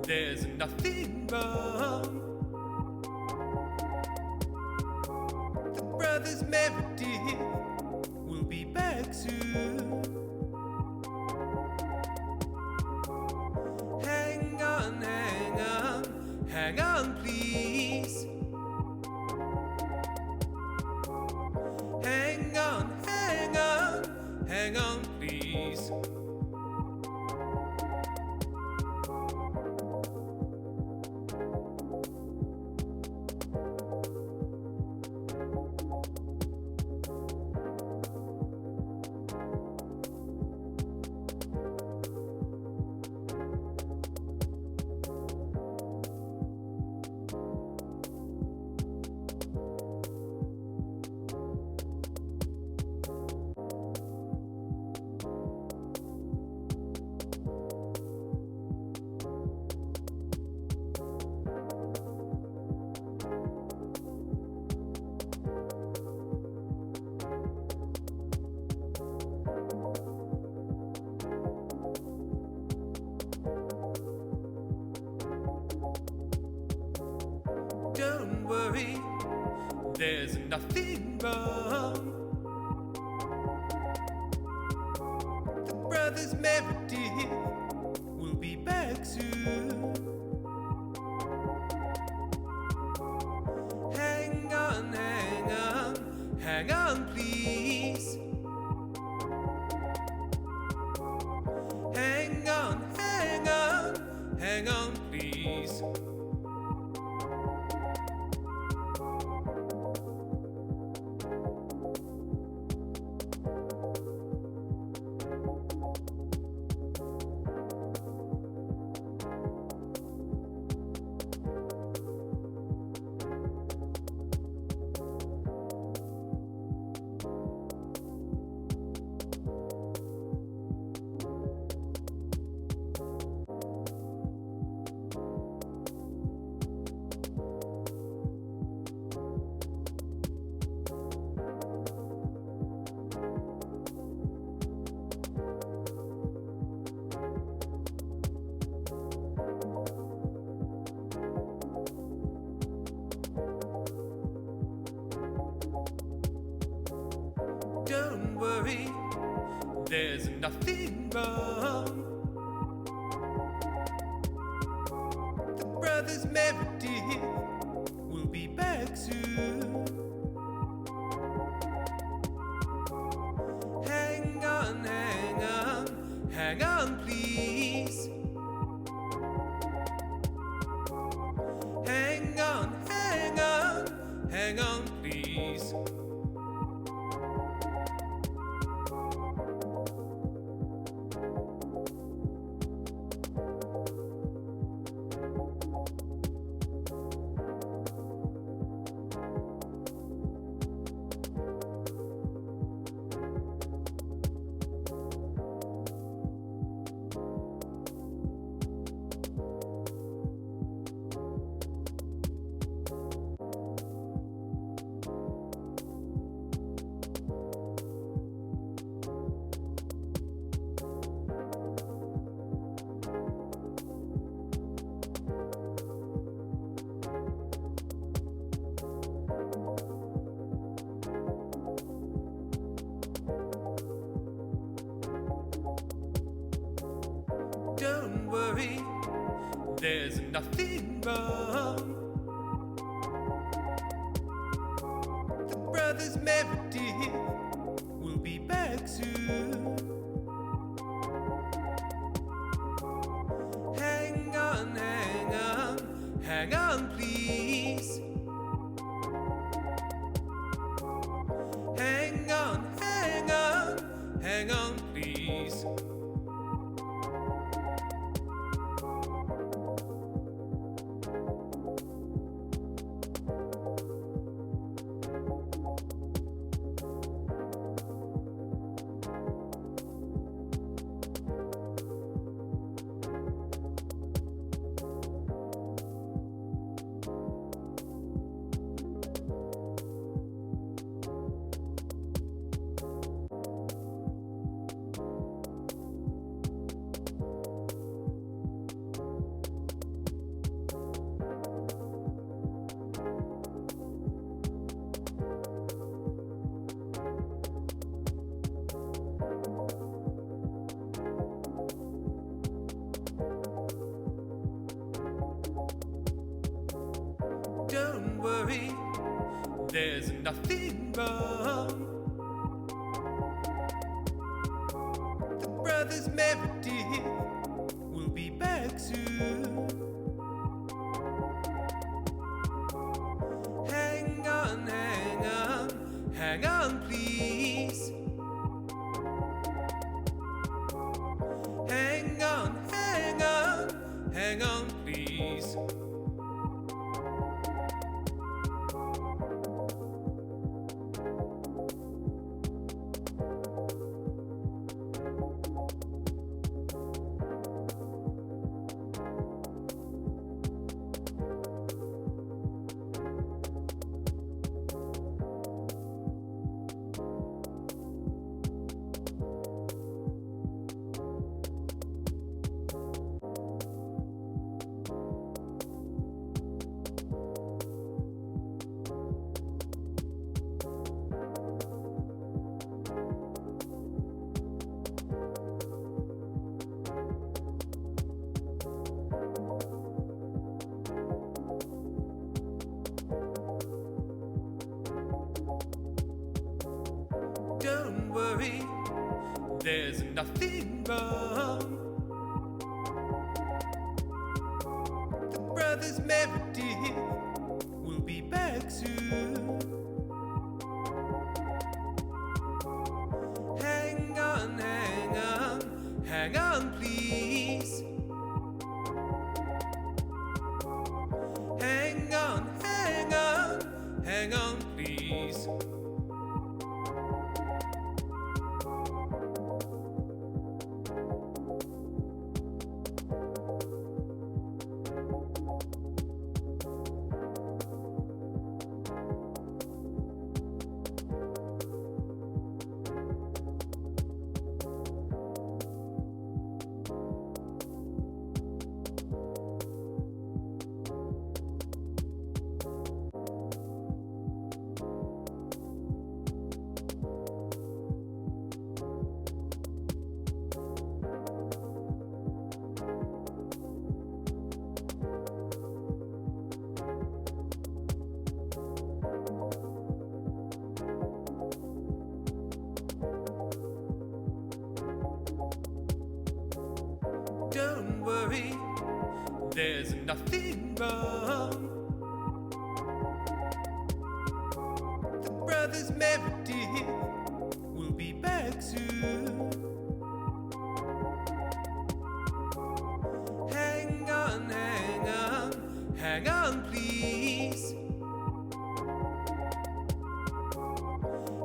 there's nothing wrong. The brothers Meredith soon. Hang on, hang on, hang on, please. Hang on, hang on, hang on, please. Don't worry, there's nothing wrong. The brothers Meredith will be back soon. Hang on, hang on, hang on, please. Hang on, hang on, hang on, please. Don't worry, there's nothing wrong. The brothers Meredith will be back soon. Hang on, hang on, hang on, please. Hang on, hang on, hang on, please. Don't worry, there's nothing wrong. The brothers Meredith will be back soon. Hang on, hang on, hang on, please. Hang on, hang on, hang on, please. Don't worry, there's nothing wrong. The brothers Meredith will be back soon. Hang on, hang on, hang on, please. Hang on, hang on, hang on, please. Don't worry, there's nothing wrong. The brothers Meredith will be back soon. Hang on, hang on, hang on, please. Hang on, hang on, hang on, please. Don't worry, there's nothing wrong. The brothers Meredith will be back soon. Hang on, hang on, hang on, please.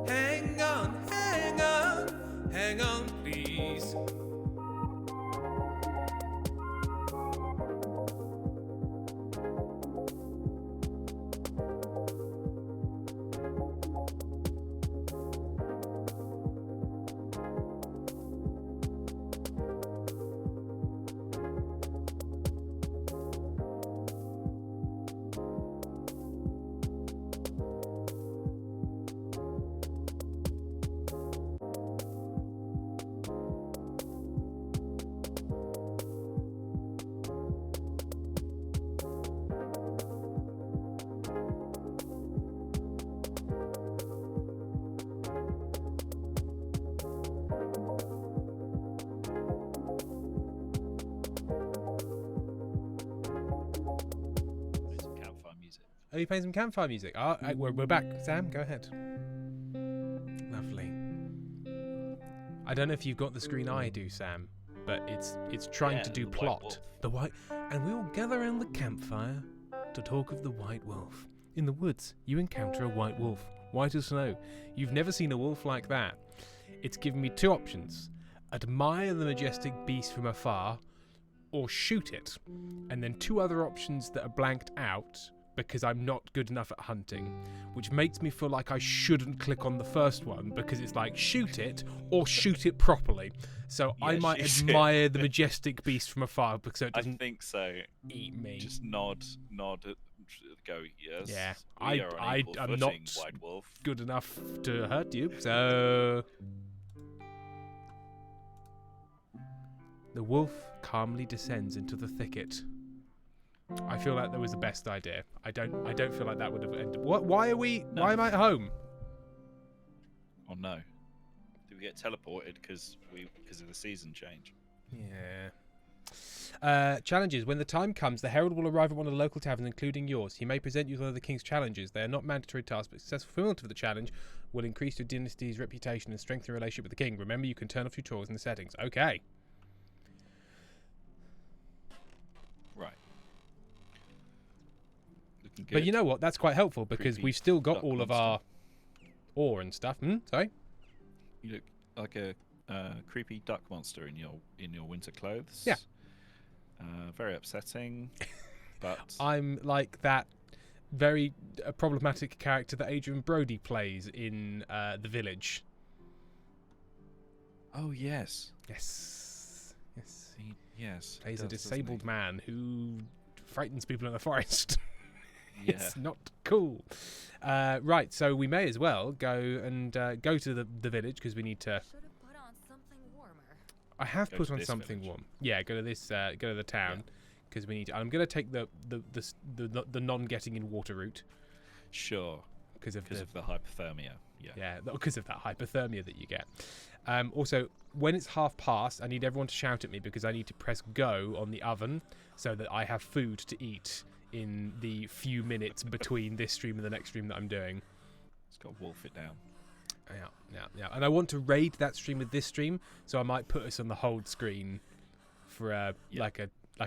Hang on, hang on, hang on, please. Some campfire music. Are you playing some campfire music? We're back. Sam, go ahead. Lovely. I don't know if you've got the screen I do, Sam, but it's trying Yeah, to do the White plot. Wolf. The white, and we all gather around the campfire to talk of the white wolf. In the woods, you encounter a white wolf, white as snow. You've never seen a wolf like that. It's given me two options: admire the majestic beast from afar, or shoot it. And then two other options that are blanked out because I'm not good enough at hunting, which makes me feel like I shouldn't click on the first one because it's like shoot it or shoot it properly. So I Yeah, might shoot admire it. the majestic beast from afar because it I doesn't think so. eat me. Just nod, go yes. Yeah, we are on equal I'm footing, not White Wolf. good enough to hurt you, so... The wolf calmly descends into the thicket. I feel like that was the best idea. I don't feel like that would have ended. What? Why are we? No. Why am I at home? Oh no. Did we get teleported because of the season change? Yeah. Challenges. When the time comes, the herald will arrive at one of the local taverns, including yours. He may present you with one of the king's challenges. They are not mandatory tasks, but successful fulfillment of the challenge will increase your dynasty's reputation and strengthen your relationship with the king. Remember, you can turn off tutorials in the settings. Okay. Right. Looking good. But you know what? That's quite helpful because Creepy we've still got duck all of monster. our ore and stuff. Sorry? You look like a creepy duck monster in your winter clothes. Yeah. Very upsetting, but I'm like that very problematic character that Adrian Brody plays in The Village. oh yes, Yes. Yes. yes, he Plays a does, doesn't disabled he? man who frightens people in the forest. Yeah. It's not cool. Right, so we may as well go and go to the village because we need to. Should have put on something warmer. I have Go put to on this something village. warm. Yeah, go to this. Go to the town because we need. I'm going to take the non getting in water route Sure, because of the hypothermia. Yeah. yeah, because of that hypothermia that you get. Also, when it's half past, I need everyone to shout at me because I need to press go on the oven so that I have food to eat in the few minutes between this stream and the next stream that I'm doing. It's got to wolf it down. Yeah. And I want to raid that stream with this stream, so I might put us on the hold screen for like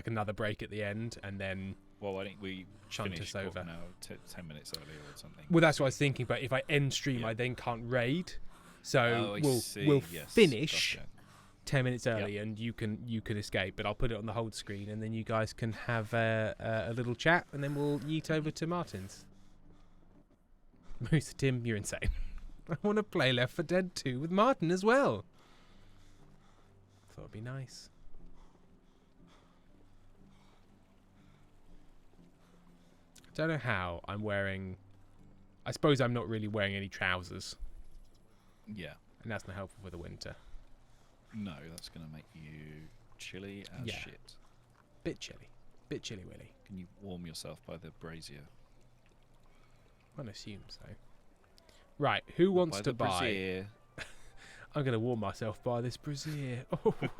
another break at the end, and then Well, I think we Shunt finish us over. now 10 minutes earlier or something. well, that's what I was thinking. But if I end stream, Yeah. I then can't raid, so Oh, I see. we'll Yes, finish gotcha. 10 minutes early, and you can escape. But I'll put it on the hold screen, and then you guys can have a little chat, and then we'll yeet over to Martin's. Moose Tim, you're insane. I want to play Left 4 Dead 2 with Martin as well. Thought it'd be nice. I don't know how I'm wearing. I suppose I'm not really wearing any trousers, Yeah. and that's not helpful for the winter. No, that's going to make you chilly as Yeah. shit. Bit chilly willy. Can you warm yourself by the brazier? One assumes so. Right, who wants by to the buy? brazier. I'm going to warm myself by this brazier. Oh. It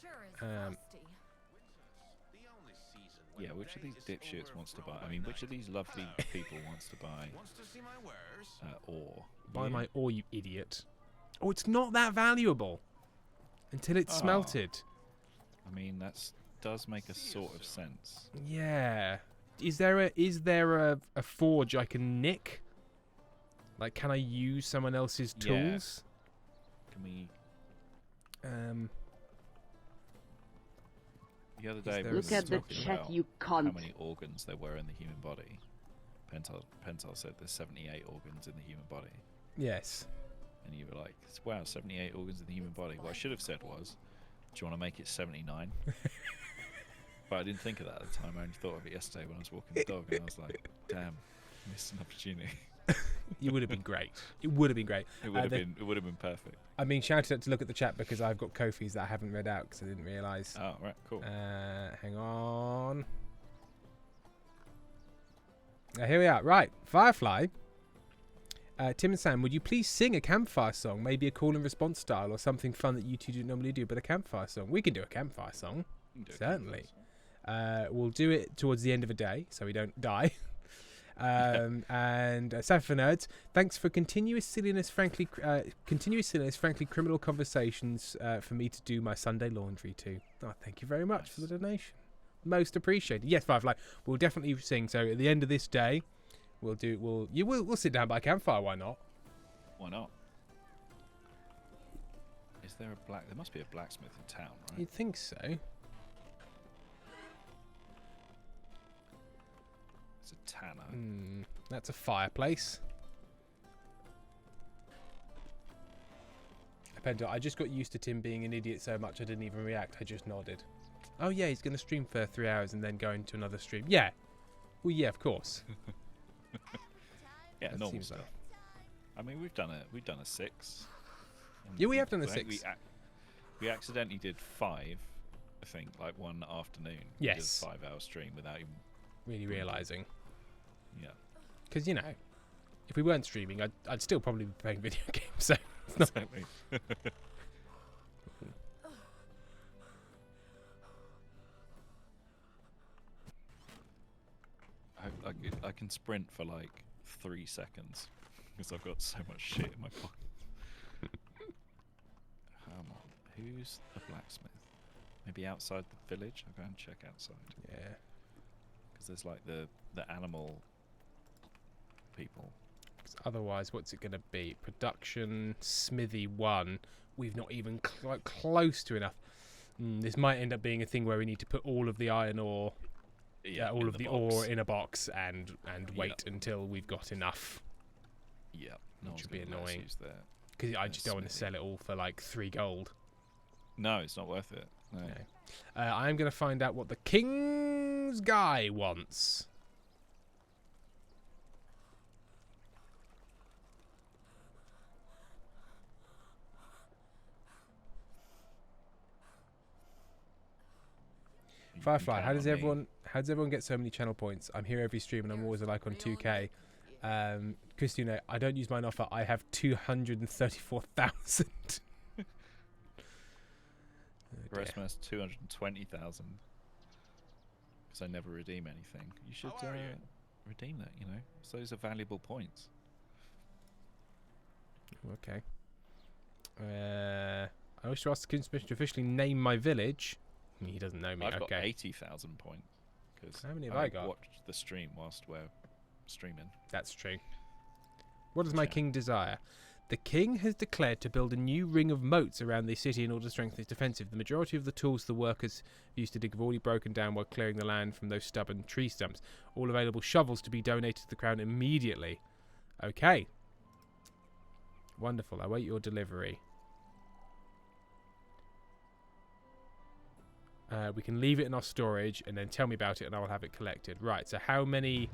sure is Um, frosty. The only season when Yeah, which of these bread is dipshits wants to buy? I overgrown mean, by which of these lovely people wants to buy Wants to see my wares? ore? Buy You? my ore, you idiot. Oh, it's not that valuable until it's Oh. smelted. I mean, that does make a sort of sense. Yeah. Is there a forge I can nick? Like, can I use someone else's Yeah. tools? Can we? The other day, there we a were Look at the talking chat, about you how cunt. many organs there were in the human body. Pental said there's 78 organs in the human body, Yes. and you were like, "Wow, 78 organs in the human body." What I should have said was, "Do you want to make it 79?" But I didn't think of that at the time. I only thought of it yesterday when I was walking the dog, and I was like, "Damn, missed an opportunity." It would have been great. It would have been great. It would have the- been. It would have been perfect. I mean, shout out to look at the chat because I've got Kofi's that I haven't read out because I didn't realise. Oh, right, cool. Hang on. Here we are. Right, Firefly. Tim and Sam, would you please sing a campfire song? Maybe a call and response style or something fun that you two don't normally do, but a campfire song. We can do a campfire song. You can do it, Certainly. We'll do it towards the end of the day so we don't die. And Sad for Nerds, thanks for continuous silliness, frankly criminal conversations for me to do my Sunday laundry to. Oh, thank you very much for the donation. Most appreciated. Yes, Firefly, we'll definitely sing. So at the end of this day, we'll sit down by a campfire. Why not? Why not? Is there a There must be a blacksmith in town, right? You'd think so. It's a tanner. That's a fireplace. Penta, I just got used to Tim being an idiot so much I didn't even react. I just nodded. Oh yeah, he's going to stream for 3 hours and then go into another stream. Yeah. Well, yeah, of course. Yeah, That normal seems stuff. like- I mean, we've done a 6. And Yeah, we have done a I think 6. We accidentally did 5 I think, like one afternoon. Yes. We did a 5-hour stream without even. Really realizing. Yeah. Because, you know, if we weren't streaming, I'd still probably be playing video games. So it's not. Exactly. I can sprint for like 3 seconds because I've got so much shit in my pocket. Come on, who's a blacksmith? Maybe outside the village. I'll go and check outside. Yeah. Because there's like the animal people. 'Cause otherwise, what's it going to be? Production, Smithy 1. We've not even close to enough. This might end up being a thing where we need to put all of the iron ore, all of the ore in a box and wait until we've got enough. Yeah, no Which one's would be gonna let us annoying. use that. Because I just don't want to Smithy. sell it all for like 3 gold. No, it's not worth it. No. No. I'm going to find out what the king's guy wants. You can Firefly, count how does on me. everyone get so many channel points? I'm here every stream and I'm always like on 2k. Christina, I don't use mine offer. I have 234,000. Grossman's 220,000. Because I never redeem anything. You should How are you? redeem that, you know. So those are valuable points. Okay. I wish to ask the King's permission to officially name my village. I mean, he doesn't know me. I've got Okay. 80,000 points. Because How many have I got? watched the stream whilst we're streaming. That's true. What does my Chat. king desire? The king has declared to build a new ring of moats around the city in order to strengthen its defensive. The majority of the tools the workers used to dig have already broken down while clearing the land from those stubborn tree stumps. All available shovels to be donated to the crown immediately. Okay. Wonderful. I wait your delivery. We can leave it in our storage and then tell me about it and I will have it collected. Right, so how many...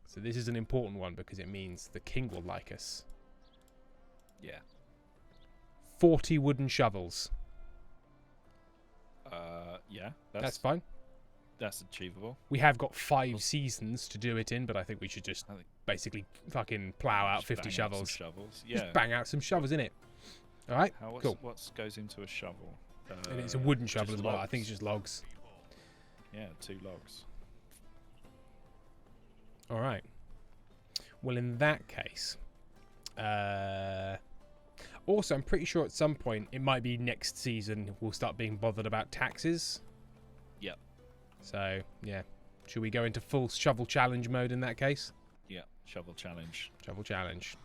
So this is an important one because it means the king will like us. Yeah. 40 wooden shovels. Yeah. That's fine. That's achievable. We have got 5 seasons to do it in, but I think we should just I think- basically fucking plow out Just 50 bang out some shovels. shovels. Yeah. Just bang out some shovels in it. All right, cool. What goes into a shovel? And it's a wooden just shovel as well. I think it's logs. just logs. Yeah, 2 logs. All right. Well, in that case, also, I'm pretty sure at some point, it might be next season, we'll start being bothered about taxes. Yep. So, yeah. Should we go into full shovel challenge mode in that case? Yeah, shovel challenge. Shovel challenge.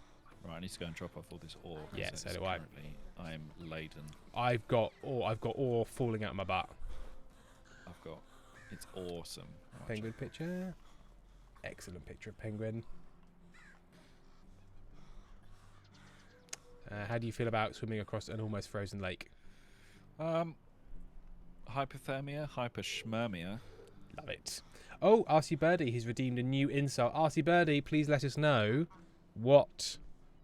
Right, I need to go and drop off all this ore. 'cause Yeah, it's so do I. currently- I'm laden. I've got ore falling out of my butt. It's awesome. Right, Penguin picture. Excellent picture of penguin. How do you feel about swimming across an almost frozen lake? Hypothermia, hyperschmermia. Love it. Oh, RC Birdie, he's redeemed a new insult. RC Birdie, please let us know what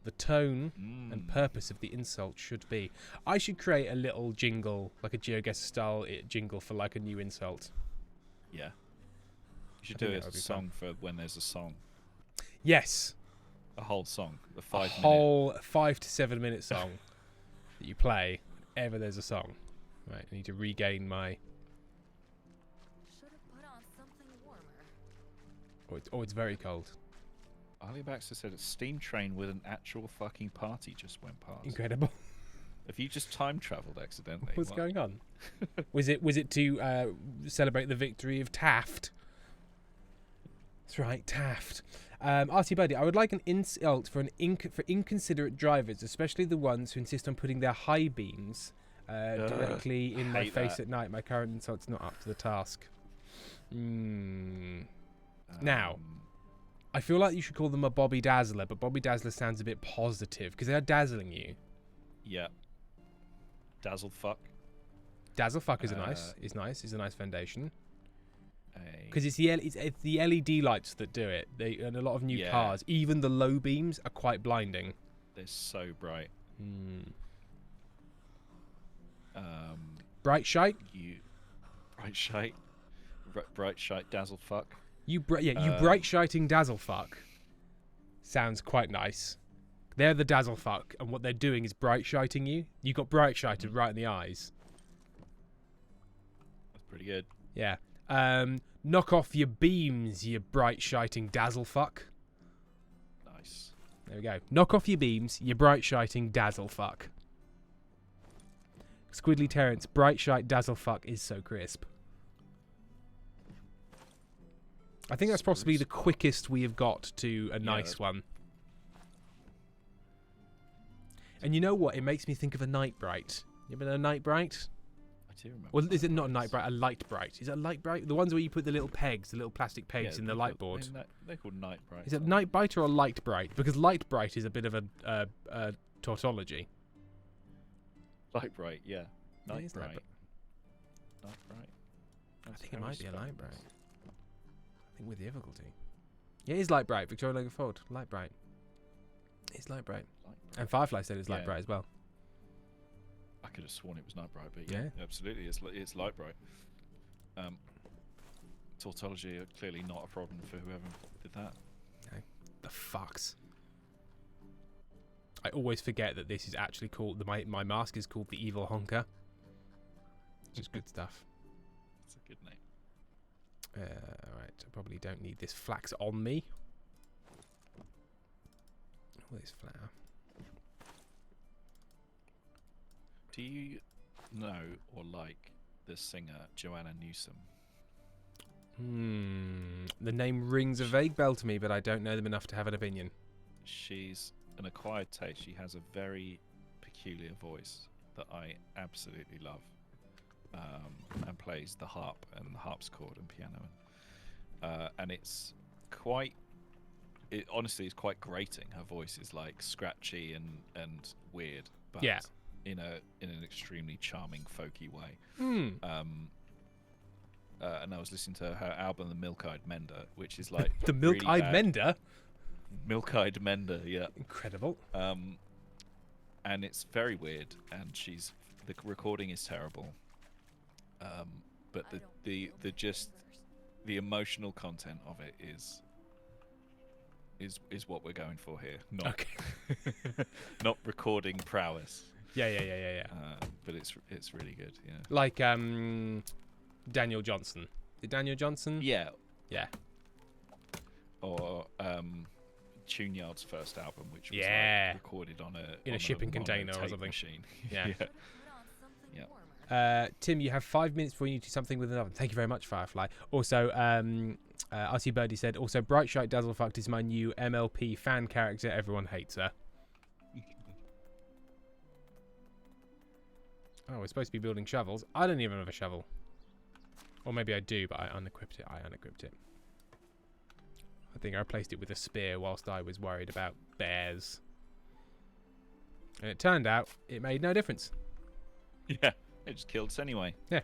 the tone and purpose of the insult should be. I should create a little jingle, like a GeoGuessr style jingle for like a new insult. Yeah. You should I think do that a would be song for when there's a song. Yes. A whole song. The A 5-minute. whole 5 to 7 minute song that you play whenever there's a song. Right, I need to regain my... Should have put on something warmer. Oh, it's very cold. Ali Baxter said a steam train with an actual fucking party just went past. Incredible. Have you just time travelled accidentally? What's What? going on? Was it to celebrate the victory of Taft? That's right, Taft. RT Buddy, I would like an insult for inconsiderate drivers, especially the ones who insist on putting their high beams directly in my hate face that. at night. My current insult's not up to the task. Now, I feel like you should call them a Bobby Dazzler, but Bobby Dazzler sounds a bit positive because they're dazzling you. Yeah. Dazzle fuck. Dazzle fuck is nice. It's nice. It's a nice foundation. A- Because it's the LED lights that do it. And a lot of new Yeah. cars, even the low beams, are quite blinding. They're so bright. Bright shite. You bright shite dazzle fuck. You bright shiting dazzle fuck. Sounds quite nice. They're the dazzle fuck, and what they're doing is bright shiting you. You got bright shited right in the eyes. That's pretty good. Yeah. Knock off your beams, you bright shiting dazzle fuck. Nice. There we go. Knock off your beams, you bright shiting dazzle fuck. Squidly Terrence, bright shite dazzle fuck is so crisp. I think that's possibly the quickest we have got to a nice one. And you know what? It makes me think of a night bright. You ever know a night bright? I do remember. Well, is it not a night bright? A light bright? Is it a light bright? The ones where you put the little pegs, the little plastic pegs in the light board. They're called night bright. Is it night bright or a light bright? Because light bright is a bit of a tautology. Light bright, yeah. Night is bright. light Night bright. I think it might be a light bright. I think with the difficulty. Yeah, it is light bright. Victoria Logan Fold. Light bright. It's light bright. And Firefly said it's light bright as well. I could have sworn it was night bright, but yeah, absolutely, it's light bright. Tautology are clearly not a problem for whoever did that. No. The fucks. I always forget that this is actually called my mask is called the Evil Honker. Which is good stuff. It's a good name. Alright, I probably don't need this flax on me. All this flour. Do you know or like the singer Joanna Newsom? The name rings a vague bell to me, but I don't know them enough to have an opinion. She's an acquired taste. She has a very peculiar voice that I absolutely love, and plays the harp and the harpsichord and piano, and it's quite. It honestly is quite grating. Her voice is like scratchy and weird, but in an extremely charming, folky way. And I was listening to her album, The Milk-Eyed Mender, which is like the Milk-Eyed really Mender. Milk-Eyed Mender, yeah. Incredible. And it's very weird, and the recording is terrible. But the emotional content of it is what we're going for here. Not not recording prowess. Yeah. But it's really good. Yeah. Like Daniel Johnson. Is it Daniel Johnson? Yeah. Yeah. Or Tuneyard's first album, which was like recorded on a shipping container or something. Machine. Yeah. Yeah. Tim, you have 5 minutes before you need to do something with an oven. Thank you very much, Firefly. Also, RC Birdie said, also, Bright Shite Dazzlefucked is my new MLP fan character. Everyone hates her. Oh, we're supposed to be building shovels. I don't even have a shovel. Or maybe I do, but I unequipped it. I think I replaced it with a spear whilst I was worried about bears. And it turned out it made no difference. Yeah, it just killed us anyway. Yeah.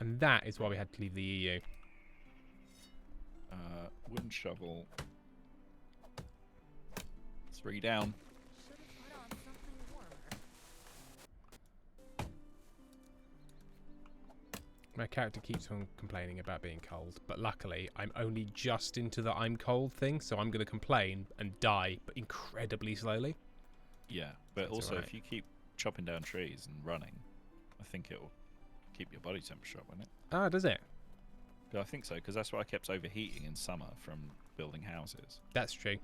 And that is why we had to leave the EU. Wooden shovel. 3 down. My character keeps on complaining about being cold, but luckily I'm only just into the I'm cold thing, so I'm going to complain and die, but incredibly slowly. Yeah, but That's also alright. if you keep chopping down trees and running, I think it will keep your body temperature up, won't it? Ah, does it? I think so, because that's why I kept overheating in summer from building houses. That's true.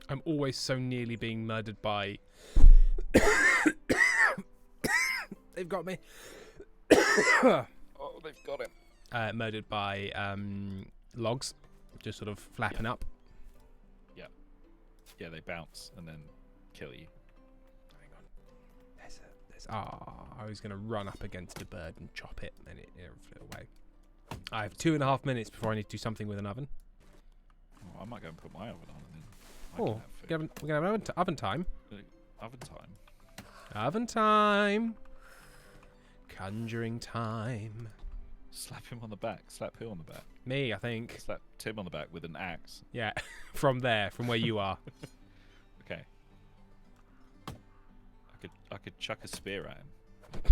I'm always so nearly being murdered by... They've got me. Oh, they've got him. Murdered by logs, just sort of flapping up. Yeah, they bounce and then kill you. Hang on. I was going to run up against a bird and chop it, and it flew away. I have 2.5 minutes before I need to do something with an oven. Oh, I might go and put my oven on and then I Oh, can have food. we're going to have oven time. Oven time. Oven time. Conjuring time. Slap him on the back. Slap who on the back? Me, I think. Slap Tim on the back with an axe. Yeah, from there, from where you are. Okay. I could chuck a spear at him.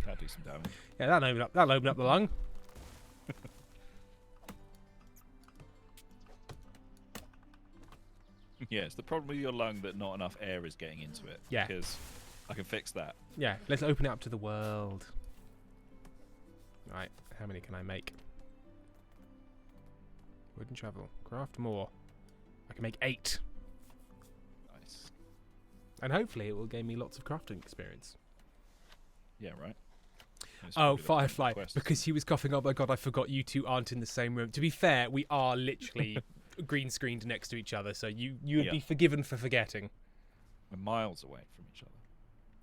That'll do some damage. Yeah, that'll open up the lung. Yes, the problem with your lung that not enough air is getting into it. Yeah. Because I can fix that. Yeah, let's open it up to the world. Right, how many can I make? Wooden shovel. Craft more. I can make 8. Nice. And hopefully it will gain me lots of crafting experience. Yeah, right. Let's Oh, do that Firefly. quest. Because he was coughing, oh my god, I forgot you two aren't in the same room. To be fair, we are literally green screened next to each other, so you would Yeah. be forgiven for forgetting. We're miles away from each other.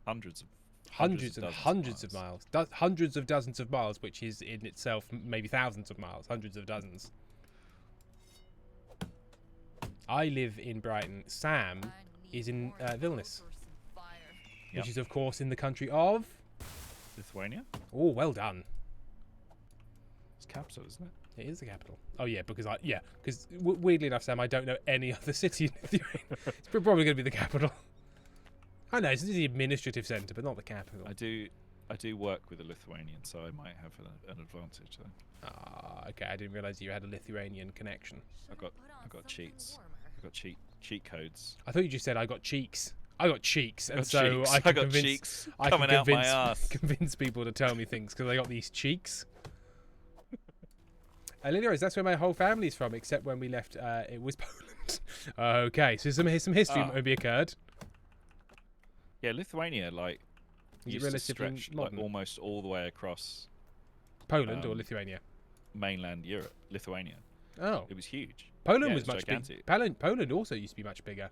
Hundreds Hundreds of miles. Hundreds of dozens of miles, which is in itself maybe thousands of miles. Hundreds of dozens. I live in Brighton. Sam is in Vilnius, which is, of course, in the country of... Lithuania? Oh, well done. It's capital, isn't it? It is the capital. Oh, yeah, because weirdly enough, Sam, I don't know any other city in Lithuania. It's probably going to be the capital. I know, it's the administrative centre, but not the capital. I do work with a Lithuanian, so I might have an advantage there. Ah, okay, I didn't realise you had a Lithuanian connection. I got cheats. I got cheat codes. I thought you just said I got cheeks. I got cheeks, and got so cheeks. I can got convince, cheeks I coming can out my convince, ass. convince people to tell me things because I got these cheeks. Anyways, that's where my whole family's from, except when we left, it was Poland. Okay, so some history maybe occurred. Yeah, Lithuania Is it used to relatively stretch modern? almost all the way across Poland or Lithuania? mainland Europe. Lithuania. Oh, It was huge. Poland Yeah, was it much gigantic. bigger. Poland also used to be much bigger.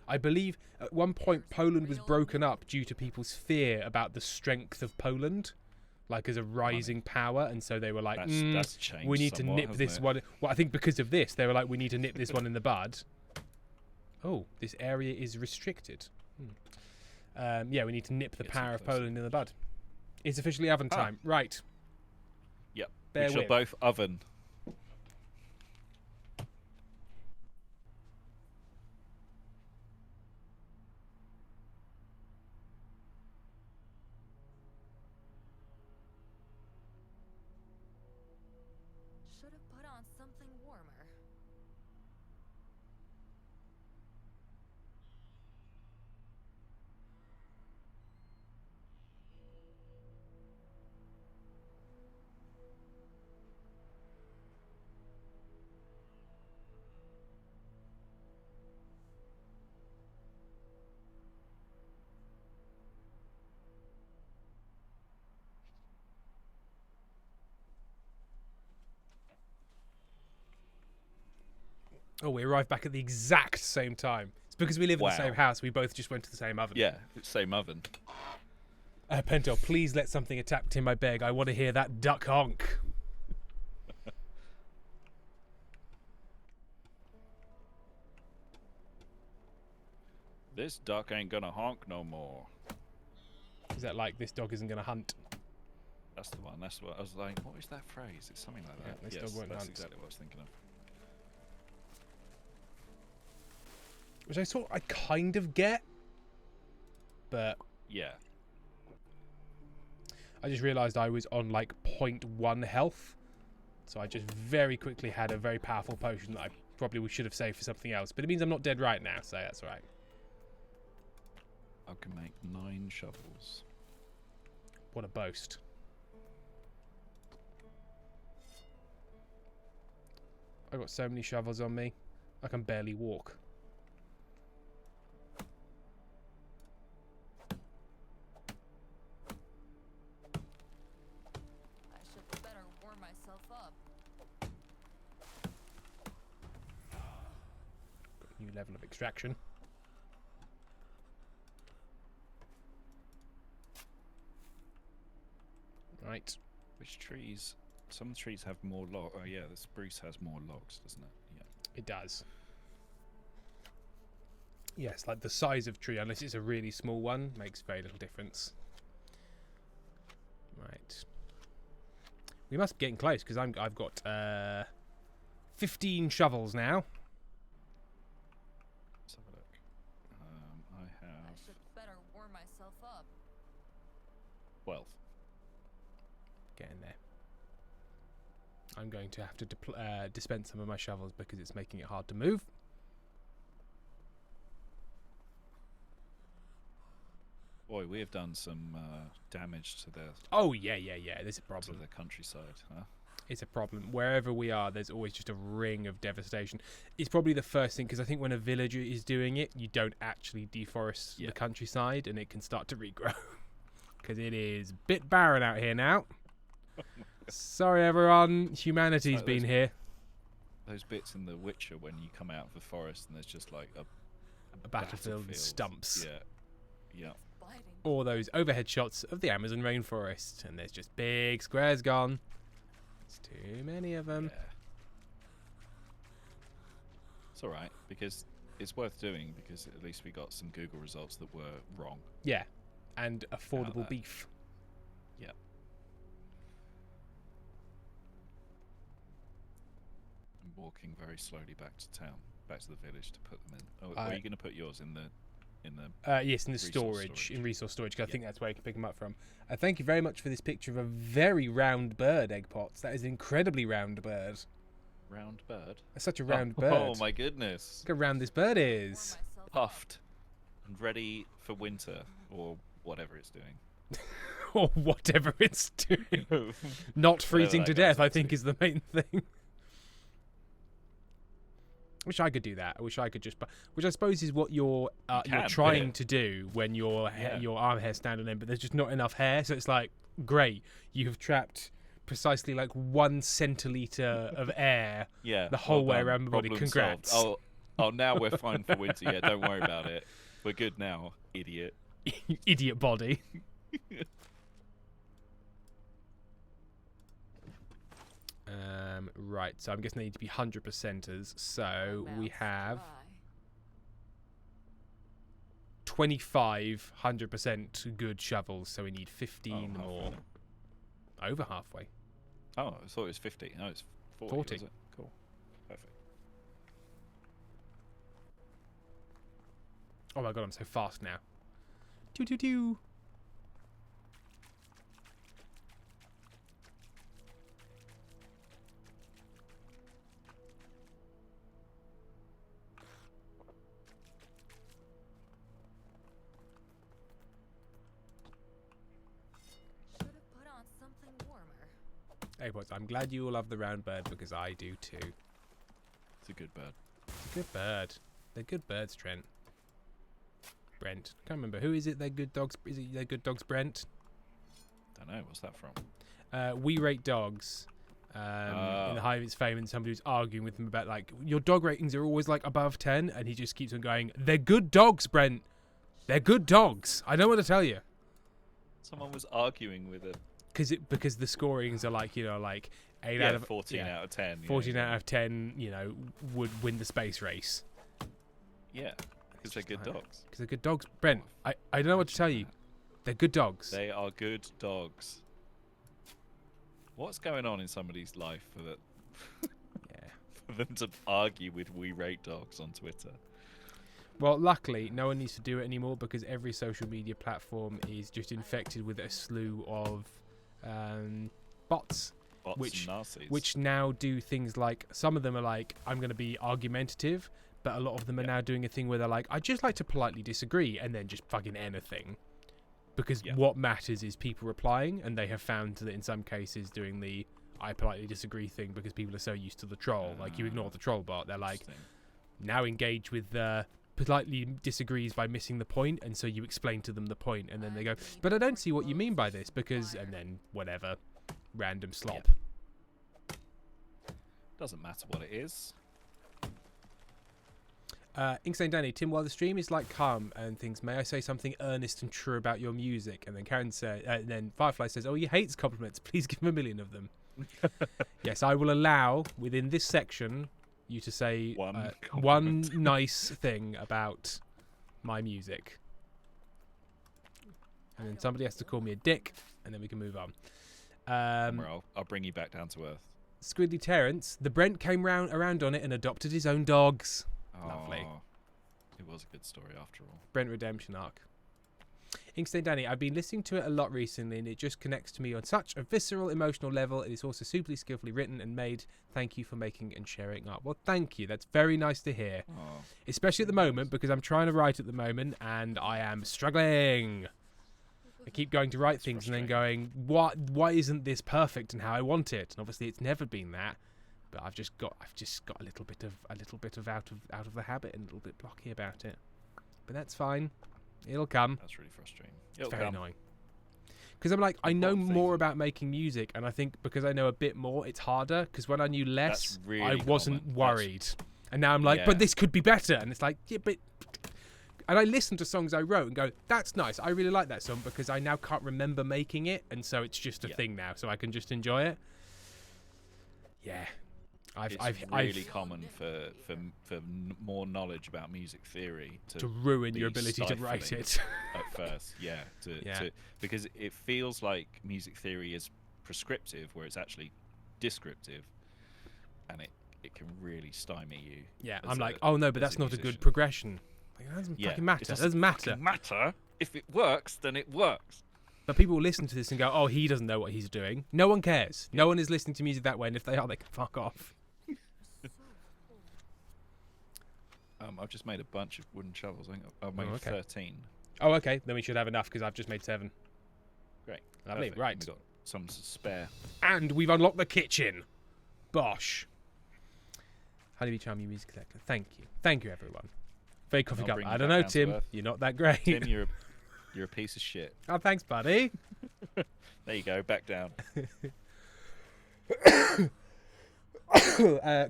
I believe at one point Poland was broken up due to people's fear about the strength of Poland, like as a rising power, and so they were like, That's changed. we need to somewhat, nip hasn't this it? one. Well, I think because of this, they were like, we need to nip this one in the bud. Oh, this area is restricted. Yeah, we need to nip the Get power too of close. Poland in the bud. It's officially oven time. Right. Yep. Bear We shall with. both oven. Should have put on something warmer. Oh, we arrived back at the exact same time. It's because we live in the same Wow. house. We both just went to the same oven. Yeah, same oven. Pento, please let something attack Tim, I beg. I want to hear that duck honk. This duck ain't gonna honk no more. Is that like this dog isn't going to hunt? That's the one. That's what I was like. What is that phrase? It's something like Yeah, that. this Yes, dog won't that's hunt. exactly what I was thinking of. Which I kind of get. But Yeah. I just realised I was on like 0.1 health. So I just very quickly had a very powerful potion that I probably should have saved for something else. But it means I'm not dead right now, so that's all right. I can make 9 shovels. What a boast. I got so many shovels on me, I can barely walk. I should better warm myself up. Got a new level of extraction. Right. Which trees? Some trees have more log. Oh yeah, the spruce has more logs, doesn't it? Yeah. It does. Yes, like the size of tree, unless it's a really small one, makes very little difference. Right. We must be getting close because I've got 15 shovels now. Let's have a look. I I have should better warm myself up. 12. Getting there. I'm going to have to dispense some of my shovels because it's making it hard to move. Boy, we have done some damage to the Oh yeah. There's a to problem. the countryside, huh? It's a problem. Wherever we are, there's always just a ring of devastation. It's probably the first thing because I think when a villager is doing it, you don't actually deforest the countryside, and it can start to regrow. Because it is a bit barren out here now. Sorry, everyone. Humanity's been here. Those bits in The Witcher when you come out of the forest and there's just like A battlefield with stumps. Yeah. Biting. Or those overhead shots of the Amazon rainforest, and there's just big squares gone. There's too many of them. Yeah. It's all right because it's worth doing because at least we got some Google results that were wrong. Yeah, and affordable there. beef. Yeah. I'm walking very slowly back to town, back to the village to put them in. Oh, are you going to put yours in the? Yes, in the Resource in resource storage. 'Cause I think that's where you can pick them up from. Thank you very much for this picture of a very round bird, Egg Pots. That is an incredibly round bird. Round bird. That's such a round bird. Oh my goodness! Look how round this bird is. Warm myself up. Puffed and ready for winter or whatever it's doing. Or whatever it's doing. Not freezing to that goes death, I up think, to. is the main thing. I wish I could do that. I wish I could just, which I suppose is what you're can, trying yeah. to do when your Yeah. your arm hair stand on end, but there's just not enough hair. So it's like, great, you have trapped precisely like 1 centiliter of air Yeah. the whole way done. around the body. Problem Congrats. solved. Oh, now we're fine for winter. Yeah, don't worry about it. We're good now, idiot. You idiot body. Right, so I'm guessing they need to be 100%ers. So My we mouth's have dry. 25 100% good shovels, so we need 15 halfway more. then. Over halfway. Oh, I thought it was 50. No, it's 40. 40. Was it? Cool. Perfect. Oh my god, I'm so fast now. Doo doo doo. Should have put on something warmer. Hey boys, I'm glad you all love the round bird because I do too. It's a good bird. It's a good bird. They're good birds, Trent. Brent. Can't remember. Who is it? They're good dogs. Is it They're Good Dogs, Brent? Don't know. What's that from? We Rate Dogs. In the height of its fame, and somebody was arguing with him about like your dog ratings are always like above 10, and he just keeps on going, they're good dogs, Brent. They're good dogs. I don't want to tell you. Someone was arguing with it. Because the scorings are like, you know, like 8 Yeah, out of 14 out of 10. 14 out of 10, you know, would win the space race. Yeah, because they're good dogs. Because they're good dogs. Brent, I don't know what to tell you. They're good dogs. They are good dogs. What's going on in somebody's life for that? Yeah. For them to argue with We Rate Dogs on Twitter? Well, luckily, no one needs to do it anymore because every social media platform is just infected with a slew of bots. Bots Which- and Nazis. Which now do things like, some of them are like, I'm going to be argumentative, but a lot of them are now doing a thing where they're like, I'd just like to politely disagree, and then just fucking anything. Because what matters is people replying, and they have found that in some cases doing the I politely disagree thing because people are so used to the troll. Like, you ignore the troll bot, they're like, Interesting. now engage with politely disagrees by missing the point, and so you explain to them the point, and then they go, but I don't see what you mean by this, because, and then whatever, random slop. Doesn't matter what it is. Inksane Danny, Tim, while the stream is like calm and things, may I say something earnest and true about your music? And then Karen said, and then Firefly says, oh, he hates compliments. Please give him 1 million of them. Yes, I will allow within this section you to say One one nice thing about my music. And then somebody has to call me a dick, and then we can move on. Somewhere I'll bring you back down to earth. Squidly Terrence, the Brent came around on it and adopted his own dogs. Lovely. Oh, it was a good story after all. Brent redemption arc. Inkstein Danny, I've been listening to it a lot recently and it just connects to me on such a visceral emotional level. It is also superly skillfully written and made. Thank you for making and sharing art. Well, thank you. That's very nice to hear. Oh. Especially at the moment, because I'm trying to write at the moment and I am struggling. I keep going to write things and then going, why isn't this perfect and how I want it? And obviously it's never been that. But I've just got a little bit of out of the habit and a little bit blocky about it. But that's fine. It'll come. That's really frustrating. It's very annoying. Because I'm like, I know more about making music, and I think because I know a bit more, it's harder. Because when I knew less, really I wasn't common. worried. And now I'm like, but this could be better. And it's like, yeah, but... And I listen to songs I wrote and go, that's nice. I really like that song because I now can't remember making it. And so it's just a thing now. So I can just enjoy it. Yeah. It's really common for more knowledge about music theory to ruin your ability to write it at first. Because it feels like music theory is prescriptive, where it's actually descriptive, and it can really stymie you. Yeah, I'm like, oh no, but that's not a good progression. Like, that doesn't fucking matter. It doesn't matter. If it works, then it works. But people will listen to this and go, oh, he doesn't know what he's doing. No one cares. No one is listening to music that way, and if they are, they can fuck off. I've just made a bunch of wooden shovels. I think I've made 13. Oh, okay. Then we should have enough because I've just made 7. Great. Lovely. Perfect. Right. We've got some spare. And we've unlocked the kitchen. Bosh. Honeybee Charm, you music collector. Thank you. Thank you, everyone. Very coffee cup. I don't know, Tim. You're not that great. Tim, you're a piece of shit. Oh, thanks, buddy. There you go. Back down.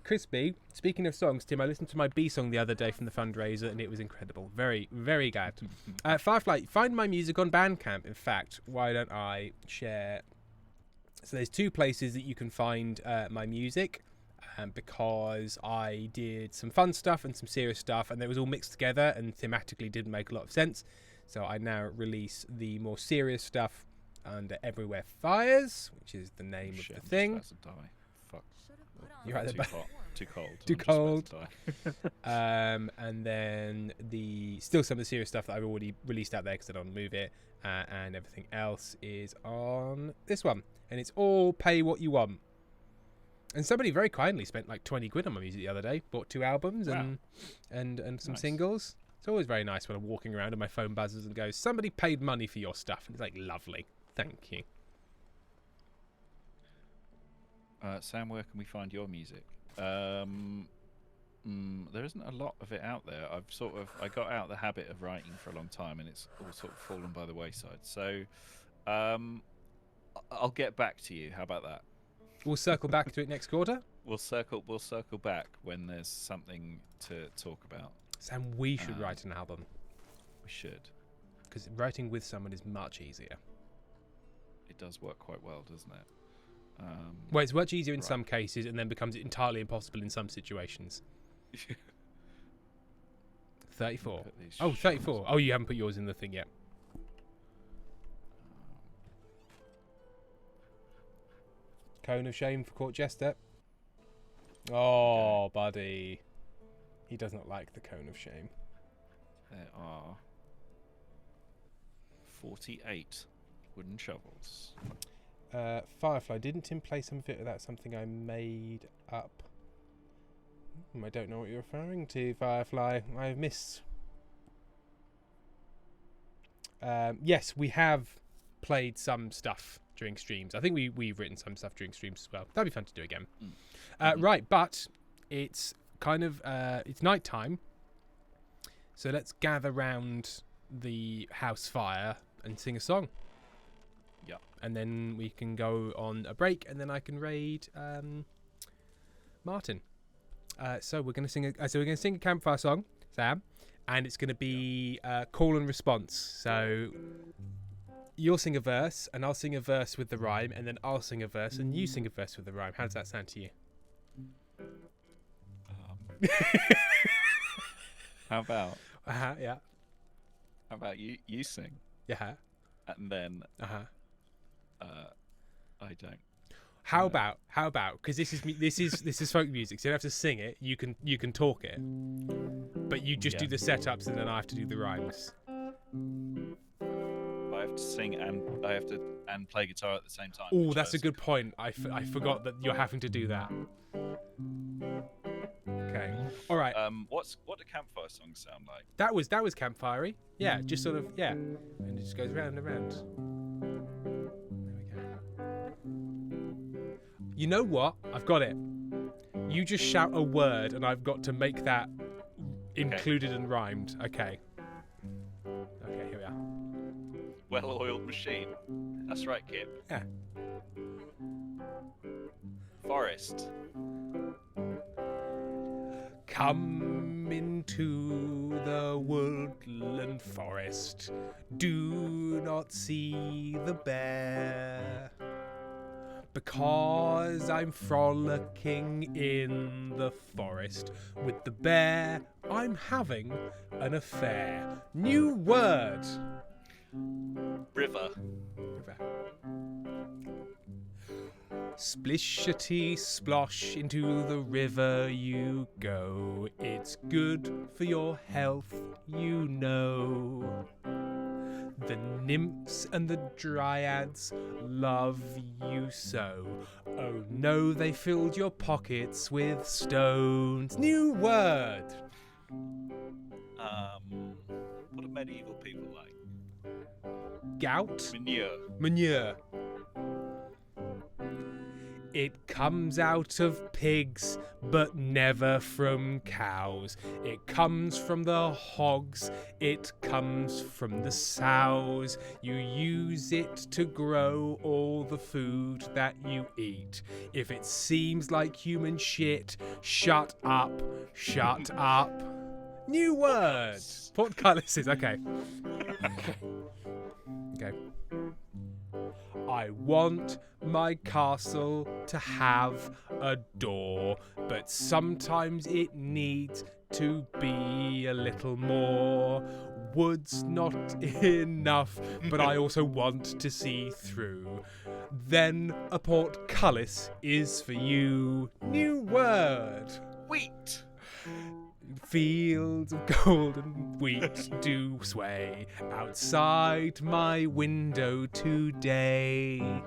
Crispy, speaking of songs, Tim, I listened to my B song the other day from the fundraiser and it was incredible. Very, very glad. Firefly, find my music on Bandcamp. In fact, why don't I share? So there's 2 places that you can find my music because I did some fun stuff and some serious stuff and it was all mixed together and thematically didn't make a lot of sense. So I now release the more serious stuff under Everywhere Fires, which is the name of the thing. You're right there. Too cold. Too cold. And then still some of the serious stuff that I've already released out there because I don't want to move it, and everything else is on this one, and it's all pay what you want. And somebody very kindly spent like 20 quid on my music the other day. Bought 2 albums and some singles. It's always very nice when I'm walking around and my phone buzzes and goes, somebody paid money for your stuff, and it's like, lovely, thank you. Sam, where can we find your music? There isn't a lot of it out there. I got out the habit of writing for a long time, and it's all sort of fallen by the wayside. So, I'll get back to you. How about that? We'll circle back to it next quarter. We'll circle back when there's something to talk about. Sam, we should write an album. We should, because writing with someone is much easier. It does work quite well, doesn't it? Well, it's much easier in some cases and then becomes entirely impossible in some situations. 34. Oh, 34. Oh, you haven't put yours in the thing yet. Cone of shame for Court Jester. Oh, buddy. He does not like the cone of shame. There are 48 wooden shovels. Firefly, didn't Tim play some of it without something I made up? I don't know what you're referring to, Firefly. I've missed. Yes, we have played some stuff during streams. I think we've written some stuff during streams as well. That'd be fun to do again. Right, but it's kind of it's night time, so let's gather round the house fire and sing a song. Yeah, and then we can go on a break, and then I can raid Martin. So we're gonna sing a campfire song, Sam, and it's gonna be call and response. So you'll sing a verse, and I'll sing a verse with the rhyme, and then I'll sing a verse, and you sing a verse with the rhyme. How does that sound to you? How about? Yeah. How about you sing? Yeah. And then I don't. How about? Because this is folk music, so you don't have to sing it. You can talk it, but you just do the setups, and then I have to do the rhymes. I have to sing and play guitar at the same time. Oh, that's a good point. I forgot that you're having to do that. Okay. All right. What do campfire songs sound like? That was campfire-y. Yeah, just sort of and it just goes round and round. You know what? I've got it. You just shout a word, and I've got to make that included and rhymed. Okay. Okay, here we are. Well-oiled machine. That's right, Kip. Yeah. Forest. Come into the woodland forest. Do not see the bear. Because I'm frolicking in the forest with the bear, I'm having an affair. New word. River. Splishity splosh into the river you go. It's good for your health, you know. The nymphs and the dryads love you so. Oh no, they filled your pockets with stones. New word. What do medieval people like? Gout. Manure. It comes out of pigs, but never from cows. It comes from the hogs, it comes from the sows. You use it to grow all the food that you eat. If it seems like human shit, shut up, shut up. New words. Portcullises, okay. Okay. I want my castle to have a door, but sometimes it needs to be a little more. Wood's not enough, but I also want to see through. Then a portcullis is for you. New word. Wheat. Fields of golden wheat do sway outside my window today.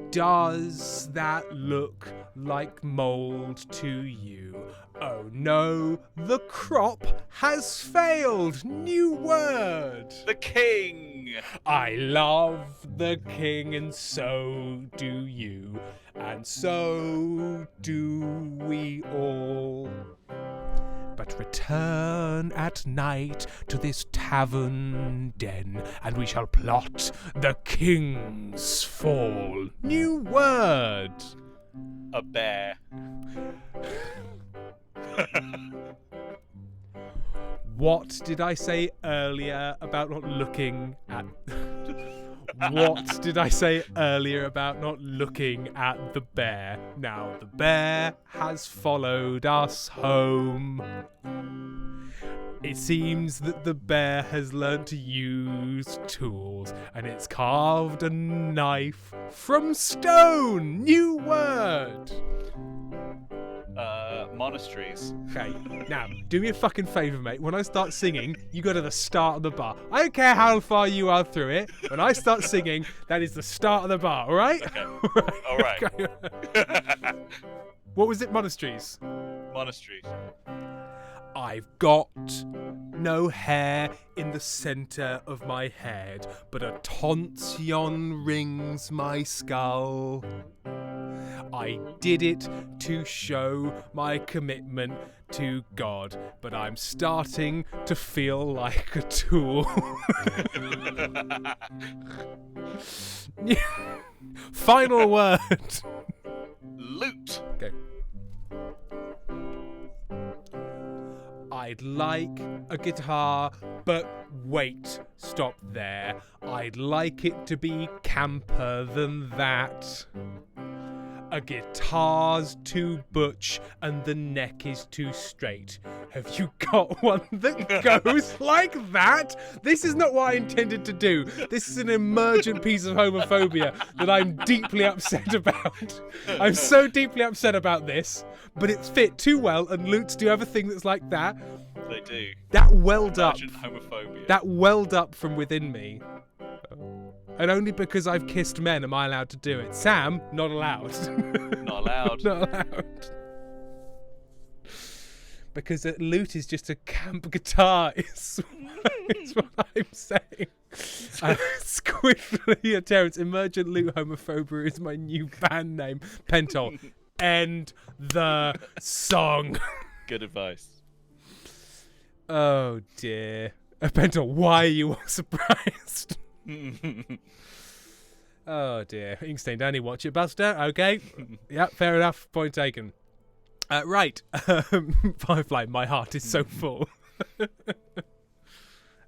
Does that look like mould to you? Oh no, the crop has failed. New word. The king. I love the king, and so do you, and so do we all. But return at night to this tavern den, and we shall plot the king's fall. New word. A bear. What did I say earlier about not looking at... What did I say earlier about not looking at the bear? Now the bear has followed us home. It seems that the bear has learnt to use tools, and it's carved a knife from stone. New word. Monasteries. Okay, now, do me a fucking favour, mate. When I start singing, you go to the start of the bar. I don't care how far you are through it. When I start singing, that is the start of the bar, alright? Okay. Alright. Okay. What was it? Monasteries? Monasteries. I've got no hair in the centre of my head, but a tonsion rings my skull. I did it to show my commitment to God, but I'm starting to feel like a tool. Final word. Loot. Okay. I'd like a guitar, but wait, stop there. I'd like it to be camper than that. A guitar's too butch and the neck is too straight. Have you got one that goes like that? This is not what I intended to do. This is an emergent piece of homophobia that I'm deeply upset about. I'm so deeply upset about this, but it's fit too well, and Lutes do have a thing that's like that. They do. That welled up. Emergent homophobia. That welled up from within me. And only because I've kissed men am I allowed to do it. Sam, not allowed. Not allowed. Not allowed. Because a lute is just a camp guitar, is what I'm saying. Squiffly Terrence, Emergent Lute Homophobia is my new band name. Pentol. End the song. Good advice. Oh dear. Pentol, why are you all surprised? Oh dear. Inkstained only watch it, Buster. Okay. Yep, fair enough. Point taken. Right. Firefly, my heart is so full.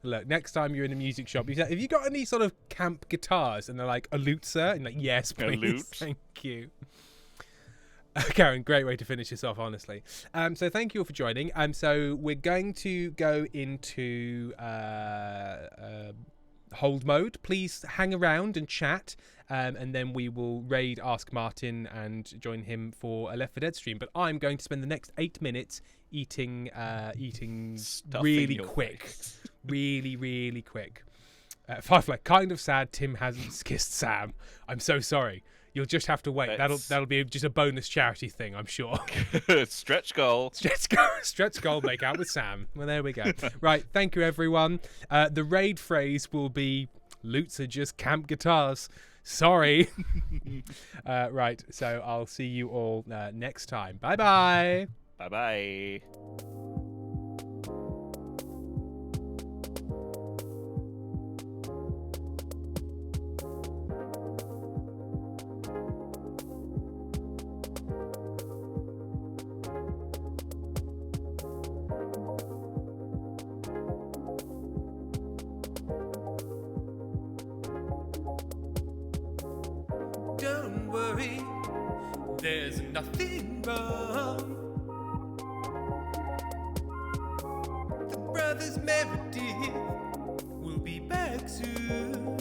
Look, next time you're in a music shop, you say, have you got any sort of camp guitars? And they're like, a lute, sir? And you're like, yes, please. lute? Thank you. Karen, great way to finish this off, honestly. So thank you all for joining. So we're going to go into hold mode. Please hang around and chat, and then we will raid Ask Martin and join him for a Left 4 Dead stream. But I'm going to spend the next 8 minutes eating Stuffing really your quick. face. Really, really quick. Firefly, kind of sad Tim hasn't kissed Sam. I'm so sorry. You'll just have to wait. That'll be just a bonus charity thing, I'm sure. Stretch goal. Stretch goal, make out with Sam. Well, there we go. Right, thank you, everyone. The raid phrase will be, lutes are just camp guitars. Sorry. Right, so I'll see you all next time. Bye-bye. Bye-bye. Don't worry, there's nothing wrong. The brothers Meredith will be back soon.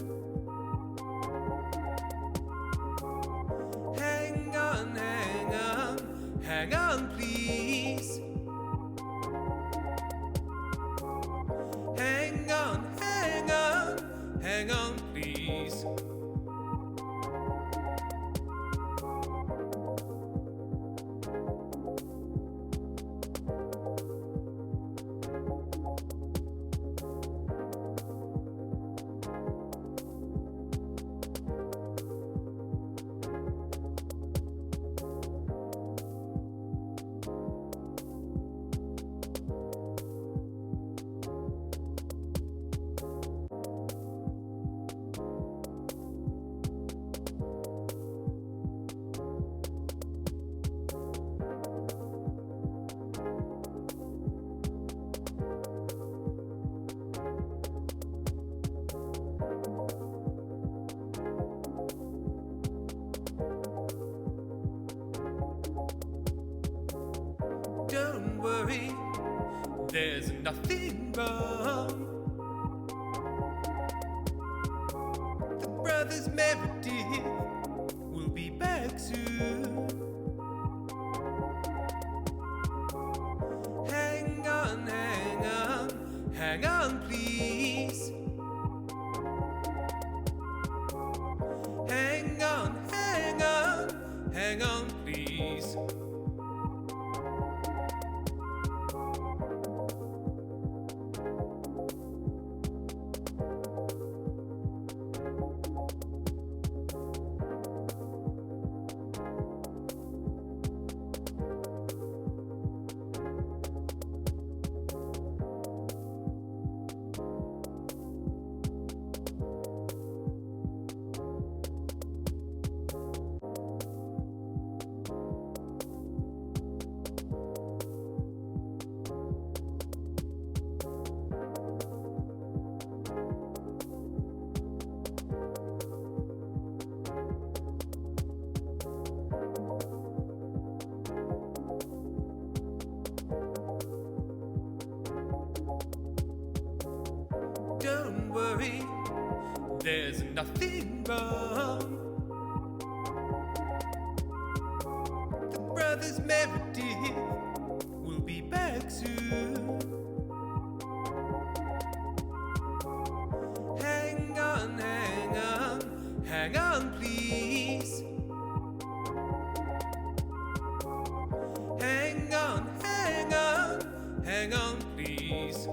Hang on, hang on, hang on, please. Hang on, hang on, hang on, please. Don't worry, there's nothing wrong. The brothers Meredith will be back soon. Hang on, hang on, hang on, please. Hang on, hang on, hang on, please. worry, there's nothing wrong. The brothers Meredith will be back soon. Hang on, hang on, hang on, please. Hang on, hang on, hang on, please.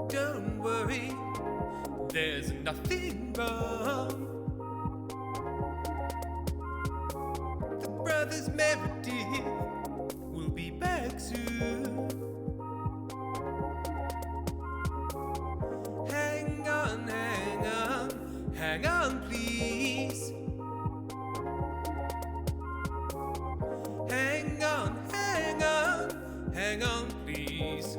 Don't worry, there's nothing wrong. The brothers Meredith will be back soon. Hang on, hang on, hang on, please. Hang on, hang on, hang on, please.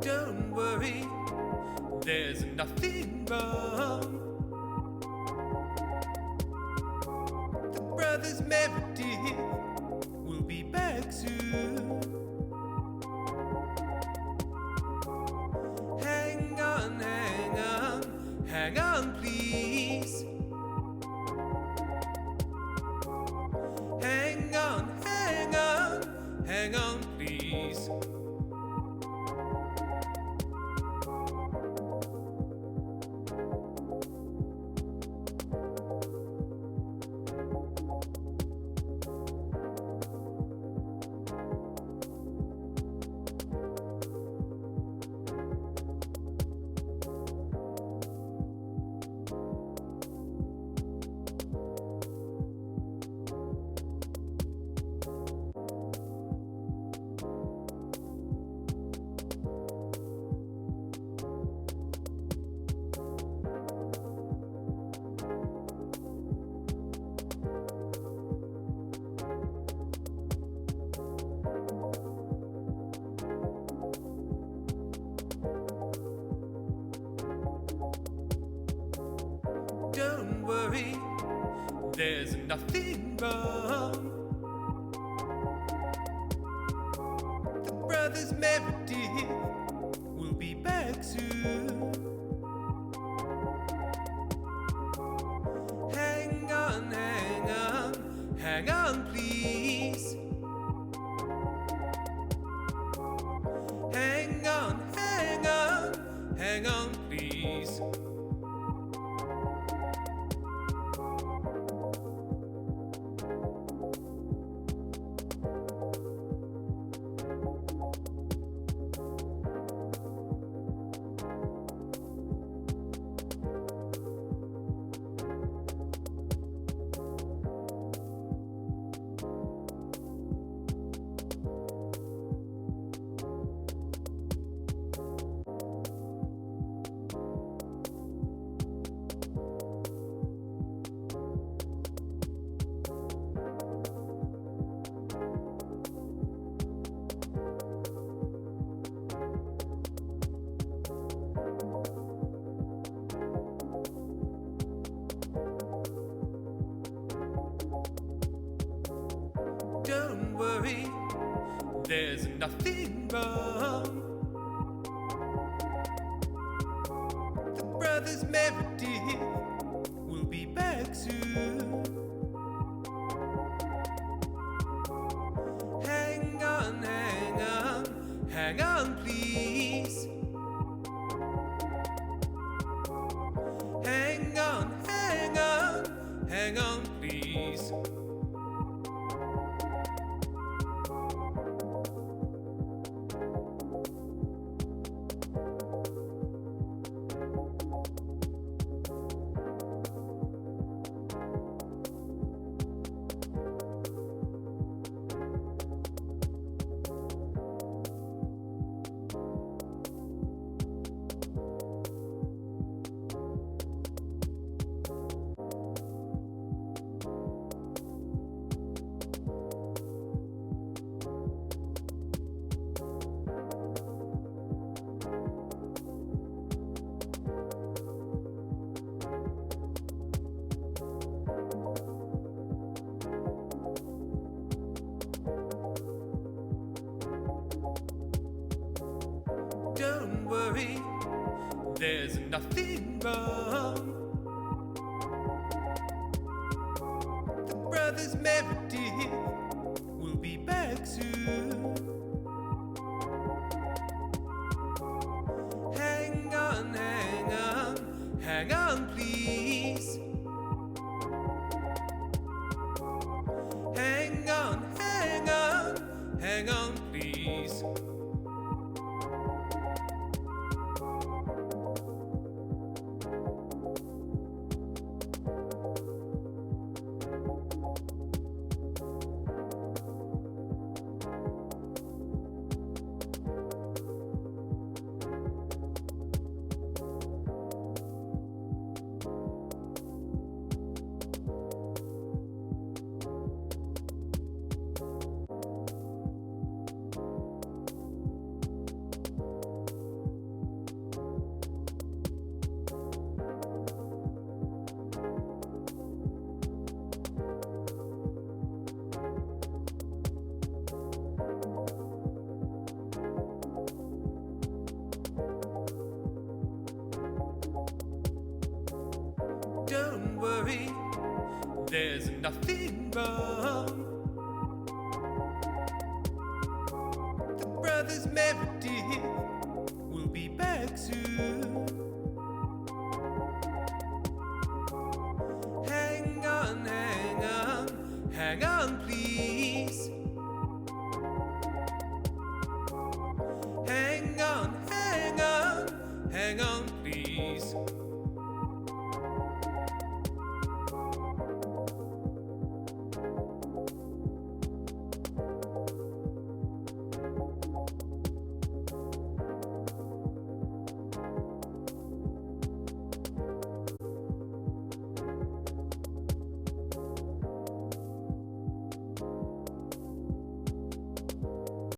Don't worry, there's nothing wrong. The brothers Meredith will be back soon. Hang on, hang on, hang on, please. Hang on, hang on, hang on, please. Don't worry, there's nothing wrong. The brothers Meredith will be back soon. Hang on, hang on, hang on, please. Hang on, hang on, hang on, please. worry, there's nothing wrong. The brothers Meredith will be back soon. Hang on, hang on, hang on, please. Hang on, hang on, hang on, please. Don't worry, there's nothing wrong. The brothers Meredith will be back soon. Hang on, hang on, hang on, please. Hang on, hang on, hang on, please. Don't worry, there's nothing wrong. The brothers Meredith